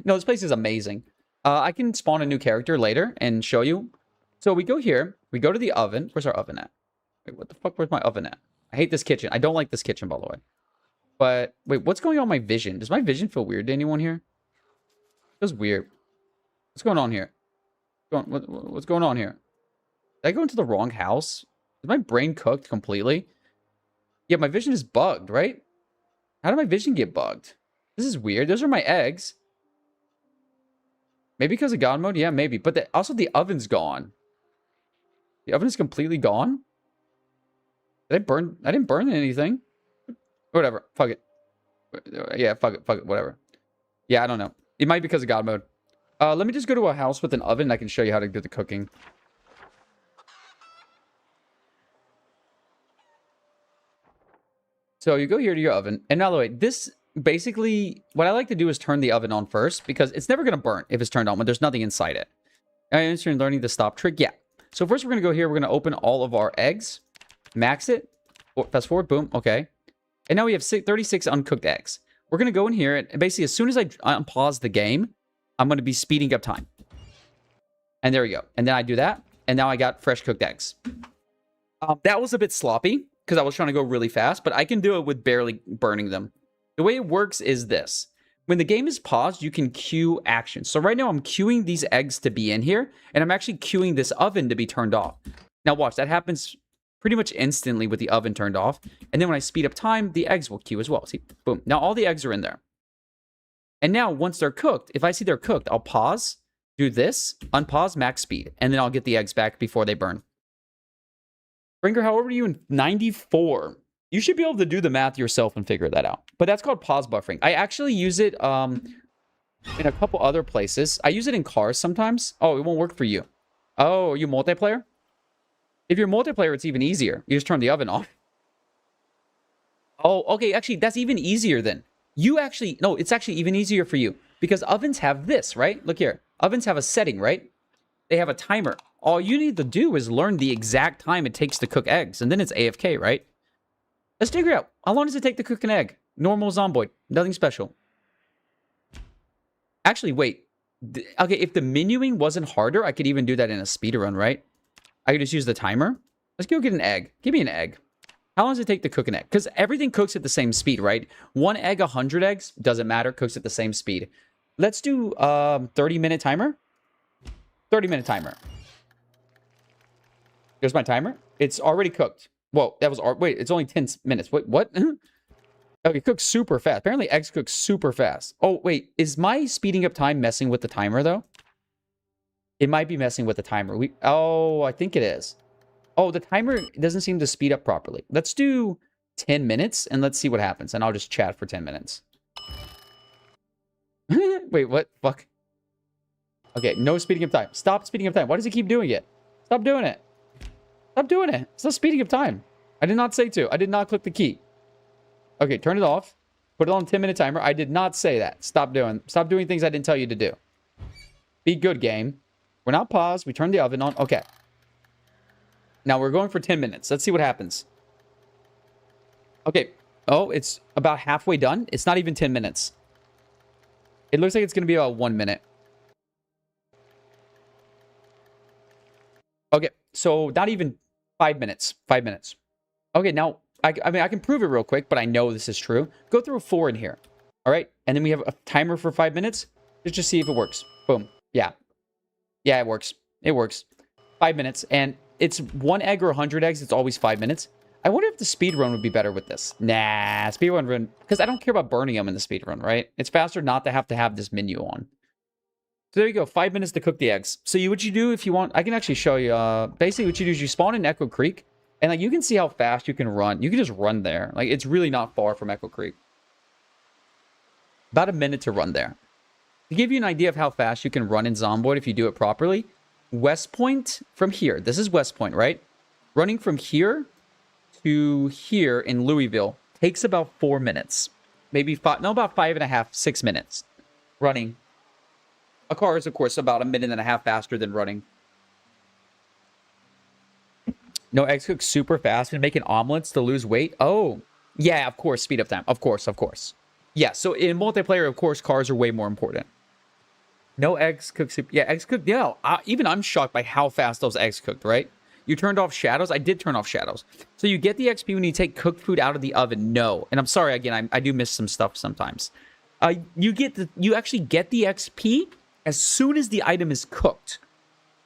No, this place is amazing. I can spawn a new character later and show you. So we go here. We go to the oven. Where's our oven at? Wait, what the fuck? Where's my oven at? I hate this kitchen. I don't like this kitchen, by the way. But wait, what's going on with my vision? Does my vision feel weird to anyone here? It feels weird. What's going on here? What's going on here? Did I go into the wrong house? Is my brain cooked completely? Yeah, my vision is bugged, right? How did my vision get bugged? This is weird. Those are my eggs. Maybe because of God mode? Yeah, maybe. But also the oven's gone. The oven is completely gone? Did I burn? I didn't burn anything. Whatever. Fuck it. Yeah, fuck it. Whatever. Yeah, I don't know. It might be because of God mode. Let me just go to a house with an oven and I can show you how to do the cooking. So you go here to your oven. And by the way, this basically, what I like to do is turn the oven on first because it's never going to burn if it's turned on when there's nothing inside it. Are you interested in learning the stop trick? Yeah. So first we're going to go here. We're going to open all of our eggs. Max it. Fast forward. Boom. Okay. And now we have 36 uncooked eggs. We're going to go in here. And basically, as soon as I unpause the game, I'm going to be speeding up time. And there we go. And then I do that. And now I got fresh cooked eggs. That was a bit sloppy because I was trying to go really fast. But I can do it with barely burning them. The way it works is this. When the game is paused, you can queue actions. So right now, I'm queuing these eggs to be in here. And I'm actually queuing this oven to be turned off. Now watch. That happens pretty much instantly with the oven turned off. And then when I speed up time, the eggs will queue as well. See, boom. Now all the eggs are in there. And now once they're cooked, if I see they're cooked, I'll pause, do this, unpause, max speed. And then I'll get the eggs back before they burn. Bringer, how old were you in 94? You should be able to do the math yourself and figure that out. But that's called pause buffering. I actually use it in a couple other places. I use it in cars sometimes. Oh, it won't work for you. Oh, are you multiplayer? If you're multiplayer, it's even easier. You just turn the oven off. Oh, okay. Actually, that's even easier then. No, it's actually even easier for you. Because ovens have this, right? Look here. Ovens have a setting, right? They have a timer. All you need to do is learn the exact time it takes to cook eggs. And then it's AFK, right? Let's figure out. How long does it take to cook an egg? Normal zomboid. Nothing special. Actually, wait. Okay, if the menuing wasn't harder, I could even do that in a speedrun, right? I could just use the timer. Let's go get an egg. Give me an egg. How long does it take to cook an egg? Because everything cooks at the same speed, right? One egg, 100 eggs, doesn't matter. Cooks at the same speed. Let's do 30-minute timer. 30-minute timer. Here's my timer. It's already cooked. Whoa, that was... Wait, it's only 10 minutes. Wait, what? Okay, it cooks super fast. Apparently, eggs cook super fast. Oh, wait. Is my speeding up time messing with the timer, though? It might be messing with the timer. Oh, I think it is. Oh, the timer doesn't seem to speed up properly. Let's do 10 minutes, and let's see what happens. And I'll just chat for 10 minutes. Wait, what? Fuck. Okay, no speeding up time. Stop speeding up time. Why does it keep doing it? Stop doing it. Stop doing it. Stop speeding up time. I did not say to. I did not click the key. Okay, turn it off. Put it on a 10-minute timer. I did not say that. Stop doing things I didn't tell you to do. Be good, game. We're not paused. We turned the oven on. Okay. Now we're going for 10 minutes. Let's see what happens. Okay. Oh, it's about halfway done. It's not even 10 minutes. It looks like it's going to be about 1 minute. Okay. So not even 5 minutes. 5 minutes. Okay. Now, I mean, I can prove it real quick, but I know this is true. Go through 4 in here. All right. And then we have a timer for 5 minutes. Let's just see if it works. Boom. Yeah. Yeah, it works. It works. 5 minutes. And it's 1 egg or 100 eggs. It's always 5 minutes. I wonder if the speedrun would be better with this. Nah, speedrun, because I don't care about burning them in the speedrun, right? It's faster not to have this menu on. So there you go. 5 minutes to cook the eggs. So what you do if you want, I can actually show you. Basically, what you do is you spawn in Echo Creek, and like you can see how fast you can run. You can just run there. Like it's really not far from Echo Creek. About a minute to run there. To give you an idea of how fast you can run in Zomboid if you do it properly, West Point from here. This is West Point, right? Running from here to here in Louisville takes about 4 minutes. Maybe five, no, about 5.5, 6 minutes running. A car is, of course, about 1.5 minutes faster than running. No, eggs cook super fast and making omelets to lose weight. Oh, yeah, of course, speed up time. Of course, of course. Yeah, so in multiplayer, of course, cars are way more important. No eggs cook super. Yeah, eggs cook. Yeah, even I'm shocked by how fast those eggs cooked, right? You turned off shadows. I did turn off shadows. So you get the XP when you take cooked food out of the oven. No. And I'm sorry, again, I do miss some stuff sometimes. You actually get the XP as soon as the item is cooked.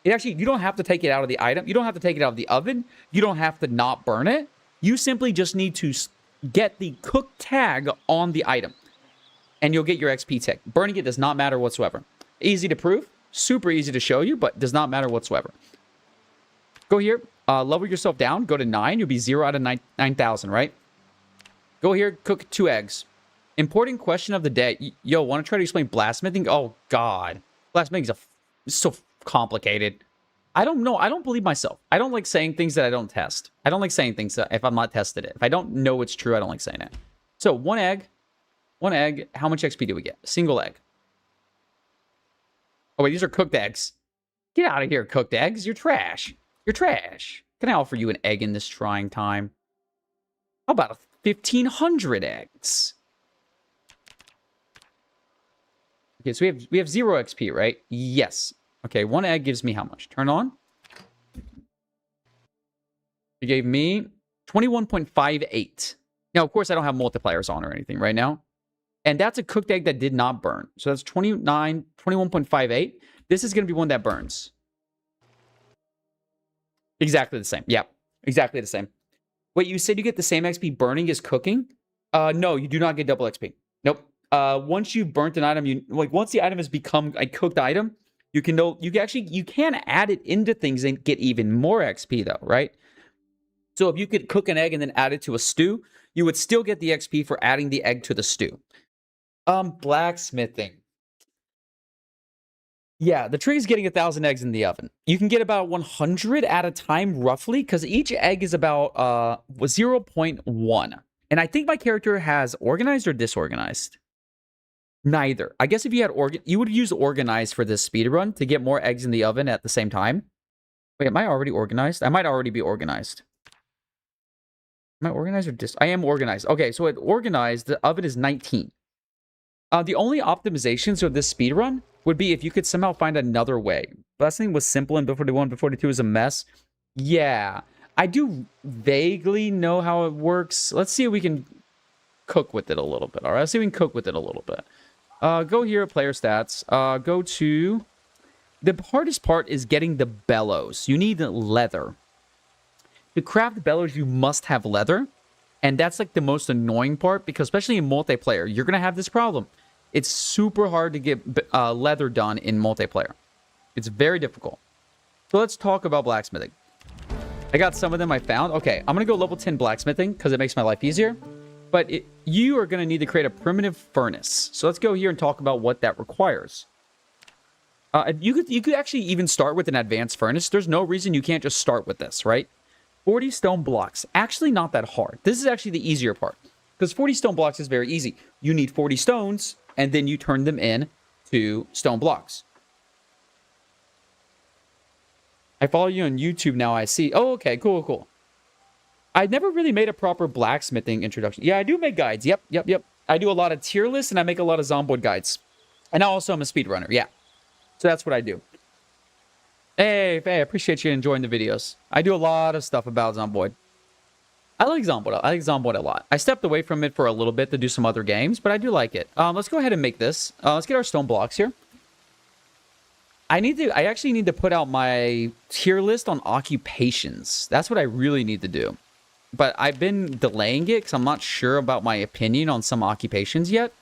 You don't have to take it out of the item. You don't have to take it out of the oven. You don't have to not burn it. You simply just need to get the cook tag on the item. And you'll get your XP tick. Burning it does not matter whatsoever. Easy to prove. Super easy to show you, but does not matter whatsoever. Go here. Level yourself down. Go to 9. You'll be 0 out of 9,000, right? Go here. Cook 2 eggs. Important question of the day. Yo, want to try to explain blastsmithing? Oh, God. Blastsmithing is so complicated. I don't know. I don't believe myself. I don't like saying things that I don't test. I don't like saying things that if I'm not tested it. If I don't know it's true, I don't like saying it. So, 1 egg. 1 egg. How much XP do we get? Single egg. Oh, wait. These are cooked eggs. Get out of here, cooked eggs. You're trash. You're trash. Can I offer you an egg in this trying time? How about 1,500 eggs? Okay, so we have 0 XP, right? Yes. Okay, 1 egg gives me how much? Turn on. You gave me 21.58. Now, of course, I don't have multipliers on or anything right now. And that's a cooked egg that did not burn. So that's 21.58. This is going to be one that burns. Exactly the same. Yeah, exactly the same. Wait, you said you get the same XP burning as cooking? No, you do not get double XP. Nope. Once you've burnt an item, once the item has become a cooked item, you can add it into things and get even more XP though, right? So if you could cook an egg and then add it to a stew, you would still get the XP for adding the egg to the stew. Blacksmithing. Yeah, the trick is getting 1,000 eggs in the oven. You can get about 100 at a time, roughly, because each egg is about 0.1. And I think my character has organized or disorganized. Neither. I guess if you had you would use organized for this speedrun to get more eggs in the oven at the same time. Wait, am I already organized? I might already be organized. Am I organized or I am organized. Okay, so at organized, the oven is 19. The only optimizations of this speedrun would be if you could somehow find another way. Last thing was simple and before 41, before 42 is a mess. Yeah, I do vaguely know how it works. Let's see if we can cook with it a little bit. All right, let's see if we can cook with it a little bit. Go here, player stats. Go to... The hardest part is getting the bellows. You need leather. To craft bellows, you must have leather. And that's like the most annoying part, because especially in multiplayer, you're going to have this problem. It's super hard to get leather done in multiplayer. It's very difficult. So let's talk about blacksmithing. I got some of them I found. Okay, I'm going to go level 10 blacksmithing because it makes my life easier. But you are going to need to create a primitive furnace. So let's go here and talk about what that requires. You could actually even start with an advanced furnace. There's no reason you can't just start with this, right? 40 stone blocks. Actually not that hard. This is actually the easier part. Because 40 stone blocks is very easy. You need 40 stones, and then you turn them in to stone blocks. I follow you on YouTube now, I see. Oh, okay, cool, cool. I never really made a proper blacksmithing introduction. Yeah, I do make guides. Yep. I do a lot of tier lists, and I make a lot of Zomboid guides. And I also am a speedrunner, yeah. So that's what I do. Hey, I appreciate you enjoying the videos. I do a lot of stuff about Zomboid. I like Zomboid. I like Zomboid a lot. I stepped away from it for a little bit to do some other games, but I do like it. Let's go ahead and make this. Let's get our stone blocks here. I actually need to put out my tier list on occupations. That's what I really need to do. But I've been delaying it because I'm not sure about my opinion on some occupations yet.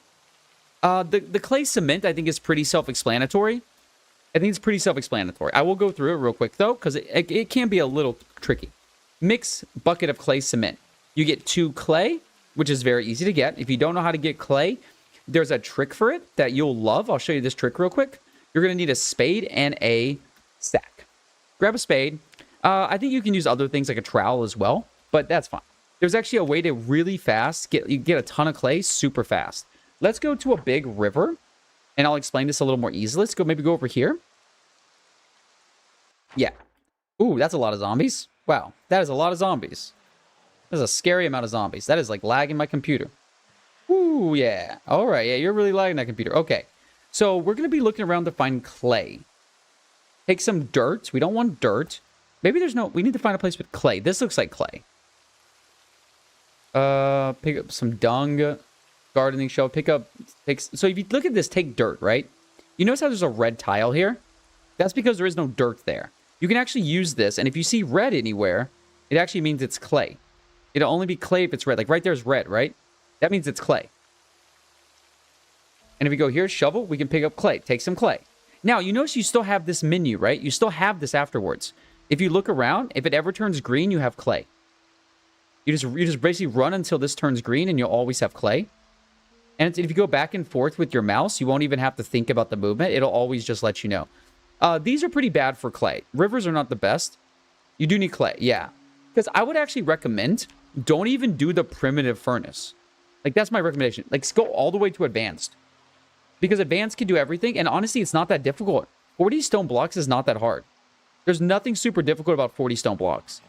The clay cement, I think, is pretty self-explanatory. I think it's pretty self-explanatory. I will go through it real quick, though, because it can be a little tricky. Mix bucket of clay cement. You get 2 clay, which is very easy to get. If you don't know how to get clay, there's a trick for it that you'll love. I'll show you this trick real quick. You're going to need a spade and a stack. Grab a spade. I think you can use other things like a trowel as well, but that's fine. There's actually a way to really fast get a ton of clay super fast. Let's go to a big river, and I'll explain this a little more easily. Let's maybe go over here. Yeah. Ooh, that's a lot of zombies. Wow, that is a lot of zombies. That's a scary amount of zombies. That is like lagging my computer. Ooh, yeah. All right, yeah, you're really lagging that computer. Okay, so we're going to be looking around to find clay. Take some dirt. We don't want dirt. Maybe there's no... We need to find a place with clay. This looks like clay. Pick up some dung. Gardening show. So if you look at this, take dirt, right? You notice how there's a red tile here? That's because there is no dirt there. You can actually use this, and if you see red anywhere, it actually means it's clay. It'll only be clay if it's red. Like right there's red, right? That means it's clay. And if we go here, shovel, we can pick up clay. Take some clay. Now, you notice you still have this menu, right? You still have this afterwards. If you look around, if it ever turns green, you have clay. You just basically run until this turns green, and you'll always have clay. And if you go back and forth with your mouse, you won't even have to think about the movement. It'll always just let you know. These are pretty bad for clay. Rivers are not the best. You do need clay, yeah. Because I would actually recommend, don't even do the primitive furnace. Like, that's my recommendation. Like, go all the way to advanced. Because advanced can do everything, and honestly, it's not that difficult. 40 stone blocks is not that hard. There's nothing super difficult about 40 stone blocks.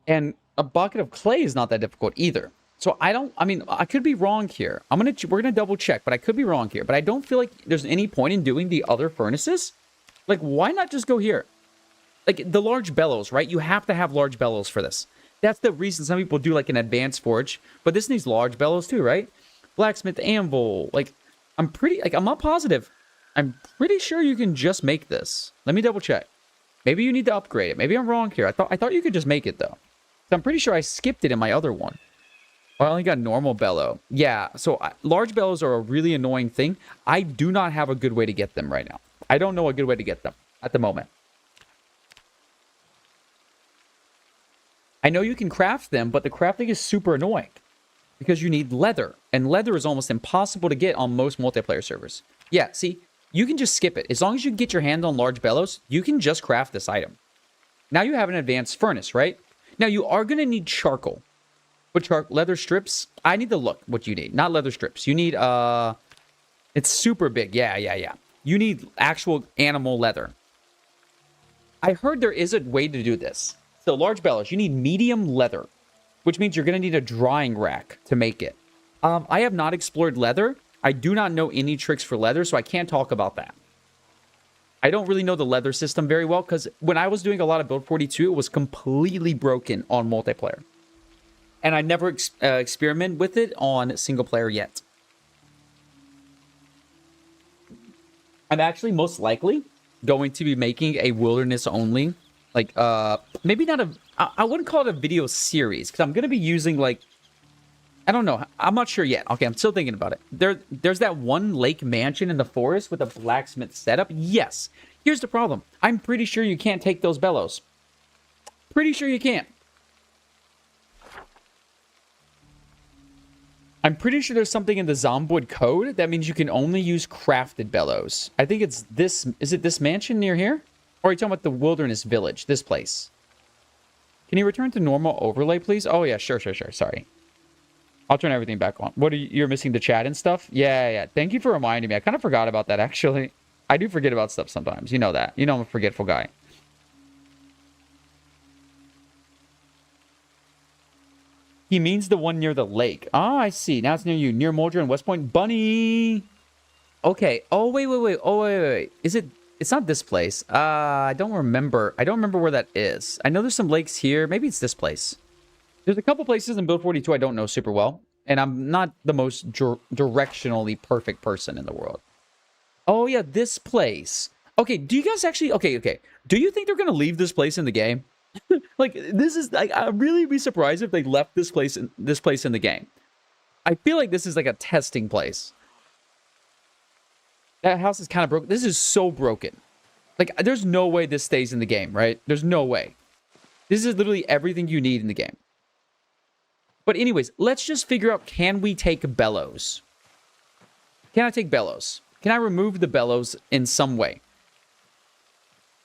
And a bucket of clay is not that difficult either. So I mean, I could be wrong here. We're gonna double check, but I could be wrong here. But I don't feel like there's any point in doing the other furnaces. Like, why not just go here? Like, the large bellows, right? You have to have large bellows for this. That's the reason some people do, like, an advanced forge. But this needs large bellows too, right? Blacksmith anvil. Like, I'm not positive. I'm pretty sure you can just make this. Let me double check. Maybe you need to upgrade it. Maybe I'm wrong here. I thought you could just make it, though. So I'm pretty sure I skipped it in my other one. I only got normal bellow. Yeah, so large bellows are a really annoying thing. I do not have a good way to get them right now. I don't know a good way to get them at the moment. I know you can craft them, but the crafting is super annoying. Because you need leather. And leather is almost impossible to get on most multiplayer servers. Yeah, see, you can just skip it. As long as you can get your hand on large bellows, you can just craft this item. Now you have an advanced furnace, right? Now you are going to need charcoal. But leather strips, I need to look what you need. Not leather strips. You need, it's super big. Yeah. You need actual animal leather. I heard there is a way to do this. So large bellows, you need medium leather, which means you're going to need a drying rack to make it. I have not explored leather. I do not know any tricks for leather, so I can't talk about that. I don't really know the leather system very well, because when I was doing a lot of Build 42, it was completely broken on multiplayer. And I never experimented with it on single player yet. I'm actually most likely going to be making a wilderness only Like, maybe not a... I wouldn't call it a video series, because I'm going to be using, like... I don't know. I'm not sure yet. Okay, I'm still thinking about it. There's that one lake mansion in the forest with a blacksmith setup. Yes. Here's the problem. I'm pretty sure you can't take those bellows. Pretty sure you can't. I'm pretty sure there's something in the Zomboid code that means you can only use crafted bellows. I think it's this... Is it this mansion near here? Or are you talking about the wilderness village? This place. Can you return to normal overlay, please? Oh, yeah. Sure. Sorry. I'll turn everything back on. What are you're missing the chat and stuff? Yeah. Thank you for reminding me. I kind of forgot about that, actually. I do forget about stuff sometimes. You know that. You know I'm a forgetful guy. He means the one near the lake. Ah, I see. Now it's near you. Near Mulder and West Point. Bunny! Okay. Oh, wait. Oh, wait. Is it... It's not this place. I don't remember. I don't remember where that is. I know there's some lakes here. Maybe it's this place. There's a couple places in Build 42 I don't know super well. And I'm not the most directionally perfect person in the world. Oh, yeah, this place. Okay, do you guys actually... Okay. Do you think they're going to leave this place in the game? Like, this is... Like, I'd really be surprised if they left this place in the game. I feel like this is like a testing place. That house is kind of broken. This is so broken. Like, there's no way this stays in the game, right? There's no way. This is literally everything you need in the game. But anyways, let's just figure out, can we take bellows? Can I take bellows? Can I remove the bellows in some way?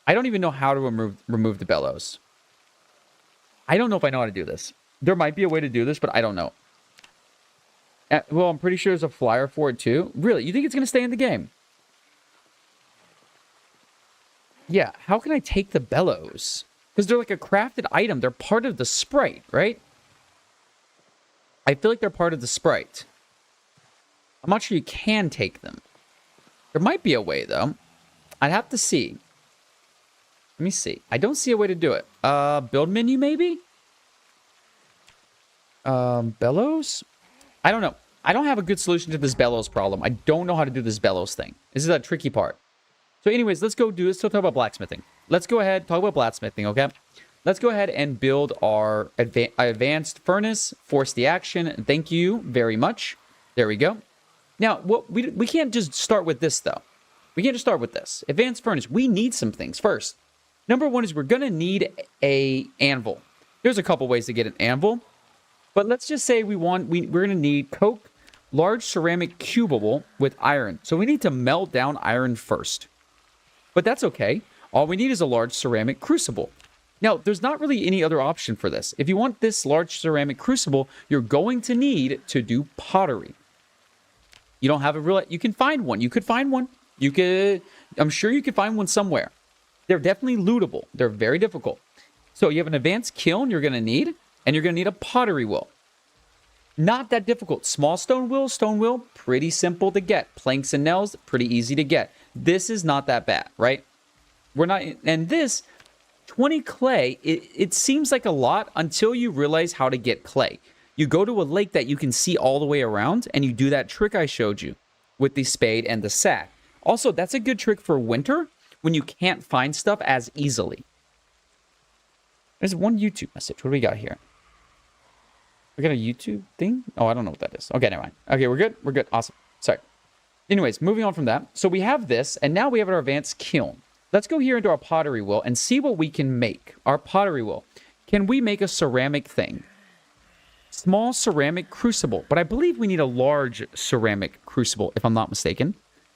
I don't even know how to remove the bellows. I don't know if I know how to do this. There might be a way to do this, but I don't know. Well, I'm pretty sure there's a flyer for it too. Really? You think it's going to stay in the game? Yeah, how can I take the bellows? Because they're like a crafted item. They're part of the sprite, right? I feel like they're part of the sprite. I'm not sure you can take them. There might be a way, though. I'd have to see. Let me see. I don't see a way to do it. Build menu, maybe? Bellows? I don't know. I don't have a good solution to this bellows problem. I don't know how to do this bellows thing. This is a tricky part. So anyways, let's go do this. Let's talk about blacksmithing. Let's go ahead, talk about blacksmithing, okay? Let's go ahead and build our advanced furnace. Force the action. Thank you very much. There we go. Now, we can't just start with this, though. We can't just start with this. Advanced furnace. We need some things first. Number one is we're going to need a anvil. There's a couple ways to get an anvil. But let's just say we're going to need coke, large ceramic cubable with iron. So we need to melt down iron first. But that's okay. All we need is a large ceramic crucible. Now, there's not really any other option for this. If you want this large ceramic crucible, you're going to need to do pottery. You don't have a real... You can find one. You could find one. I'm sure you could find one somewhere. They're definitely lootable. They're very difficult. So you have an advanced kiln you're going to need, and you're going to need a pottery wheel. Not that difficult. Small stone wheel, pretty simple to get. Planks and nails, pretty easy to get. This is not that bad, right? We're not... And this... 20 clay, it seems like a lot until you realize how to get clay. You go to a lake that you can see all the way around, and you do that trick I showed you with the spade and the sack. Also, that's a good trick for winter when you can't find stuff as easily. There's one YouTube message. What do we got here? We got a YouTube thing? Oh, I don't know what that is. Okay, never mind. Okay, we're good? We're good. Awesome. Sorry. Anyways, moving on from that. So we have this, and now we have our advanced kiln. Let's go here into our pottery wheel and see what we can make. Our pottery wheel. Can we make a ceramic thing? Small ceramic crucible. But I believe we need a large ceramic crucible, if I'm not mistaken.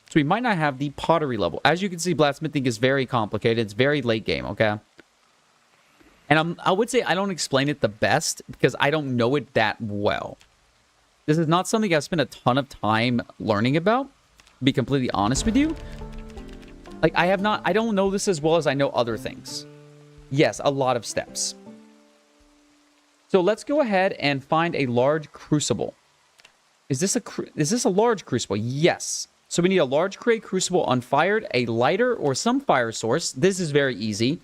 So we might not have the pottery level. As you can see, blacksmithing is very complicated. It's very late game, okay? And I would say I don't explain it the best because I don't know it that well. This is not something I've spent a ton of time learning about, to be completely honest with you. Like, I don't know this as well as I know other things. Yes, a lot of steps. So let's go ahead and find a large crucible. Is this a large crucible? Yes. So we need a large clay crucible unfired, a lighter or some fire source. This is very easy.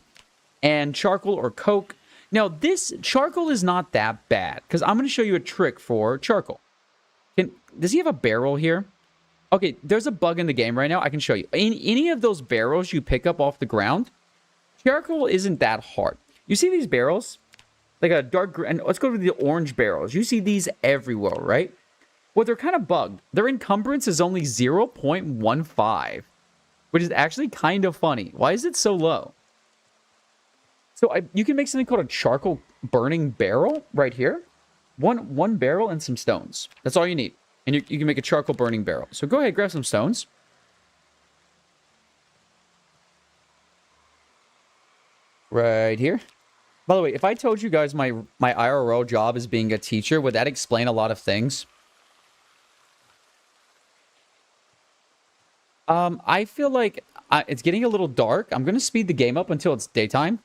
And charcoal or coke. Now, this charcoal is not that bad because I'm going to show you a trick for charcoal. Does he have a barrel here? Okay, there's a bug in the game right now. I can show you. Any of those barrels you pick up off the ground, Charcoal isn't that hard. You see these barrels? Like a dark green. Let's go to the orange barrels. You see these everywhere, right? Well, they're kind of bugged. Their encumbrance is only 0.15, which is actually kind of funny. Why is it so low? So you can make something called a charcoal burning barrel right here. One barrel and some stones. That's all you need. And you can make a charcoal burning barrel. So go ahead, grab some stones. Right here. By the way, if I told you guys my IRL job is being a teacher, would that explain a lot of things? I feel like it's getting a little dark. I'm going to speed the game up until it's daytime.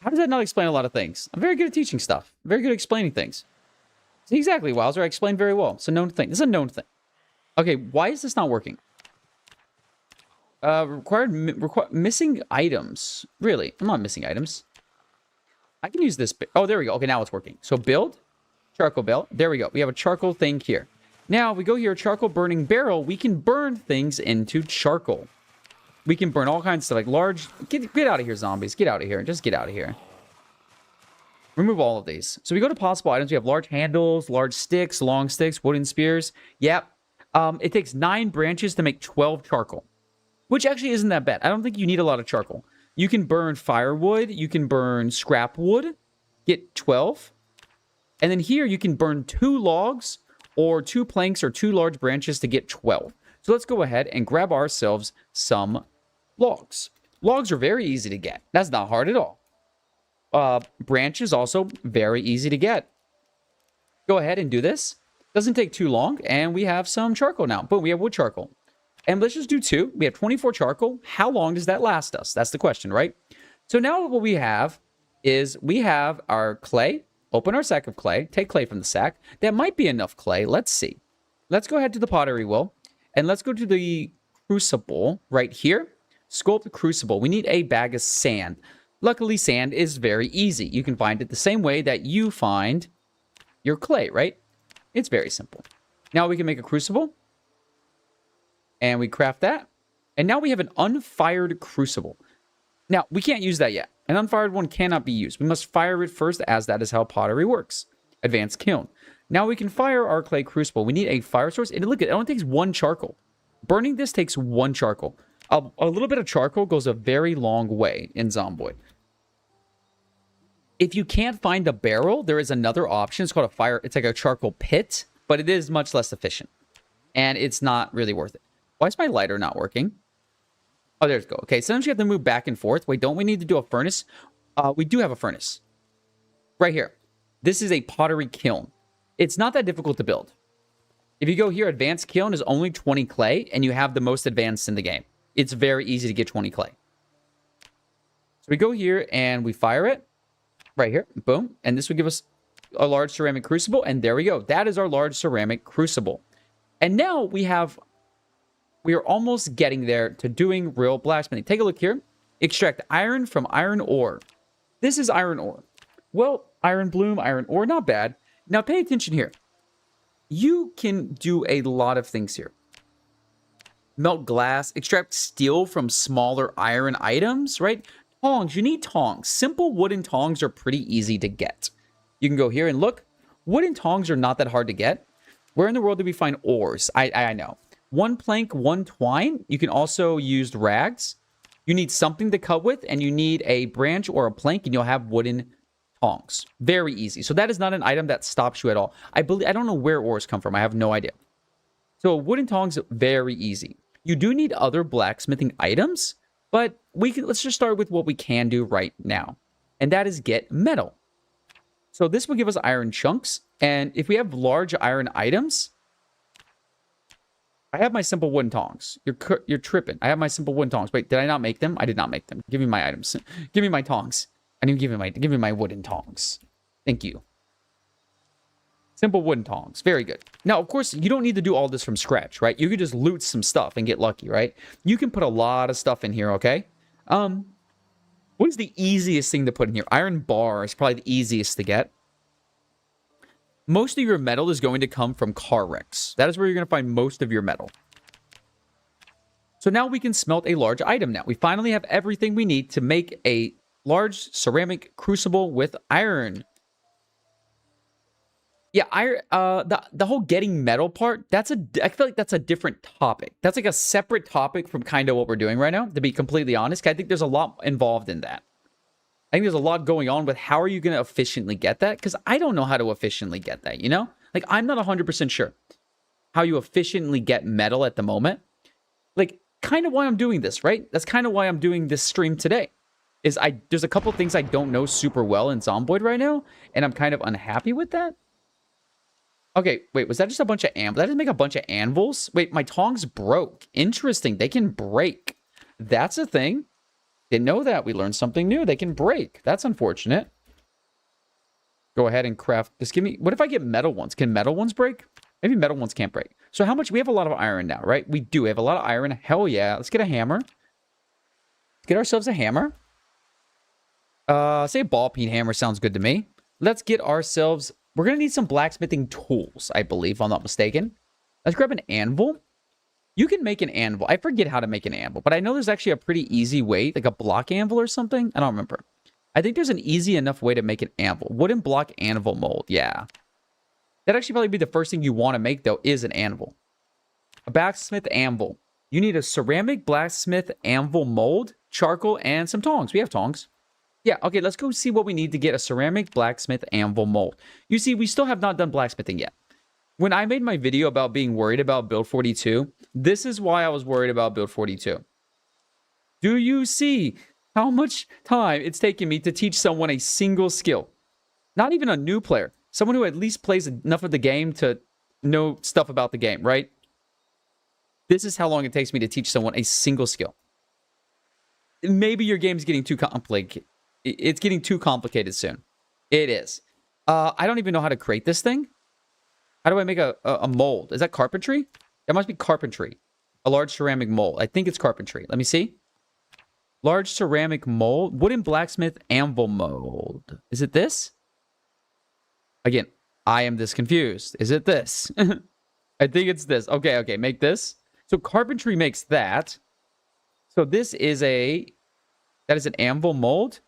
How does that not explain a lot of things? I'm very good at teaching stuff. I'm very good at explaining things. See, exactly, Wowzer. I explained very well. It's a known thing. This is a known thing. Okay, why is this not working? Missing items. Really? I'm not missing items. I can use this. Oh, there we go. Okay, now it's working. So build. Charcoal belt. There we go. We have a charcoal thing here. Now, we go here, charcoal burning barrel. We can burn things into charcoal. We can burn all kinds of stuff, like large... Get out of here, zombies. Get out of here. Just get out of here. Remove all of these. So we go to possible items. We have large handles, large sticks, long sticks, wooden spears. Yep. It takes 9 branches to make 12 charcoal, which actually isn't that bad. I don't think you need a lot of charcoal. You can burn firewood. You can burn scrap wood. Get 12. And then here you can burn 2 logs or 2 planks or 2 large branches to get 12. So let's go ahead and grab ourselves some logs. Logs are very easy to get. That's not hard at all. Branches also very easy to get. Go ahead and do this. Doesn't take too long. And we have some charcoal now. Boom, we have wood charcoal. And let's just do 2. We have 24 charcoal. How long does that last us? That's the question, right? So now what we have is we have our clay. Open our sack of clay. Take clay from the sack. That might be enough clay. Let's see. Let's go ahead to the pottery wheel. And let's go to the crucible right here. Sculpt the crucible. We need a bag of sand. Luckily, sand is very easy. You can find it the same way that you find your clay, right? It's very simple. Now we can make a crucible. And we craft that. And now we have an unfired crucible. Now, we can't use that yet. An unfired one cannot be used. We must fire it first, as that is how pottery works. Advanced kiln. Now we can fire our clay crucible. We need a fire source. And look, it only takes 1 charcoal. Burning this takes 1 charcoal. A little bit of charcoal goes a very long way in Zomboid. If you can't find a barrel, there is another option. It's called a fire. It's like a charcoal pit, but it is much less efficient. And it's not really worth it. Why is my lighter not working? Oh, there we go. Okay, sometimes you have to move back and forth. Wait, don't we need to do a furnace? We do have a furnace. Right here. This is a pottery kiln. It's not that difficult to build. If you go here, advanced kiln is only 20 clay, and you have the most advanced in the game. It's very easy to get 20 clay. So we go here, and we fire it. Right here. Boom. And this will give us a large ceramic crucible, and there we go. That is our large ceramic crucible. And now we are almost getting there to doing real blacksmithing. Take a look here. Extract iron from iron ore. This is iron ore. Well, iron bloom, iron ore, not bad. Now pay attention here. You can do a lot of things here. Melt glass, extract steel from smaller iron items, right? Tongs, you need tongs. Simple wooden tongs are pretty easy to get. You can go here and look. Wooden tongs are not that hard to get. Where in the world do we find ores? I know. 1 plank, 1 twine. You can also use rags. You need something to cut with, and you need a branch or a plank, and you'll have wooden tongs. Very easy. So that is not an item that stops you at all. I don't know where ores come from. I have no idea. So wooden tongs, very easy. You do need other blacksmithing items, but let's just start with what we can do right now, and that is get metal. So this will give us iron chunks, and if we have large iron items, I have my simple wooden tongs. You're tripping. I have my simple wooden tongs. Wait, did I not make them? I did not make them. Give me my items. Give me my tongs. I need to give me my wooden tongs. Thank you. Simple wooden tongs. Very good. Now, of course, you don't need to do all this from scratch, right? You could just loot some stuff and get lucky, right? You can put a lot of stuff in here, okay? What is the easiest thing to put in here? Iron bar is probably the easiest to get. Most of your metal is going to come from car wrecks. That is where you're going to find most of your metal. So now we can smelt a large item now. We finally have everything we need to make a large ceramic crucible with iron. Yeah, the whole getting metal part, I feel like that's a different topic. That's like a separate topic from kind of what we're doing right now, to be completely honest. I think there's a lot involved in that. I think there's a lot going on with how are you going to efficiently get that? Because I don't know how to efficiently get that, you know? Like, I'm not 100% sure how you efficiently get metal at the moment. Like, kind of why I'm doing this, right? That's kind of why I'm doing this stream today. There's a couple things I don't know super well in Zomboid right now, and I'm kind of unhappy with that. Okay, wait, was that just a bunch of anvils? Did I just make a bunch of anvils? Wait, my tongs broke. Interesting, they can break. That's a thing. Didn't know that. We learned something new. They can break. That's unfortunate. Go ahead and craft. Just give me... What if I get metal ones? Can metal ones break? Maybe metal ones can't break. So how much... We have a lot of iron now, right? We do. We have a lot of iron. Hell yeah. Let's get a hammer. Let's get ourselves a hammer. Say a ball peen hammer sounds good to me. Let's get ourselves... We're going to need some blacksmithing tools, I believe, if I'm not mistaken. Let's grab an anvil. You can make an anvil. I forget how to make an anvil, but I know there's actually a pretty easy way, like a block anvil or something. I don't remember. I think there's an easy enough way to make an anvil. Wooden block anvil mold, yeah. That'd actually probably be the first thing you want to make, though, is an anvil. A blacksmith anvil. You need a ceramic blacksmith anvil mold, charcoal, and some tongs. We have tongs. Yeah, okay, let's go see what we need to get a ceramic blacksmith anvil mold. You see, we still have not done blacksmithing yet. When I made my video about being worried about build 42, this is why I was worried about build 42. Do you see how much time it's taken me to teach someone a single skill? Not even a new player. Someone who at least plays enough of the game to know stuff about the game, right? This is how long it takes me to teach someone a single skill. Maybe your game's getting too complicated. It's getting too complicated soon. It is. I don't even know how to create this thing. How do I make a mold? Is that carpentry? That must be carpentry. A large ceramic mold. I think it's carpentry. Let me see. Large ceramic mold. Wooden blacksmith anvil mold. Is it this? Again, I am this confused. Is it this? I think it's this. Okay, okay. Make this. So carpentry makes that. So this is a... That is an anvil mold.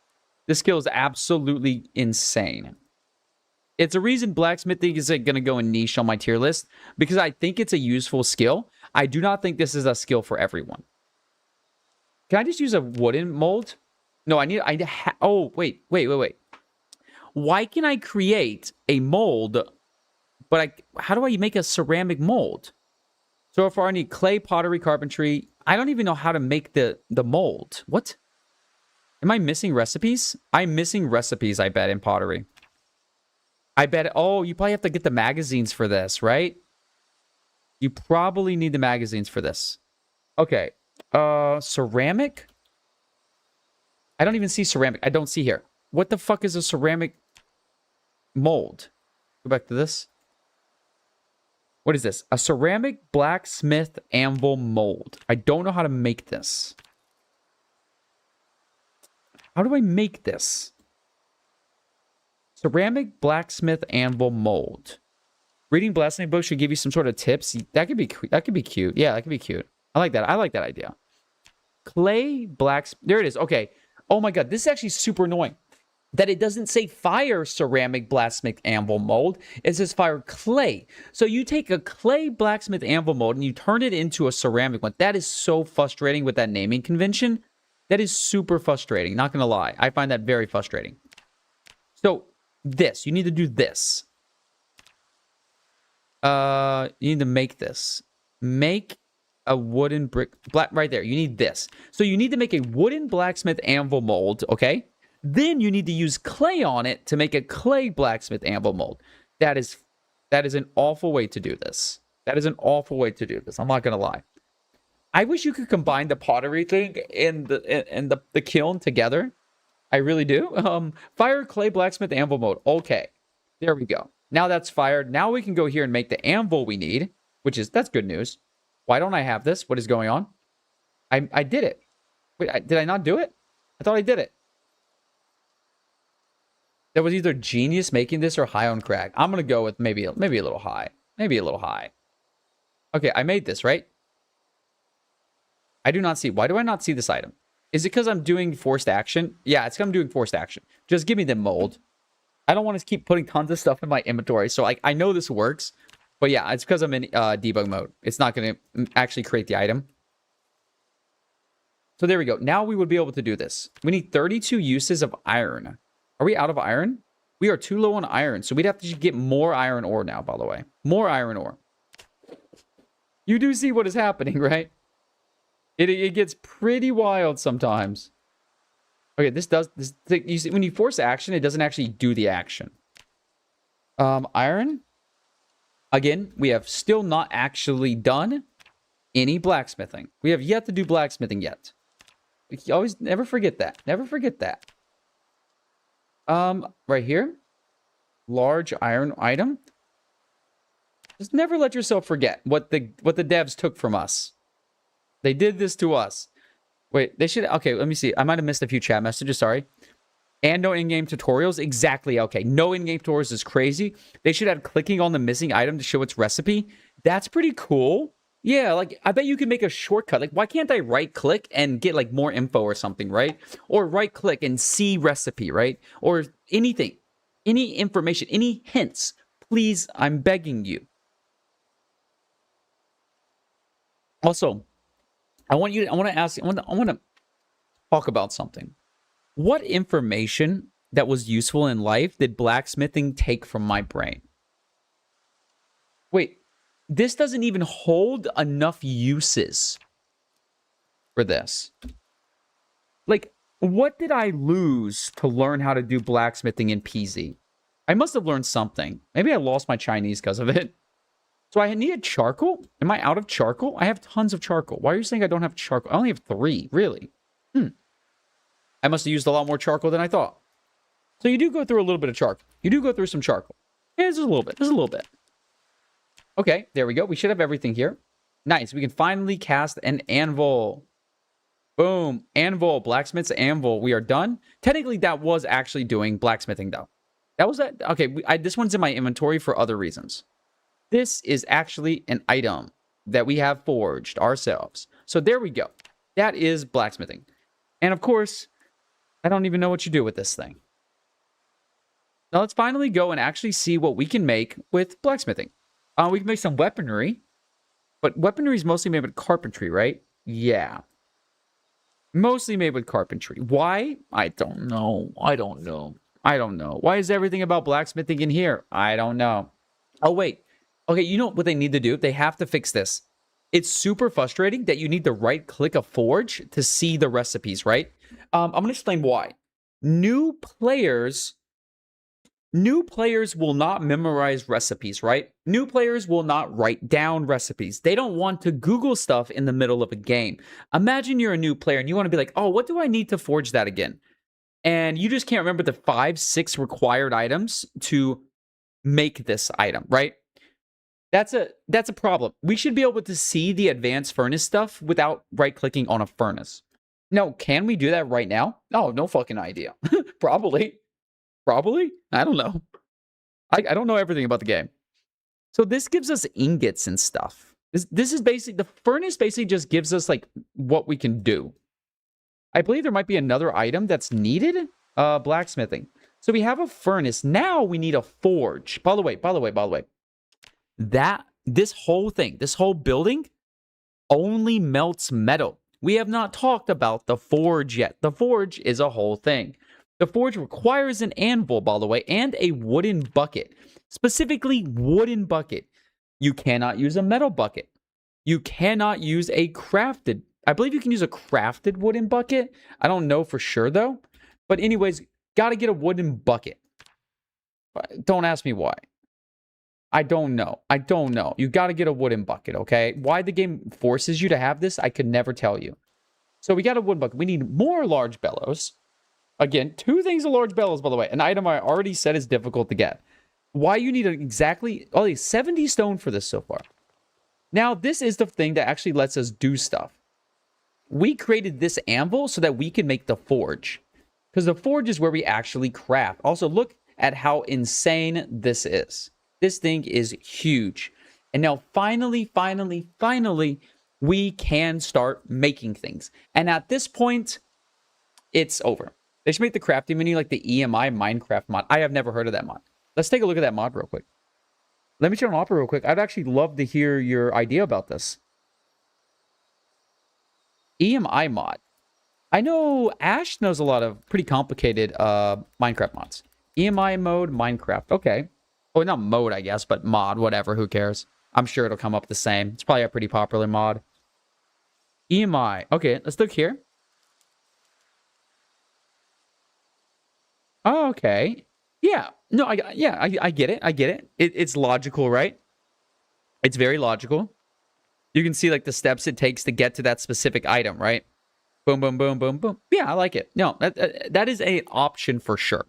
This skill is absolutely insane. It's a reason blacksmithing isn't going to go in niche on my tier list, because I think it's a useful skill. I do not think this is a skill for everyone. Can I just use a wooden mold? No, oh, wait. Why can I create a mold, but how do I make a ceramic mold? So far, I need clay, pottery, carpentry. I don't even know how to make the mold. What? Am I missing recipes? I'm missing recipes, I bet, in pottery. I bet... Oh, you probably have to get the magazines for this, right? You probably need the magazines for this. Okay. Ceramic? I don't even see ceramic. I don't see here. What the fuck is a ceramic mold? Go back to this. What is this? A ceramic blacksmith anvil mold. I don't know how to make this. How do I make this? Ceramic blacksmith anvil mold. Reading blacksmith books should give you some sort of tips. That could be cute. Yeah, that could be cute. I like that. I like that idea. Clay blacksmith. There it is. Okay. Oh my god, this is actually super annoying. That it doesn't say fire ceramic blacksmith anvil mold. It says fire clay. So you take a clay blacksmith anvil mold and you turn it into a ceramic one. That is so frustrating with that naming convention. That is super frustrating. Not gonna lie. I find that very frustrating. So this, you need to do this. You need to make this. Make a wooden brick, right there. You need this. So you need to make a wooden blacksmith anvil mold, okay? Then you need to use clay on it to make a clay blacksmith anvil mold. That is an awful way to do this. That is an awful way to do this. I'm not gonna lie. I wish you could combine the pottery thing and the kiln together. I really do. Fire clay blacksmith anvil mode. Okay. There we go. Now that's fired. Now we can go here and make the anvil we need, that's good news. Why don't I have this? What is going on? I did it. Wait, did I not do it? I thought I did it. That was either genius making this or high on crack. I'm going to go with maybe a little high. Maybe a little high. Okay, I made this, right? I do not see. Why do I not see this item? Is it because I'm doing forced action? Yeah, it's because I'm doing forced action. Just give me the mold. I don't want to keep putting tons of stuff in my inventory. So I know this works. But yeah, it's because I'm in debug mode. It's not going to actually create the item. So there we go. Now we would be able to do this. We need 32 uses of iron. Are we out of iron? We are too low on iron. So we'd have to get more iron ore now, by the way. More iron ore. You do see what is happening, right? It gets pretty wild sometimes. Okay, you see, when you force action, it doesn't actually do the action. Iron. Again, we have still not actually done any blacksmithing. We have yet to do blacksmithing yet. You always never forget that. Never forget that. Right here. Large iron item. Just never let yourself forget what the devs took from us. They did this to us. Wait, they should... Okay, let me see. I might have missed a few chat messages. Sorry. And no in-game tutorials. Exactly. Okay. No in-game tutorials is crazy. They should have clicking on the missing item to show its recipe. That's pretty cool. Yeah, like, I bet you can make a shortcut. Like, why can't I right-click and get, like, more info or something, right? Or right-click and see recipe, right? Or anything. Any information. Any hints. Please, I'm begging you. Also... I want to talk about something. What information that was useful in life did blacksmithing take from my brain? Wait, this doesn't even hold enough uses for this. Like, what did I lose to learn how to do blacksmithing in PZ? I must have learned something. Maybe I lost my Chinese because of it. So I needed charcoal? Am I out of charcoal? I have tons of charcoal. Why are you saying I don't have charcoal? I only have 3, really. I must have used a lot more charcoal than I thought. So you do go through a little bit of charcoal. You do go through some charcoal. Yeah, just a little bit. Just a little bit. Okay, there we go. We should have everything here. Nice. We can finally cast an anvil. Boom. Anvil. Blacksmith's anvil. We are done. Technically, that was actually doing blacksmithing, though. That was that. Okay, this one's in my inventory for other reasons. This is actually an item that we have forged ourselves. So there we go. That is blacksmithing. And of course, I don't even know what you do with this thing. Now let's finally go and actually see what we can make with blacksmithing. We can make some weaponry. But weaponry is mostly made with carpentry, right? Yeah. Mostly made with carpentry. Why? I don't know. I don't know. Why is everything about blacksmithing in here? I don't know. Oh, wait. Okay, you know what they need to do? They have to fix this. It's super frustrating that you need to right-click a forge to see the recipes, right? I'm going to explain why. New players will not memorize recipes, right? New players will not write down recipes. They don't want to Google stuff in the middle of a game. Imagine you're a new player and you want to be like, oh, what do I need to forge that again? And you just can't remember the 5, 6 required items to make this item, right? That's a problem. We should be able to see the advanced furnace stuff without right-clicking on a furnace. No, can we do that right now? Oh, no fucking idea. Probably. I don't know. I don't know everything about the game. So this gives us ingots and stuff. This is basically, the furnace basically just gives us like what we can do. I believe there might be another item that's needed. Blacksmithing. So we have a furnace. Now we need a forge. By the way. This whole thing, this whole building only melts metal. We have not talked about the forge yet. The forge is a whole thing. The forge requires an anvil, by the way, and a wooden bucket. Specifically, wooden bucket. You cannot use a metal bucket. You cannot use a crafted... I believe you can use a crafted wooden bucket. I don't know for sure, though. But anyways, gotta get a wooden bucket. Don't ask me why. I don't know. You got to get a wooden bucket, okay? Why the game forces you to have this, I could never tell you. So we got a wooden bucket. We need more large bellows. Again, 2 things of large bellows, by the way. An item I already said is difficult to get. Why you need exactly... only 70 stone for this so far. Now, this is the thing that actually lets us do stuff. We created this anvil so that we can make the forge. Because the forge is where we actually craft. Also, look at how insane this is. This thing is huge. And now, finally, we can start making things. And at this point, it's over. They should make the crafting menu like the EMI Minecraft mod. I have never heard of that mod. Let's take a look at that mod real quick. Let me turn on Opera real quick. I'd actually love to hear your idea about this. EMI mod. I know Ash knows a lot of pretty complicated Minecraft mods. EMI mode, Minecraft. Okay. Oh, not mode, I guess, but mod, whatever. Who cares? I'm sure it'll come up the same. It's probably a pretty popular mod. EMI. Okay, let's look here. Oh, okay. Yeah. No, I get it. I get it. It's logical, right? It's very logical. You can see like the steps it takes to get to that specific item, right? Boom, boom, boom, boom, boom. Yeah, I like it. No, that is an option for sure.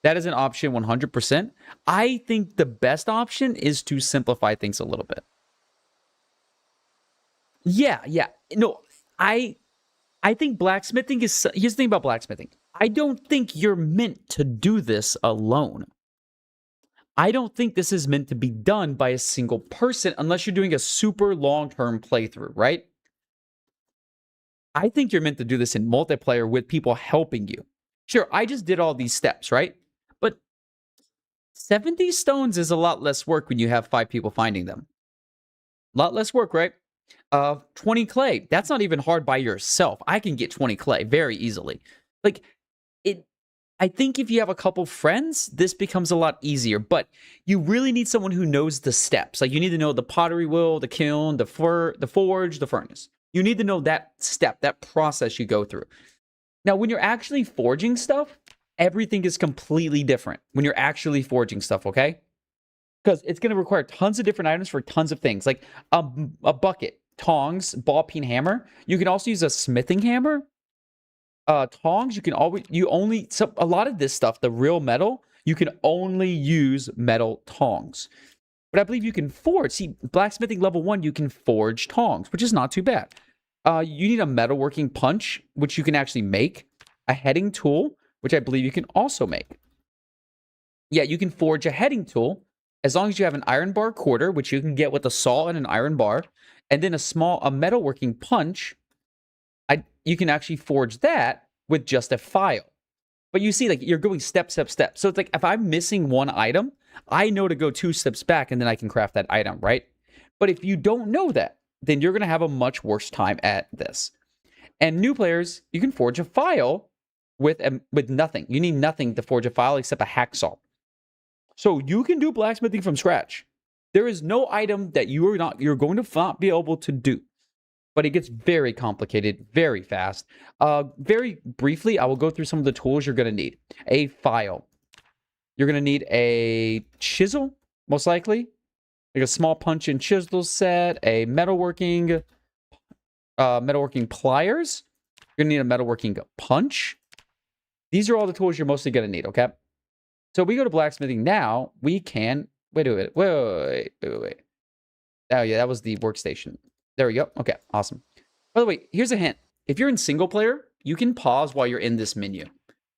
That is an option 100%. I think the best option is to simplify things a little bit. Yeah, yeah. No, I think blacksmithing is... Here's the thing about blacksmithing. I don't think you're meant to do this alone. I don't think this is meant to be done by a single person unless you're doing a super long-term playthrough, right? I think you're meant to do this in multiplayer with people helping you. Sure, I just did all these steps, right? But 70 stones is a lot less work when you have 5 people finding them. A lot less work, right? 20 clay. That's not even hard by yourself. I can get 20 clay very easily. Like, I think if you have a couple friends, this becomes a lot easier, but you really need someone who knows the steps. Like, you need to know the pottery wheel, the kiln, the forge, the furnace. You need to know that step, that process you go through. Now, when you're actually forging stuff, everything is completely different when you're actually forging stuff, okay? Because it's going to require tons of different items for tons of things, like a bucket, tongs, ball-peen hammer. You can also use a smithing hammer. Tongs, a lot of this stuff, the real metal, you can only use metal tongs. But I believe you can forge. See, blacksmithing level 1, you can forge tongs, which is not too bad. You need a metalworking punch, which you can actually make. A heading tool, which I believe you can also make. Yeah, you can forge a heading tool as long as you have an iron bar quarter, which you can get with a saw and an iron bar, and then a metalworking punch. You can actually forge that with just a file. But you see, like, you're going step, step, step. So it's like, if I'm missing one item, I know to go 2 steps back, and then I can craft that item, right? But if you don't know that, then you're going to have a much worse time at this. And new players, you can forge a file with nothing. You need nothing to forge a file except a hacksaw. So you can do blacksmithing from scratch. There is no item that you're going to not be able to do. But it gets very complicated very fast. Very briefly, I will go through some of the tools you're going to need. A file. You're going to need a chisel, most likely. Like a small punch and chisel set. A metalworking pliers. You're going to need a metalworking punch. These are all the tools you're mostly going to need, okay? So we go to blacksmithing now. We can... Wait. Oh, yeah, that was the workstation. There we go. Okay, awesome. By the way, here's a hint. If you're in single player, you can pause while you're in this menu.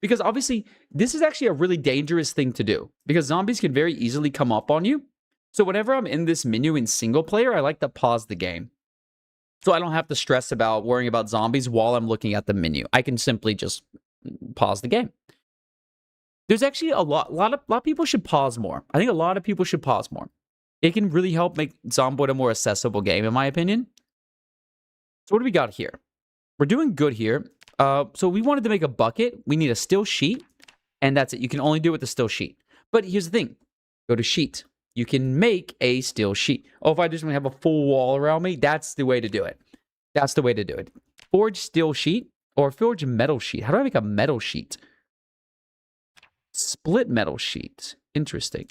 Because obviously, this is actually a really dangerous thing to do. Because zombies can very easily come up on you. So whenever I'm in this menu in single player, I like to pause the game. So I don't have to stress about worrying about zombies while I'm looking at the menu. I can simply just pause the game. There's actually a lot of people should pause more. I think a lot of people should pause more. It can really help make Zomboid a more accessible game, in my opinion. So what do we got here? We're doing good here. So we wanted to make a bucket. We need a still sheet, and that's it. You can only do it with the still sheet. But here's the thing. Go to sheet. You can make a still sheet. Oh, if I just want to have a full wall around me, that's the way to do it. That's the way to do it. Forge still sheet or forge metal sheet. How do I make a metal sheet? Split metal sheet. Interesting.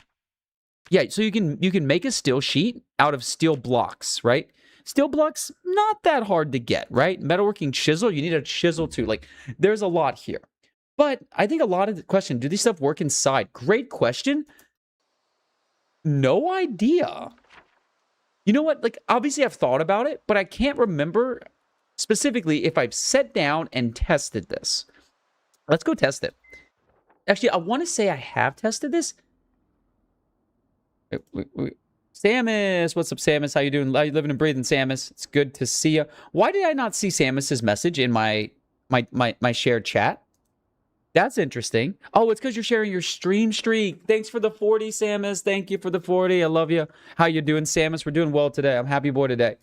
Yeah, so you can make a steel sheet out of steel blocks, right? Steel blocks, not that hard to get, right? Metalworking chisel, you need a chisel too. Like, there's a lot here. But I think a lot of the question, do these stuff work inside? Great question. No idea. You know what? Like, obviously I've thought about it, but I can't remember specifically if I've sat down and tested this. Let's go test it. Actually, I want to say I have tested this. Wait. Samus, what's up, Samus? How you doing? How you living and breathing, Samus? It's good to see you. Why did I not see Samus's message in my shared chat? That's interesting. Oh, it's because you're sharing your stream streak. Thanks for the 40, Samus. Thank you for the 40. I love you. How you doing, Samus? We're doing well today. I'm happy boy today.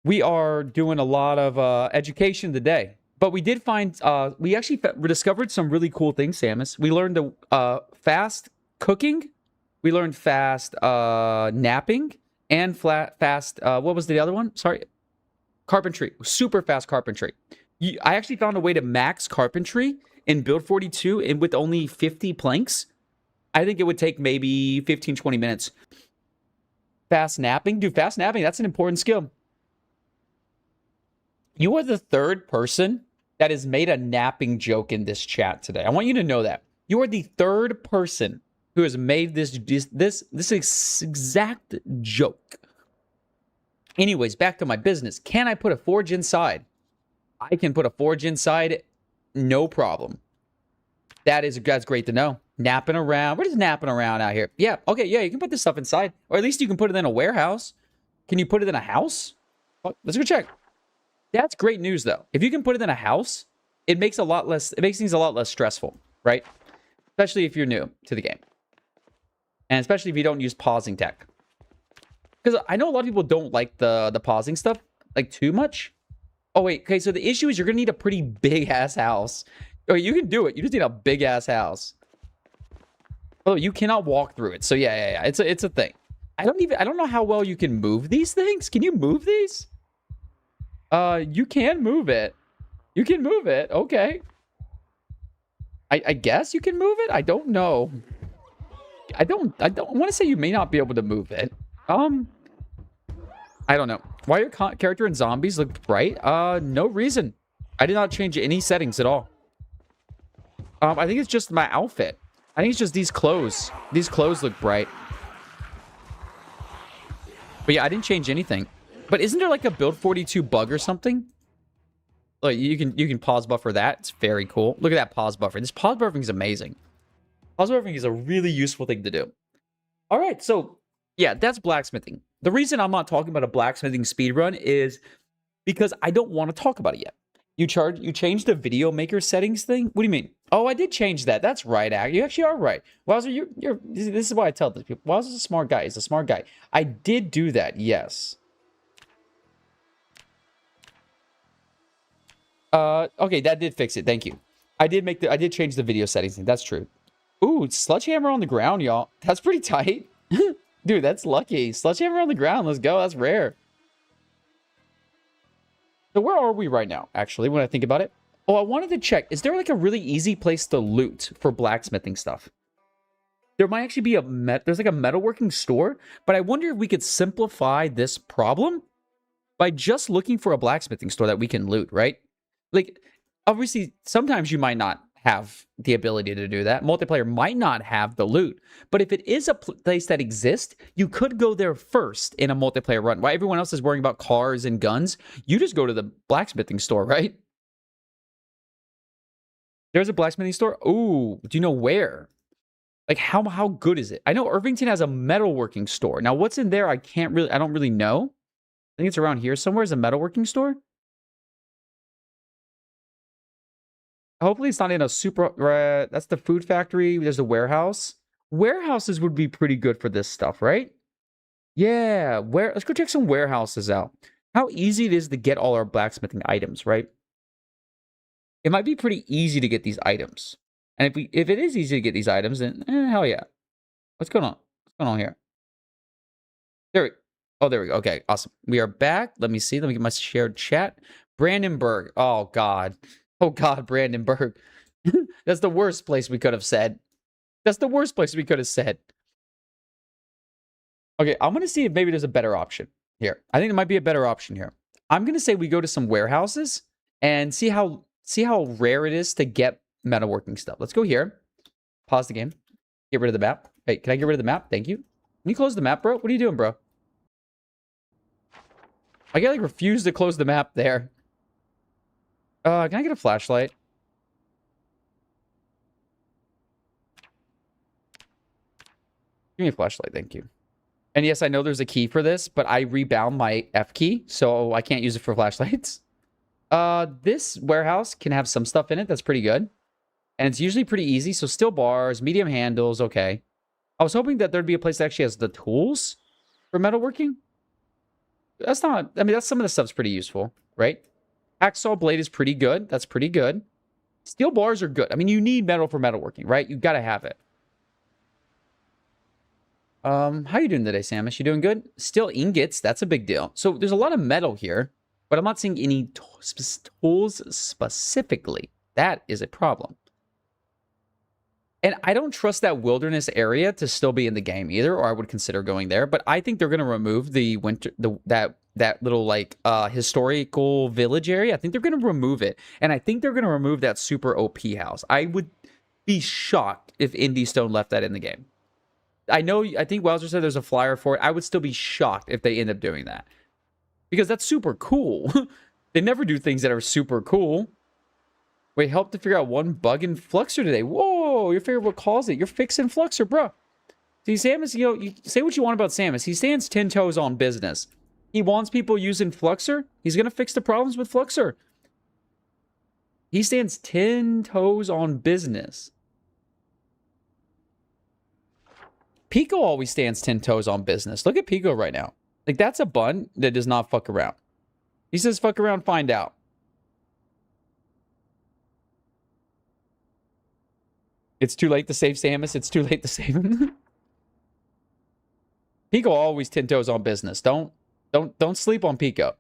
We are doing a lot of education today. But we did find, we actually discovered some really cool things, Samus. We learned fast cooking. We learned fast napping and fast, what was the other one? Sorry. Carpentry. Super fast carpentry. I actually found a way to max carpentry in build 42 and with only 50 planks. I think it would take maybe 15, 20 minutes. Fast napping? Dude, fast napping, that's an important skill. You are the third person that has made a napping joke in this chat today. I want you to know that. You are the third person who has made this exact joke. Anyways, back to my business. Can I put a forge inside? I can put a forge inside, no problem. That's great to know. Napping around. We're just napping around out here. Yeah, okay, yeah, you can put this stuff inside. Or at least you can put it in a warehouse. Can you put it in a house? Well, let's go check. That's great news, though. If you can put it in a house, it makes things a lot less stressful, right? Especially if you're new to the game. And especially if you don't use pausing tech. Because I know a lot of people don't like the pausing stuff, like, too much. Oh, wait. Okay, so the issue is you're going to need a pretty big-ass house. Oh, you can do it. You just need a big-ass house. Oh, you cannot walk through it. So, yeah. It's a thing. I don't know how well you can move these things. Can you move these? You can move it. You can move it. Okay. I guess you can move it? I don't know. I want to say you may not be able to move it. I don't know. Why your character and zombies look bright? No reason. I did not change any settings at all. I think it's just my outfit. I think it's just these clothes. These clothes look bright. But yeah, I didn't change anything. But isn't there like a build 42 bug or something? Like you can pause buffer that. It's very cool. Look at that pause buffer. This pause buffering is amazing. Pause buffering is a really useful thing to do. All right, so yeah, that's blacksmithing. The reason I'm not talking about a blacksmithing speedrun is because I don't want to talk about it yet. You changed the video maker settings thing? What do you mean? Oh, I did change that. That's right, you actually are right. Wowzer, this is why I tell these people. Wowzer's a smart guy. He's a smart guy. I did do that, yes. Okay, that did fix it. Thank you. I did change the video settings thing. That's true. Ooh, sledgehammer on the ground, y'all. That's pretty tight. Dude, that's lucky. Sledgehammer on the ground. Let's go. That's rare. So where are we right now, actually, when I think about it? Oh, I wanted to check. Is there like a really easy place to loot for blacksmithing stuff? There might actually be there's like a metalworking store, but I wonder if we could simplify this problem by just looking for a blacksmithing store that we can loot, right? Like, obviously, sometimes you might not have the ability to do that. Multiplayer might not have the loot. But if it is a place that exists, you could go there first in a multiplayer run. While everyone else is worrying about cars and guns, you just go to the blacksmithing store, right? There's a blacksmithing store? Ooh, do you know where? Like, how good is it? I know Irvington has a metalworking store. Now, what's in there? I don't really know. I think it's around here somewhere. Is a metalworking store? Hopefully it's not in a super... that's the food factory. There's a warehouse. Warehouses would be pretty good for this stuff, right? Yeah. Let's go check some warehouses out. How easy it is to get all our blacksmithing items, right? It might be pretty easy to get these items. And if it is easy to get these items, then hell yeah. What's going on? What's going on here? There we go. Okay, awesome. We are back. Let me see. Let me get my shared chat. Brandenburg. Oh, God. Oh, God, Brandenburg. That's the worst place we could have said. That's the worst place we could have said. Okay, I'm going to see if maybe there's a better option here. I think there might be a better option here. I'm going to say we go to some warehouses and see how rare it is to get metalworking stuff. Let's go here. Pause the game. Get rid of the map. Hey, can I get rid of the map? Thank you. Can you close the map, bro? What are you doing, bro? I like refuse to close the map there. Can I get a flashlight? Give me a flashlight, thank you. And yes, I know there's a key for this, but I rebound my F key, so I can't use it for flashlights. This warehouse can have some stuff in it that's pretty good. And it's usually pretty easy, so steel bars, medium handles, okay. I was hoping that there'd be a place that actually has the tools for metalworking. That's not, I mean, that's some of the stuff's pretty useful, right? Hacksaw blade is pretty good. That's pretty good. Steel bars are good. I mean, you need metal for metalworking, right? You gotta have it. How you doing today, Samus? You doing good? Steel ingots, that's a big deal. So there's a lot of metal here, but I'm not seeing any tools specifically. That is a problem. And I don't trust that wilderness area to still be in the game either, or I would consider going there. But I think they're going to remove the that little like historical village area. I think they're going to remove it, and I think they're going to remove that super OP house. I would be shocked if Indie Stone left that in the game. I think Wowzer said there's a flyer for it. I would still be shocked if they end up doing that. Because that's super cool. They never do things that are super cool. Wait, help to figure out one bug in Fluxer today. Whoa, your favorite what calls it? You're fixing Fluxer, bro. See, Samus, you say what you want about Samus. He stands 10 toes on business. He wants people using Fluxer. He's going to fix the problems with Fluxer. He stands 10 toes on business. Pico always stands 10 toes on business. Look at Pico right now. Like, that's a bun that does not fuck around. He says, fuck around, find out. It's too late to save Samus. It's too late to save him. Pico always 10 toes on business. Don't sleep on Pico.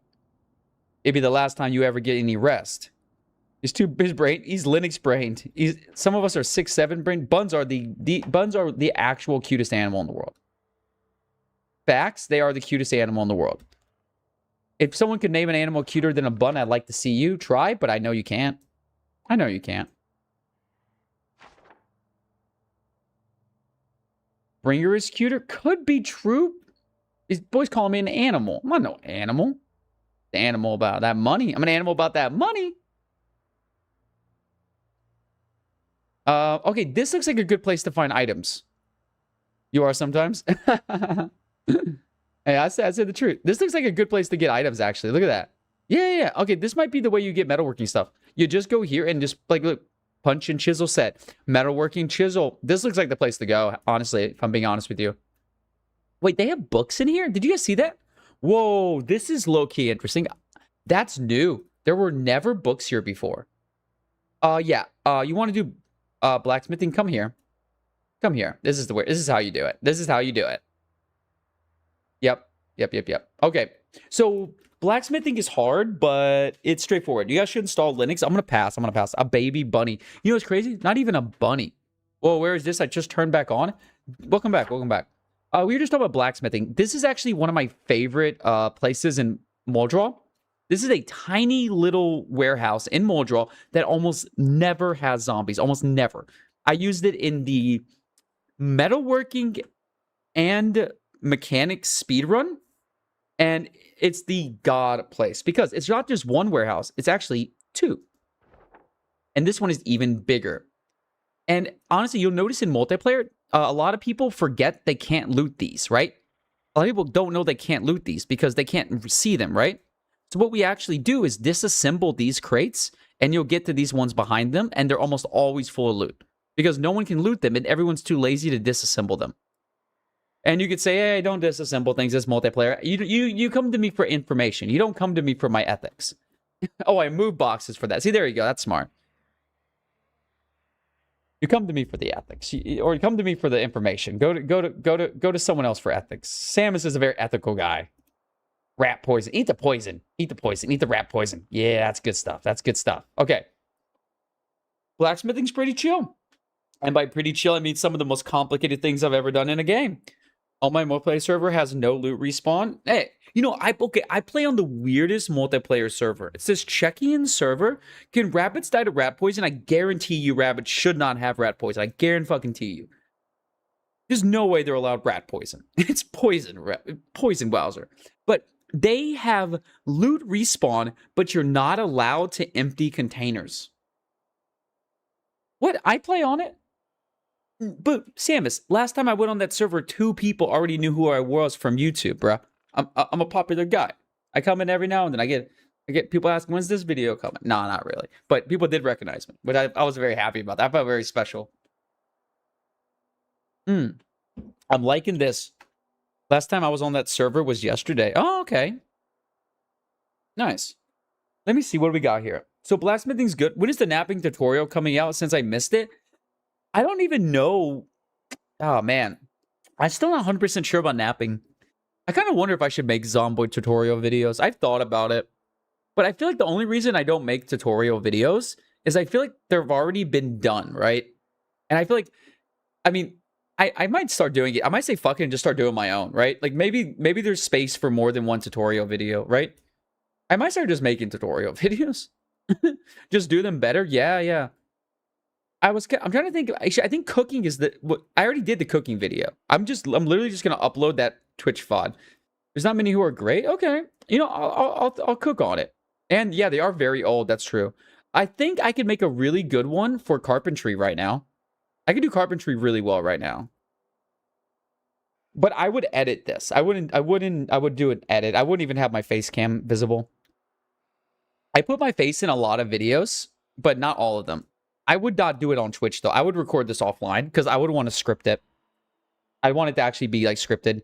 It'd be the last time you ever get any rest. He's Linux brained. Some of us are 6'7" brained. Buns are the actual cutest animal in the world. Facts, they are the cutest animal in the world. If someone could name an animal cuter than a bun, I'd like to see you try, but I know you can't. I know you can't. Bringer is cuter? Could be true. These boys calling me an animal. I'm not no animal. The animal about that money. I'm an animal about that money. Okay, this looks like a good place to find items. You are sometimes? Hey, I said the truth. This looks like a good place to get items, actually. Look at that. Yeah. Okay, this might be the way you get metalworking stuff. You just go here and just, like, look, punch and chisel set. Metalworking chisel. This looks like the place to go, honestly, if I'm being honest with you. Wait, they have books in here? Did you guys see that? Whoa, this is low-key interesting. That's new. There were never books here before. Yeah. You want to do blacksmithing? Come here. Come here. This is how you do it. This is how you do it. Yep. Okay. So blacksmithing is hard, but it's straightforward. You guys should install Linux. I'm gonna pass. A baby bunny. You know what's crazy? Not even a bunny. Whoa, where is this? I just turned back on. Welcome back. We were just talking about blacksmithing. This is actually one of my favorite places in Moldral. This is a tiny little warehouse in Moldral that almost never has zombies. Almost never. I used it in the metalworking and mechanics speedrun, and it's the god place because it's not just one warehouse, it's actually two. And this one is even bigger. And honestly, you'll notice in multiplayer, a lot of people forget they can't loot these, right? A lot of people don't know they can't loot these because they can't see them, right? So what we actually do is disassemble these crates, and you'll get to these ones behind them, and they're almost always full of loot because no one can loot them, and everyone's too lazy to disassemble them. And you could say, hey, don't disassemble things as multiplayer. You come to me for information. You don't come to me for my ethics. Oh, I move boxes for that. See, there you go. That's smart. You come to me for the ethics, or you come to me for the information. Go to someone else for ethics. Samus is a very ethical guy. Rat poison. Eat the poison. Eat the poison. Eat the rat poison. Yeah, that's good stuff. Okay. Blacksmithing's pretty chill. And by pretty chill, I mean some of the most complicated things I've ever done in a game. On my multiplayer server has no loot respawn. Hey, I play on the weirdest multiplayer server. It says Czechian server. Can rabbits die to rat poison? I guarantee you rabbits should not have rat poison. I guarantee you. There's no way they're allowed rat poison. It's poison Wowzer. But they have loot respawn, but you're not allowed to empty containers. What? I play on it? But Samus, last time I went on that server, 2 people already knew who I was from YouTube, bruh. I'm a popular guy. I come in every now and then. I get people asking, when's this video coming? No, not really. But people did recognize me. But I was very happy about that. I felt very special. I'm liking this. Last time I was on that server was yesterday. Oh, okay. Nice. Let me see what we got here. So blacksmithing's good. When is the napping tutorial coming out since I missed it? I don't even know. Oh, man. I'm still not 100% sure about napping. I kind of wonder if I should make Zomboid tutorial videos. I've thought about it. But I feel like the only reason I don't make tutorial videos is I feel like they've already been done, right? And I feel like, I mean, I might start doing it. I might say fuck it and just start doing my own, right? Like maybe there's space for more than one tutorial video, right? I might start just making tutorial videos. Just do them better. Yeah. I'm trying to think. Actually, I think cooking is I already did the cooking video. I'm literally just gonna upload that Twitch VOD. There's not many who are great. Okay, you know, I'll cook on it. And yeah, they are very old. That's true. I think I could make a really good one for carpentry right now. I could do carpentry really well right now. But I would edit this. I would do an edit. I wouldn't even have my face cam visible. I put my face in a lot of videos, but not all of them. I would not do it on Twitch, though. I would record this offline because I would want to script it. I want it to actually be, like, scripted.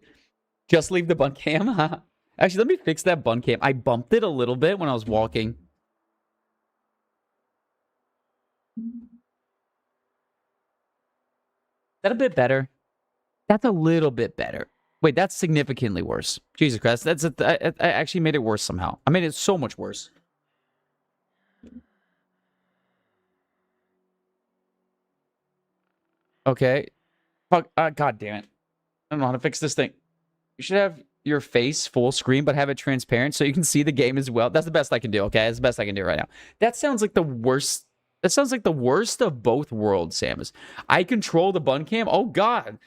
Just leave the bun cam. Actually, let me fix that bun cam. I bumped it a little bit when I was walking. Is that a bit better? That's a little bit better. Wait, that's significantly worse. Jesus Christ. I actually made it worse somehow. I made it so much worse. Okay. Fuck. God damn it. I don't know how to fix this thing. You should have your face full screen, but have it transparent so you can see the game as well. That's the best I can do, okay? That's the best I can do right now. That sounds like the worst. That sounds like the worst of both worlds, Samus. I control the bun cam. Oh, God.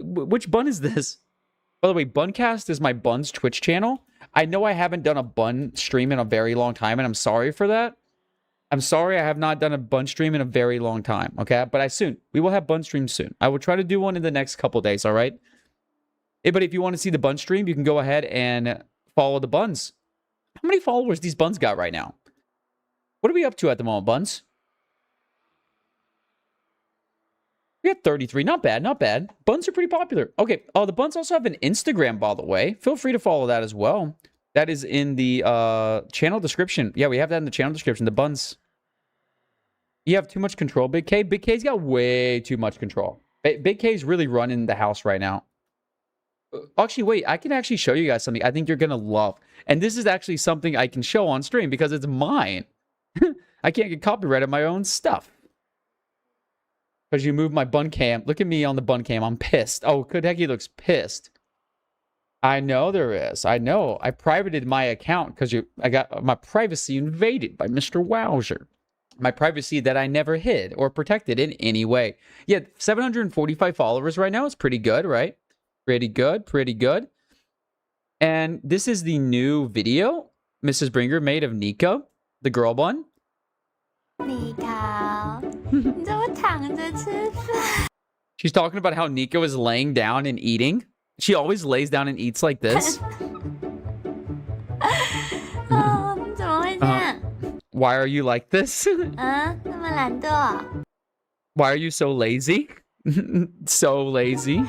Which bun is this? By the way, Buncast is my bun's Twitch channel. I know I haven't done a bun stream in a very long time, and I'm sorry for that. I'm sorry I have not done a bun stream in a very long time, okay? But we will have bun streams soon. I will try to do one in the next couple days, all right? But if you want to see the bun stream, you can go ahead and follow the buns. How many followers these buns got right now? What are we up to at the moment, buns? We got 33. Not bad, not bad. Buns are pretty popular. Okay, the buns also have an Instagram, by the way. Feel free to follow that as well. That is in the channel description. Yeah, we have that in the channel description. The buns. You have too much control, Big K. Big K's got way too much control. Big K's really running the house right now. Actually, wait. I can actually show you guys something I think you're going to love. And this is actually something I can show on stream because it's mine. I can't get copyrighted my own stuff. Because you moved my bun cam. Look at me on the bun cam. I'm pissed. Oh, Kodeki looks pissed. I know there is. I know. I privated my account because I got my privacy invaded by Mr. Wowser. My privacy that I never hid or protected in any way. Yeah, 745 followers right now is pretty good, right? Pretty good, pretty good. And this is the new video Mrs. Bringer made of Nico, the girl bun. She's talking about how Nico is laying down and eating. She always lays down and eats like this. Why are you like this? Why are you so lazy? So lazy.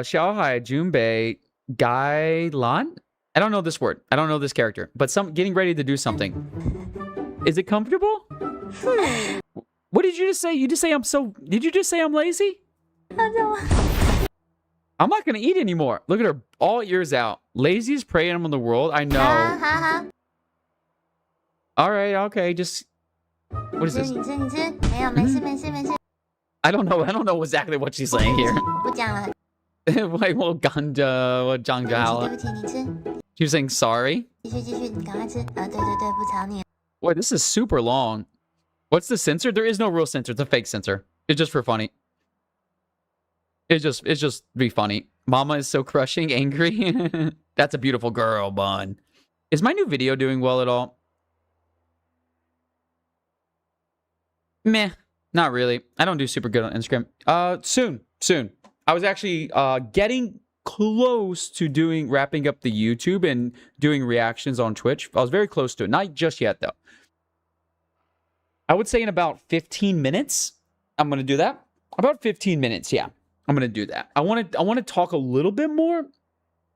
小海 Junbei Gailan? I don't know this word. I don't know this character. But getting ready to do something. Is it comfortable? What did you just say? Did you just say I'm lazy? I'm not going to eat anymore. Look at her. All ears out. Laziest prey animal in the world. I know. All right. Okay. Just... What is this? I don't know. I don't know exactly what she's saying here. Wait, well, Ganja... What Janga? She was saying sorry? Boy, this is super long. What's the censor? There is no real censor. It's a fake censor. It's just for funny. It's just be funny. Mama is so crushing, angry. That's a beautiful girl, bun. Is my new video doing well at all? Meh. Not really. I don't do super good on Instagram. Soon. I was actually getting close to wrapping up the YouTube and doing reactions on Twitch. I was very close to it. Not just yet, though. I would say in about 15 minutes, I'm going to do that. About 15 minutes, yeah. I'm going to do that. I want to talk a little bit more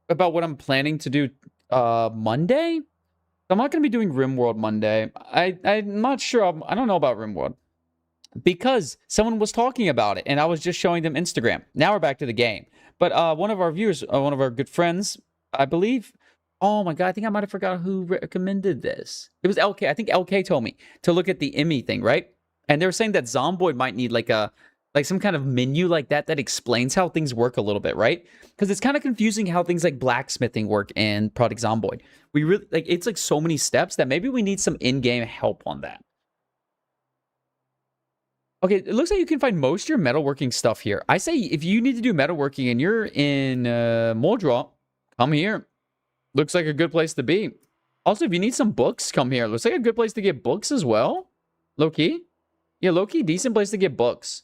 about what I'm planning to do Monday. I'm not going to be doing RimWorld Monday. I'm not sure. I don't know about RimWorld. Because someone was talking about it, and I was just showing them Instagram. Now we're back to the game. But one of our viewers, one of our good friends, I believe... Oh my god, I think I might have forgot who recommended this. It was LK. I think LK told me to look at the Emmy thing, right? And they were saying that Zomboid might need like some kind of menu like that explains how things work a little bit, right? Because it's kind of confusing how things like blacksmithing work in Project Zomboid. We really it's like so many steps that maybe we need some in-game help on that. Okay, it looks like you can find most of your metalworking stuff here. I say if you need to do metalworking and you're in Moldra, come here. Looks like a good place to be. Also, if you need some books, come here. Looks like a good place to get books as well. Low-key. Yeah, low-key, decent place to get books.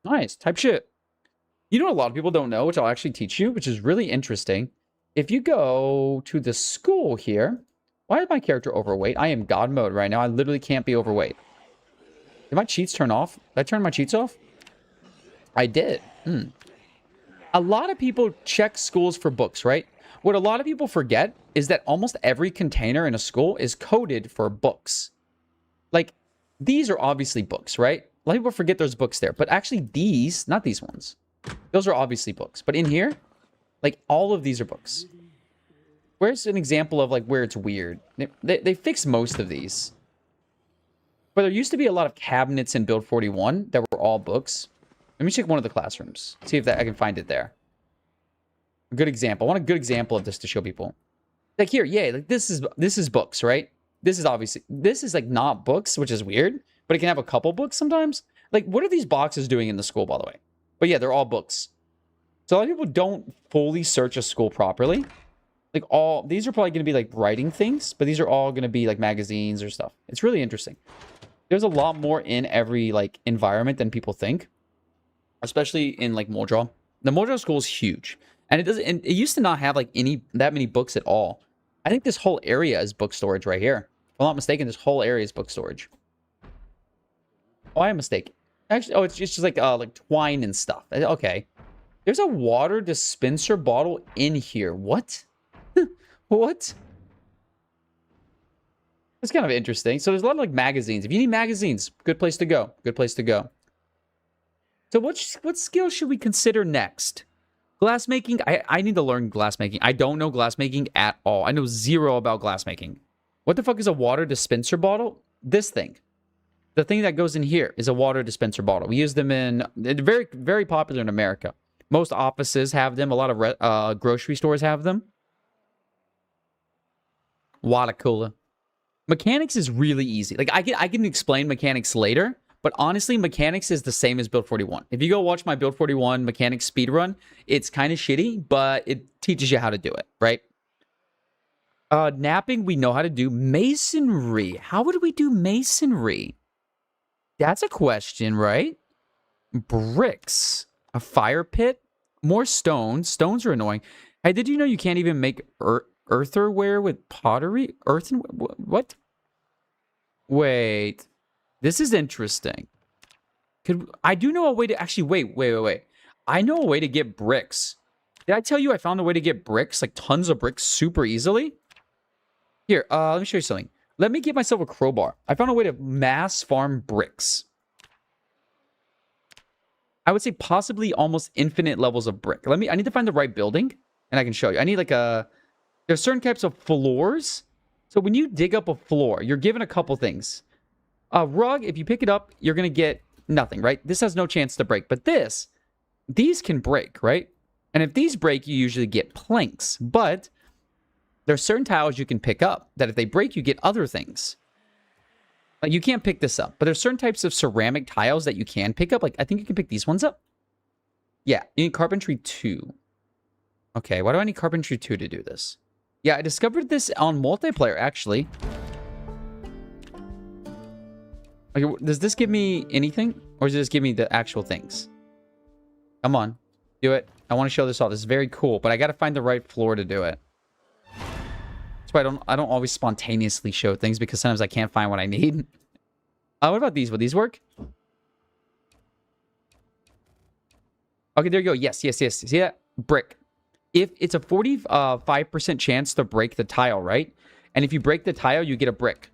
Nice, type shit. You know what a lot of people don't know, which I'll actually teach you, which is really interesting. If you go to the school here... Why is my character overweight? I am God mode right now. I literally can't be overweight. Did my cheats turn off? Did I turn my cheats off? I did. A lot of people check schools for books, right? What a lot of people forget is that almost every container in a school is coded for books. Like, these are obviously books, right? A lot of people forget there's books there. But actually these, not these ones. Those are obviously books. But in here, like, all of these are books. Where's an example of, like, where it's weird? They fixed most of these. But there used to be a lot of cabinets in Build 41 that were all books. Let me check one of the classrooms. See if I can find it there. A good example. I want a good example of this to show people. Like here, yeah, like this is books, right? This is like not books, which is weird, but it can have a couple books sometimes. Like, what are these boxes doing in the school, by the way? But yeah, they're all books. So a lot of people don't fully search a school properly. Like these are probably going to be like writing things, but these are all going to be like magazines or stuff. It's really interesting. There's a lot more in every like environment than people think, especially in like Moldra. The Moldra school is huge, and it used to not have like that many books at all. I think this whole area is book storage right here. If I'm not mistaken, this whole area is book storage. Oh, I am mistaken. Actually, oh, it's just like twine and stuff. Okay. There's a water dispenser bottle in here. What? What? It's kind of interesting. So there's a lot of like magazines. If you need magazines, good place to go. Good place to go. So what skill should we consider next? Glassmaking? I need to learn glassmaking. I don't know glassmaking at all. I know zero about glassmaking. What the fuck is a water dispenser bottle? This thing. The thing that goes in here is a water dispenser bottle. We use them they're very, very popular in America. Most offices have them. A lot of grocery stores have them. Water cooler. Mechanics is really easy. Like, I can explain mechanics later, but honestly, mechanics is the same as Build 41. If you go watch my Build 41 mechanics speedrun, it's kind of shitty, but it teaches you how to do it, right? Napping, we know how to do. Masonry. How would we do masonry? That's a question, right? Bricks. A fire pit. More stones. Stones are annoying. Hey, did you know you can't even make earthenware with pottery? What? Wait. This is interesting. I do know a way to... Actually, wait. I know a way to get bricks. Did I tell you I found a way to get bricks? Like, tons of bricks super easily? Here, let me show you something. Let me get myself a crowbar. I found a way to mass farm bricks. I would say possibly almost infinite levels of brick. I need to find the right building, and I can show you. I need like there's certain types of floors. So when you dig up a floor, you're given a couple things. A rug, if you pick it up, you're going to get nothing, right? This has no chance to break. But these can break, right? And if these break, you usually get planks. But there's certain tiles you can pick up that if they break, you get other things. Like, you can't pick this up. But there's certain types of ceramic tiles that you can pick up. Like, I think you can pick these ones up. Yeah, you need carpentry 2. Okay, why do I need carpentry 2 to do this? Yeah, I discovered this on multiplayer, actually. Okay, does this give me anything? Or does this give me the actual things? Come on. Do it. I want to show this off. This is very cool, but I got to find the right floor to do it. That's why I don't always spontaneously show things, because sometimes I can't find what I need. What about these? Will these work? Okay, there you go. Yes. See that? Brick. If it's a 45% chance to break the tile, right? And if you break the tile, you get a brick.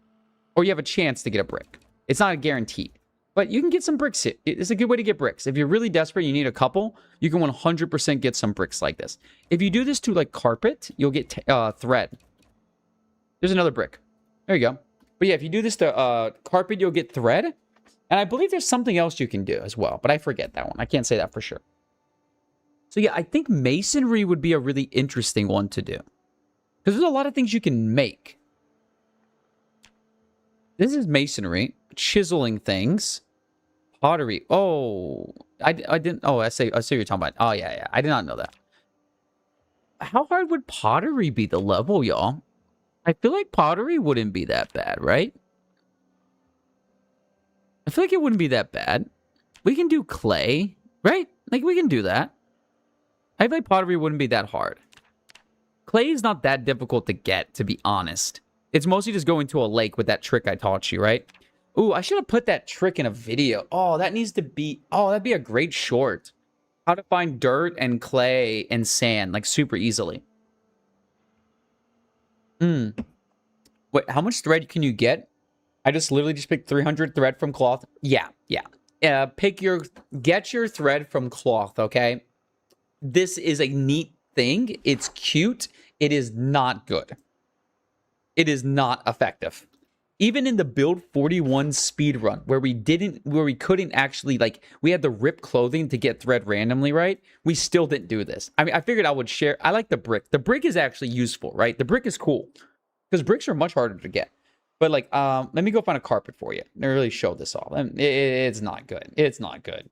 Or you have a chance to get a brick. It's not a guarantee. But you can get some bricks. It's a good way to get bricks. If you're really desperate, you need a couple, you can 100% get some bricks like this. If you do this to, like, carpet, you'll get thread. There's another brick. There you go. But yeah, if you do this to carpet, you'll get thread. And I believe there's something else you can do as well. But I forget that one. I can't say that for sure. So yeah, I think masonry would be a really interesting one to do. Because there's a lot of things you can make. This is masonry. Chiseling things. Pottery. Oh, I didn't. Oh, I see what you're talking about. Oh, yeah. I did not know that. How hard would pottery be the level, y'all? I feel like pottery wouldn't be that bad, right? I feel like it wouldn't be that bad. We can do clay, right? Like, we can do that. I feel like pottery wouldn't be that hard. Clay is not that difficult to get, to be honest. It's mostly just going to a lake with that trick I taught you, right? Ooh, I should have put that trick in a video. Oh, that needs to be... Oh, that'd be a great short. How to find dirt and clay and sand, like, super easily. Wait, how much thread can you get? I just literally just picked 300 thread from cloth. Yeah. Get your thread from cloth, okay? This is a neat thing. It's cute. It is not good. It is not effective. Even in the build 41 speedrun, where we couldn't actually, like, we had to rip clothing to get thread randomly, right? We still didn't do this. I mean, I figured I would share. I like the brick. The brick is actually useful, right? The brick is cool. Because bricks are much harder to get. But, like, let me go find a carpet for you. Let me really show this off. It's not good. It's not good.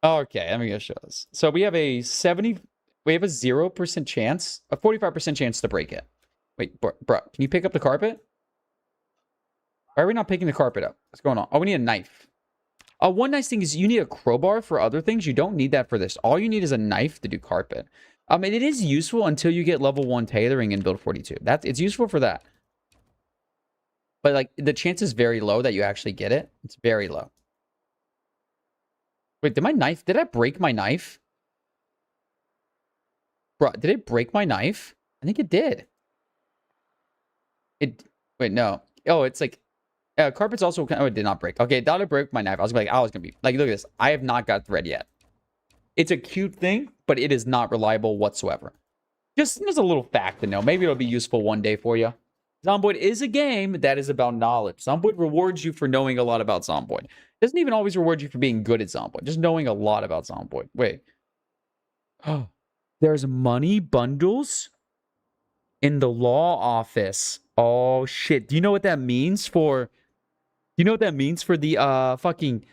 Okay, let me go show this. So we have a 0% chance, a 45% chance to break it. Wait, bro, can you pick up the carpet? Why are we not picking the carpet up? What's going on? Oh, we need a knife. One nice thing is you need a crowbar for other things. You don't need that for this. All you need is a knife to do carpet. And it is useful until you get level 1 tailoring in build 42. It's useful for that. But, like, the chance is very low that you actually get it. It's very low. Wait, did I break my knife? Bro, did it break my knife? I think it did. Wait, no. Oh, it's like, carpet's also, oh, it did not break. Okay, that'll break my knife. I was gonna be like, look at this. I have not got thread yet. It's a cute thing, but it is not reliable whatsoever. Just a little fact to know. Maybe it'll be useful one day for you. Zomboid is a game that is about knowledge. Zomboid rewards you for knowing a lot about Zomboid. Doesn't even always reward you for being good at Zomboid. Just knowing a lot about Zomboid. Wait. Oh, there's money bundles in the law office. Oh, shit. Do you know what that means for... Do you know what that means for the fucking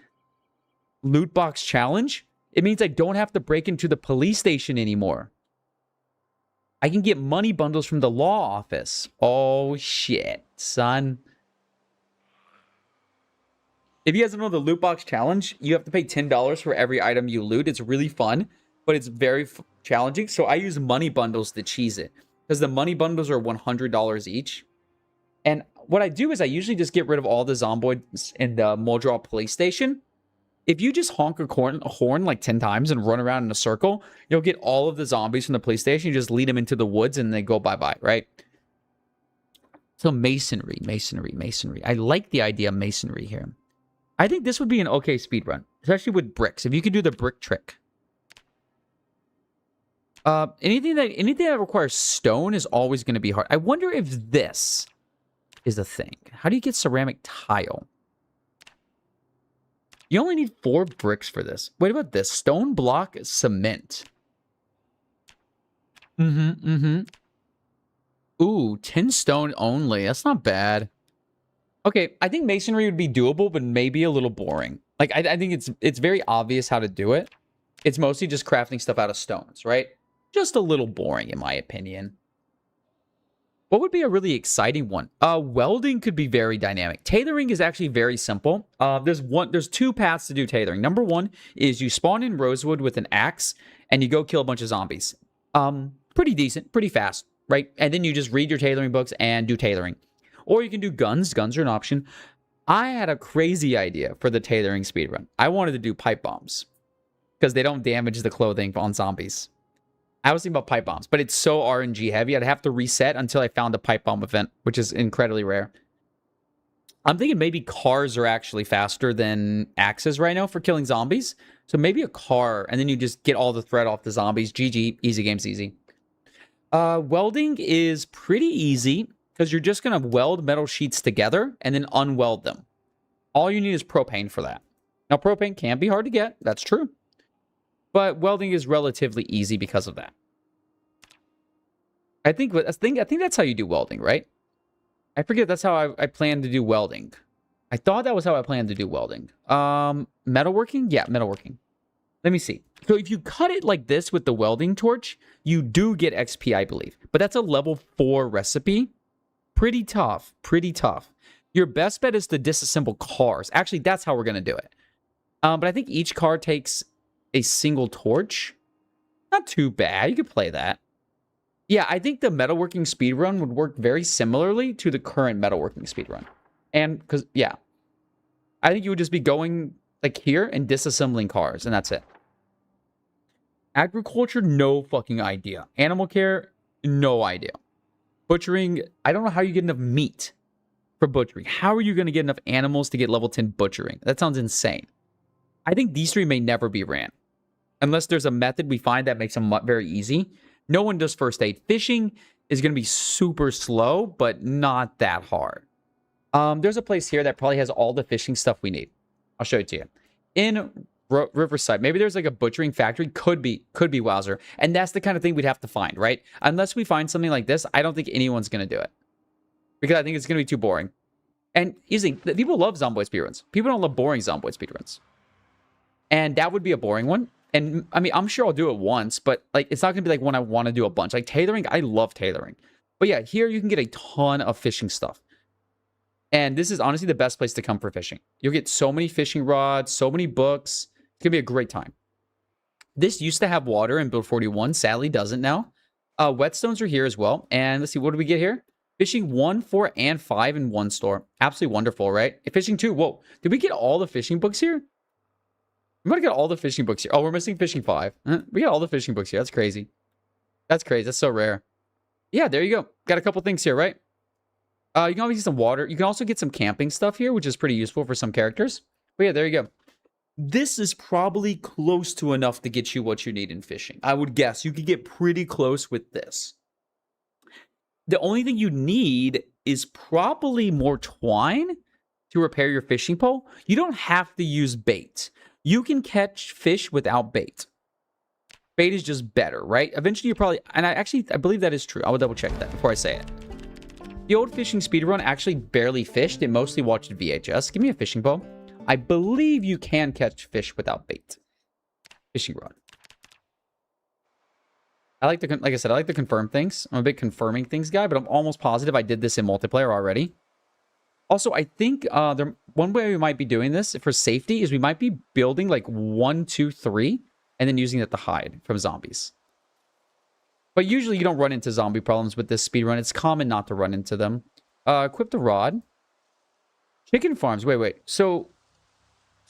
loot box challenge? It means I don't have to break into the police station anymore. I can get money bundles from the law office. Oh, shit, son. If you guys don't know the loot box challenge, you have to pay $10 for every item you loot. It's really fun, but it's very challenging. So I use money bundles to cheese it. Because the money bundles are $100 each. And what I do is I usually just get rid of all the zomboids in the Moldral police station. If you just honk a horn like 10 times and run around in a circle, you'll get all of the zombies from the police station. You just lead them into the woods and they go bye-bye, right? So masonry. I like the idea of masonry here. I think this would be an okay speedrun, especially with bricks. If you could do the brick trick. Anything that requires stone is always going to be hard. I wonder if this is a thing. How do you get ceramic tile? You only need 4 bricks for this. Wait about this. Stone block cement. Ooh, 10 stone only. That's not bad. Okay, I think masonry would be doable, but maybe a little boring. Like, I think it's very obvious how to do it. It's mostly just crafting stuff out of stones, right? Just a little boring, in my opinion. What would be a really exciting one? Welding could be very dynamic. Tailoring is actually very simple. There's two paths to do tailoring. Number one is you spawn in Rosewood with an axe and you go kill a bunch of zombies. Pretty decent, pretty fast, right? And then you just read your tailoring books and do tailoring. Or you can do guns. Guns are an option. I had a crazy idea for the tailoring speedrun. I wanted to do pipe bombs because they don't damage the clothing on zombies. I was thinking about pipe bombs, but it's so RNG heavy. I'd have to reset until I found a pipe bomb event, which is incredibly rare. I'm thinking maybe cars are actually faster than axes right now for killing zombies. So maybe a car, and then you just get all the thread off the zombies. GG, easy game's easy. Welding is pretty easy because you're just going to weld metal sheets together and then unweld them. All you need is propane for that. Now, propane can be hard to get. That's true. But welding is relatively easy because of that. I think that's how you do welding, right? I forget that's how I plan to do welding. I thought that was how I planned to do welding. Metalworking? Yeah, metalworking. Let me see. So if you cut it like this with the welding torch, you do get XP, I believe. But that's a level 4 recipe. Pretty tough. Pretty tough. Your best bet is to disassemble cars. Actually, that's how we're going to do it. But I think each car takes a single torch. Not too bad. You could play that. Yeah, I think the metalworking speedrun would work very similarly to the current metalworking speedrun. And, because, yeah. I think you would just be going, like, here and disassembling cars, and that's it. Agriculture, no fucking idea. Animal care, no idea. Butchering, I don't know how you get enough meat for butchering. How are you going to get enough animals to get level 10 butchering? That sounds insane. I think these three may never be ran. Unless there's a method we find that makes them very easy. No one does first aid. Fishing is going to be super slow, but not that hard. There's a place here that probably has all the fishing stuff we need. I'll show it to you. In Riverside, maybe there's like a butchering factory. Could be Wowzer. And that's the kind of thing we'd have to find, right? Unless we find something like this, I don't think anyone's going to do it. Because I think it's going to be too boring. And easily, people love Zomboid speedruns. People don't love boring Zomboid speedruns. And that would be a boring one. And, I mean, I'm sure I'll do it once, but, like, it's not going to be, like, one I want to do a bunch. Like, tailoring, I love tailoring. But, yeah, here you can get a ton of fishing stuff. And this is honestly the best place to come for fishing. You'll get so many fishing rods, so many books. It's going to be a great time. This used to have water in Build 41. Sadly, doesn't now. Whetstones are here as well. And let's see, what do we get here? Fishing 1, 4, and 5 in one store. Absolutely wonderful, right? Fishing 2, whoa. Did we get all the fishing books here? We might get all the fishing books here. Oh, we're missing fishing 5. We got all the fishing books here. That's crazy. That's crazy. That's so rare. Yeah, there you go. Got a couple things here, right? You can always get some water. You can also get some camping stuff here, which is pretty useful for some characters. But yeah, there you go. This is probably close to enough to get you what you need in fishing. I would guess you could get pretty close with this. The only thing you need is probably more twine to repair your fishing pole. You don't have to use bait. You can catch fish without bait. Bait is just better, right? Eventually you probably, and I believe that is true. I will double check that before I say it. The old fishing speedrun actually barely fished. It mostly watched VHS. Give me a fishing bow. I believe you can catch fish without bait. Fishing rod. Like I said, I like to confirm things. I'm a big confirming things guy, but I'm almost positive I did this in multiplayer already. Also, I think one way we might be doing this for safety is we might be building like 1, 2, 3, and then using it to hide from zombies. But usually you don't run into zombie problems with this speedrun. It's common not to run into them. Equip the rod. Chicken farms. Wait. So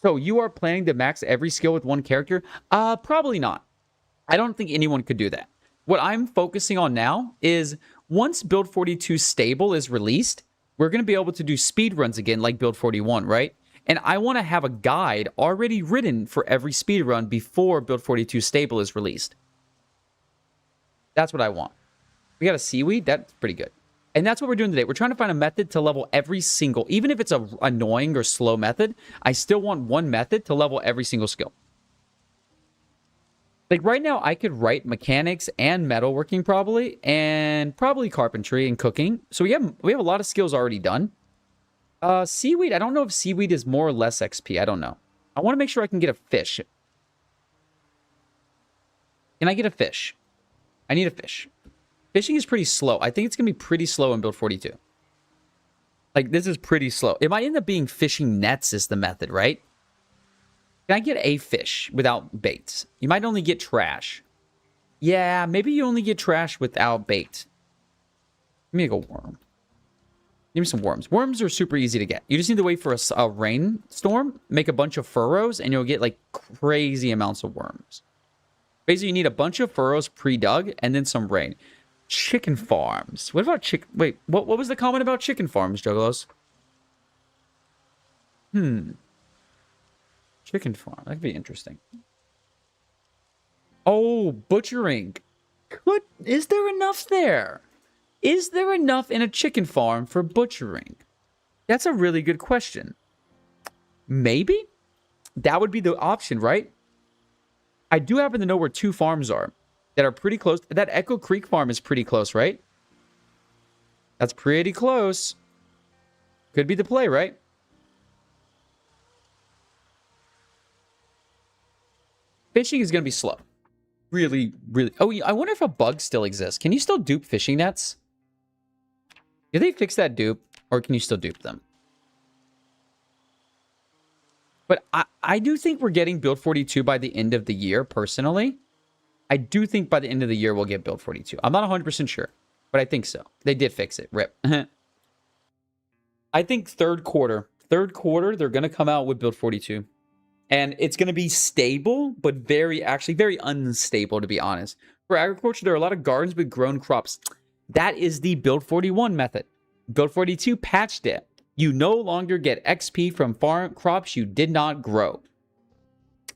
you are planning to max every skill with one character? Probably not. I don't think anyone could do that. What I'm focusing on now is once Build 42 Stable is released, we're going to be able to do speedruns again like Build 41, right? And I want to have a guide already written for every speedrun before Build 42 Stable is released. That's what I want. We got a seaweed. That's pretty good. And that's what we're doing today. We're trying to find a method to level every single, even if it's a annoying or slow method, I still want one method to level every single skill. Like right now, I could write mechanics and metalworking probably, and probably carpentry and cooking. So we have a lot of skills already done. Seaweed, I don't know if seaweed is more or less XP. I don't know. I want to make sure I can get a fish. Can I get a fish? I need a fish. Fishing is pretty slow. I think it's going to be pretty slow in build 42. Like, this is pretty slow. It might end up being fishing nets is the method, right? Can I get a fish without baits? You might only get trash. Yeah, maybe you only get trash without bait. Give me a worm. Give me some worms. Worms are super easy to get. You just need to wait for a rainstorm, make a bunch of furrows, and you'll get, like, crazy amounts of worms. Basically, you need a bunch of furrows pre-dug, and then some rain. Chicken farms. What about chicken? Wait, what was the comment about chicken farms, Juggalos? Chicken farm. That could be interesting. Oh, butchering. Is there enough there? Is there enough in a chicken farm for butchering? That's a really good question. Maybe? That would be the option, right? I do happen to know where 2 farms are that are pretty close. That Echo Creek farm is pretty close, right? That's pretty close. Could be the play, right? Fishing is going to be slow. Really, really. Oh, I wonder if a bug still exists. Can you still dupe fishing nets? Did they fix that dupe? Or can you still dupe them? But I do think we're getting build 42 by the end of the year, personally. I do think by the end of the year we'll get build 42. I'm not 100% sure, but I think so. They did fix it. Rip. I think third quarter, they're going to come out with build 42. And it's going to be stable, but actually very unstable, to be honest. For agriculture, there are a lot of gardens with grown crops. That is the build 41 method. Build 42 patched it. You no longer get XP from farm crops you did not grow.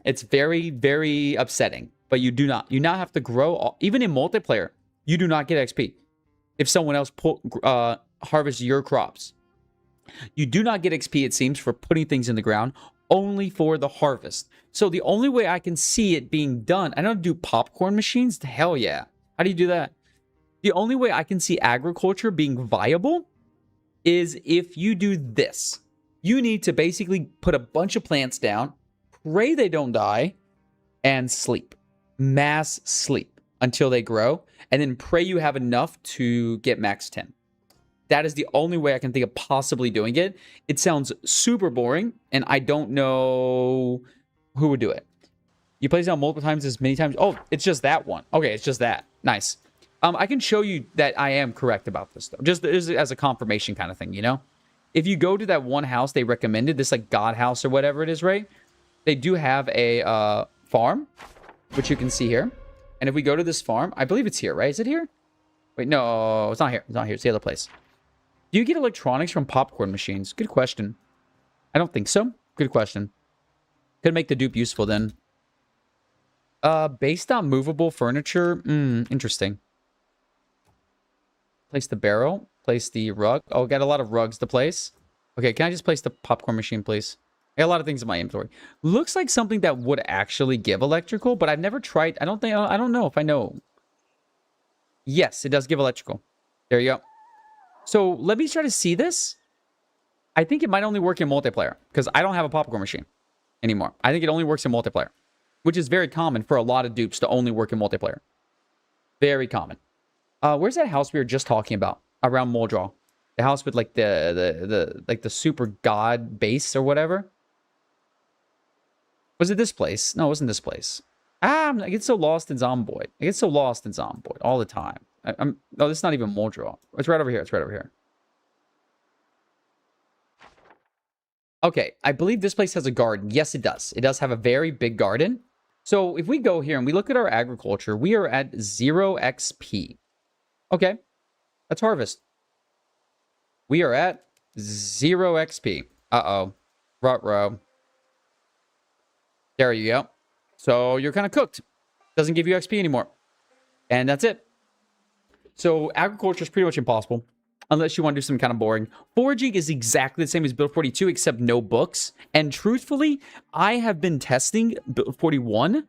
It's very, very upsetting. But you do not. You now have to grow. Even in multiplayer, you do not get XP if someone else harvests your crops. You do not get XP, it seems, for putting things in the ground, only for the harvest. So the only way I can see it being done, I don't do popcorn machines. Hell yeah. How do you do that? The only way I can see agriculture being viable is if you do this. You need to basically put a bunch of plants down, pray they don't die, and sleep. Mass sleep until they grow, and then pray you have enough to get max 10. That is the only way I can think of possibly doing it. It sounds super boring, and I don't know who would do it. You play down multiple times as many times. Oh, it's just that one. Okay, it's just that. Nice. I can show you that I am correct about this, though. Just as a confirmation kind of thing, you know? If you go to that one house they recommended, this like God house or whatever it is, right? They do have a farm, which you can see here. And if we go to this farm, I believe it's here, right? Is it here? Wait, no, it's not here. It's not here. It's the other place. Do you get electronics from popcorn machines? Good question. I don't think so. Good question. Could make the dupe useful then. Based on movable furniture. Interesting. Place the barrel. Place the rug. Oh, got a lot of rugs to place. Okay, can I just place the popcorn machine, please? I got a lot of things in my inventory. Looks like something that would actually give electrical, but I've never tried. I don't know if I know. Yes, it does give electrical. There you go. So let me try to see this. I think it might only work in multiplayer because I don't have a popcorn machine anymore. I think it only works in multiplayer, which is very common for a lot of dupes to only work in multiplayer. Very common. Where's that house we were just talking about around Muldraw? The house with like the super god base or whatever. Was it this place? No, it wasn't this place. I get so lost in Zomboid. I get so lost in Zomboid all the time. No, this is not even Muldraw. It's right over here. It's right over here. Okay, I believe this place has a garden. Yes, it does. It does have a very big garden. So if we go here and we look at our agriculture, we are at 0 XP. Okay, let's harvest. We are at 0 XP. Uh-oh. Ruh-roh. There you go. So you're kind of cooked. Doesn't give you XP anymore. And that's it. So agriculture is pretty much impossible. Unless you want to do something kind of boring. Foraging is exactly the same as Build 42, except no books. And truthfully, I have been testing Build 41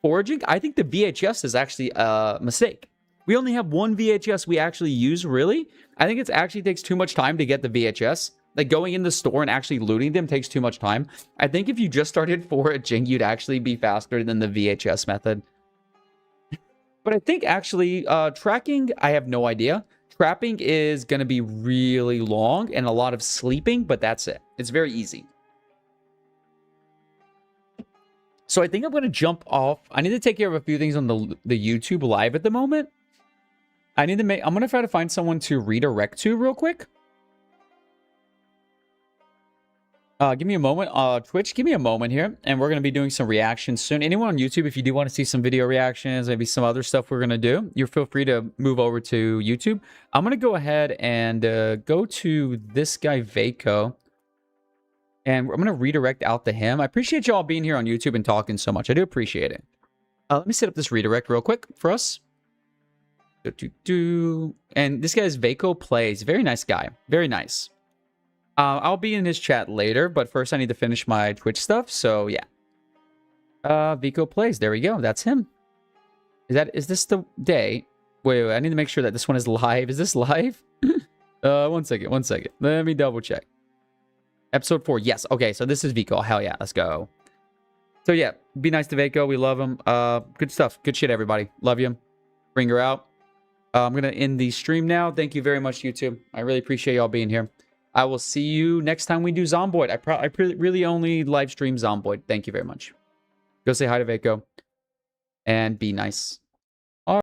foraging. I think the VHS is actually a mistake. We only have one VHS we actually use, really. I think it actually takes too much time to get the VHS. Like, going in the store and actually looting them takes too much time. I think if you just started foraging, you'd actually be faster than the VHS method. But I think actually tracking, I have no idea. Trapping is going to be really long and a lot of sleeping, but that's it. It's very easy. So I think I'm going to jump off. I need to take care of a few things on the YouTube live at the moment. I'm going to try to find someone to redirect to real quick. Give me a moment. Twitch, give me a moment here. And we're going to be doing some reactions soon. Anyone on YouTube, if you do want to see some video reactions, maybe some other stuff we're going to do, you feel free to move over to YouTube. I'm going to go ahead and go to this guy, Vaco. And I'm going to redirect out to him. I appreciate y'all being here on YouTube and talking so much. I do appreciate it. Let me set up this redirect real quick for us. And this guy's Vaco Plays. Very nice guy. Very nice. I'll be in his chat later, but first I need to finish my Twitch stuff, so yeah. Vico Plays, there we go, that's him. Is this the day? Wait, I need to make sure that this one is live. Is this live? One second. Let me double check. Episode 4, yes, okay, so this is Vico, hell yeah, let's go. So yeah, be nice to Vico, we love him. Good stuff, good shit everybody, love you. Bring her out. I'm gonna end the stream now. Thank you very much, YouTube. I really appreciate y'all being here. I will see you next time we do Zomboid. I really only live stream Zomboid. Thank you very much. Go say hi to Vaco. And be nice.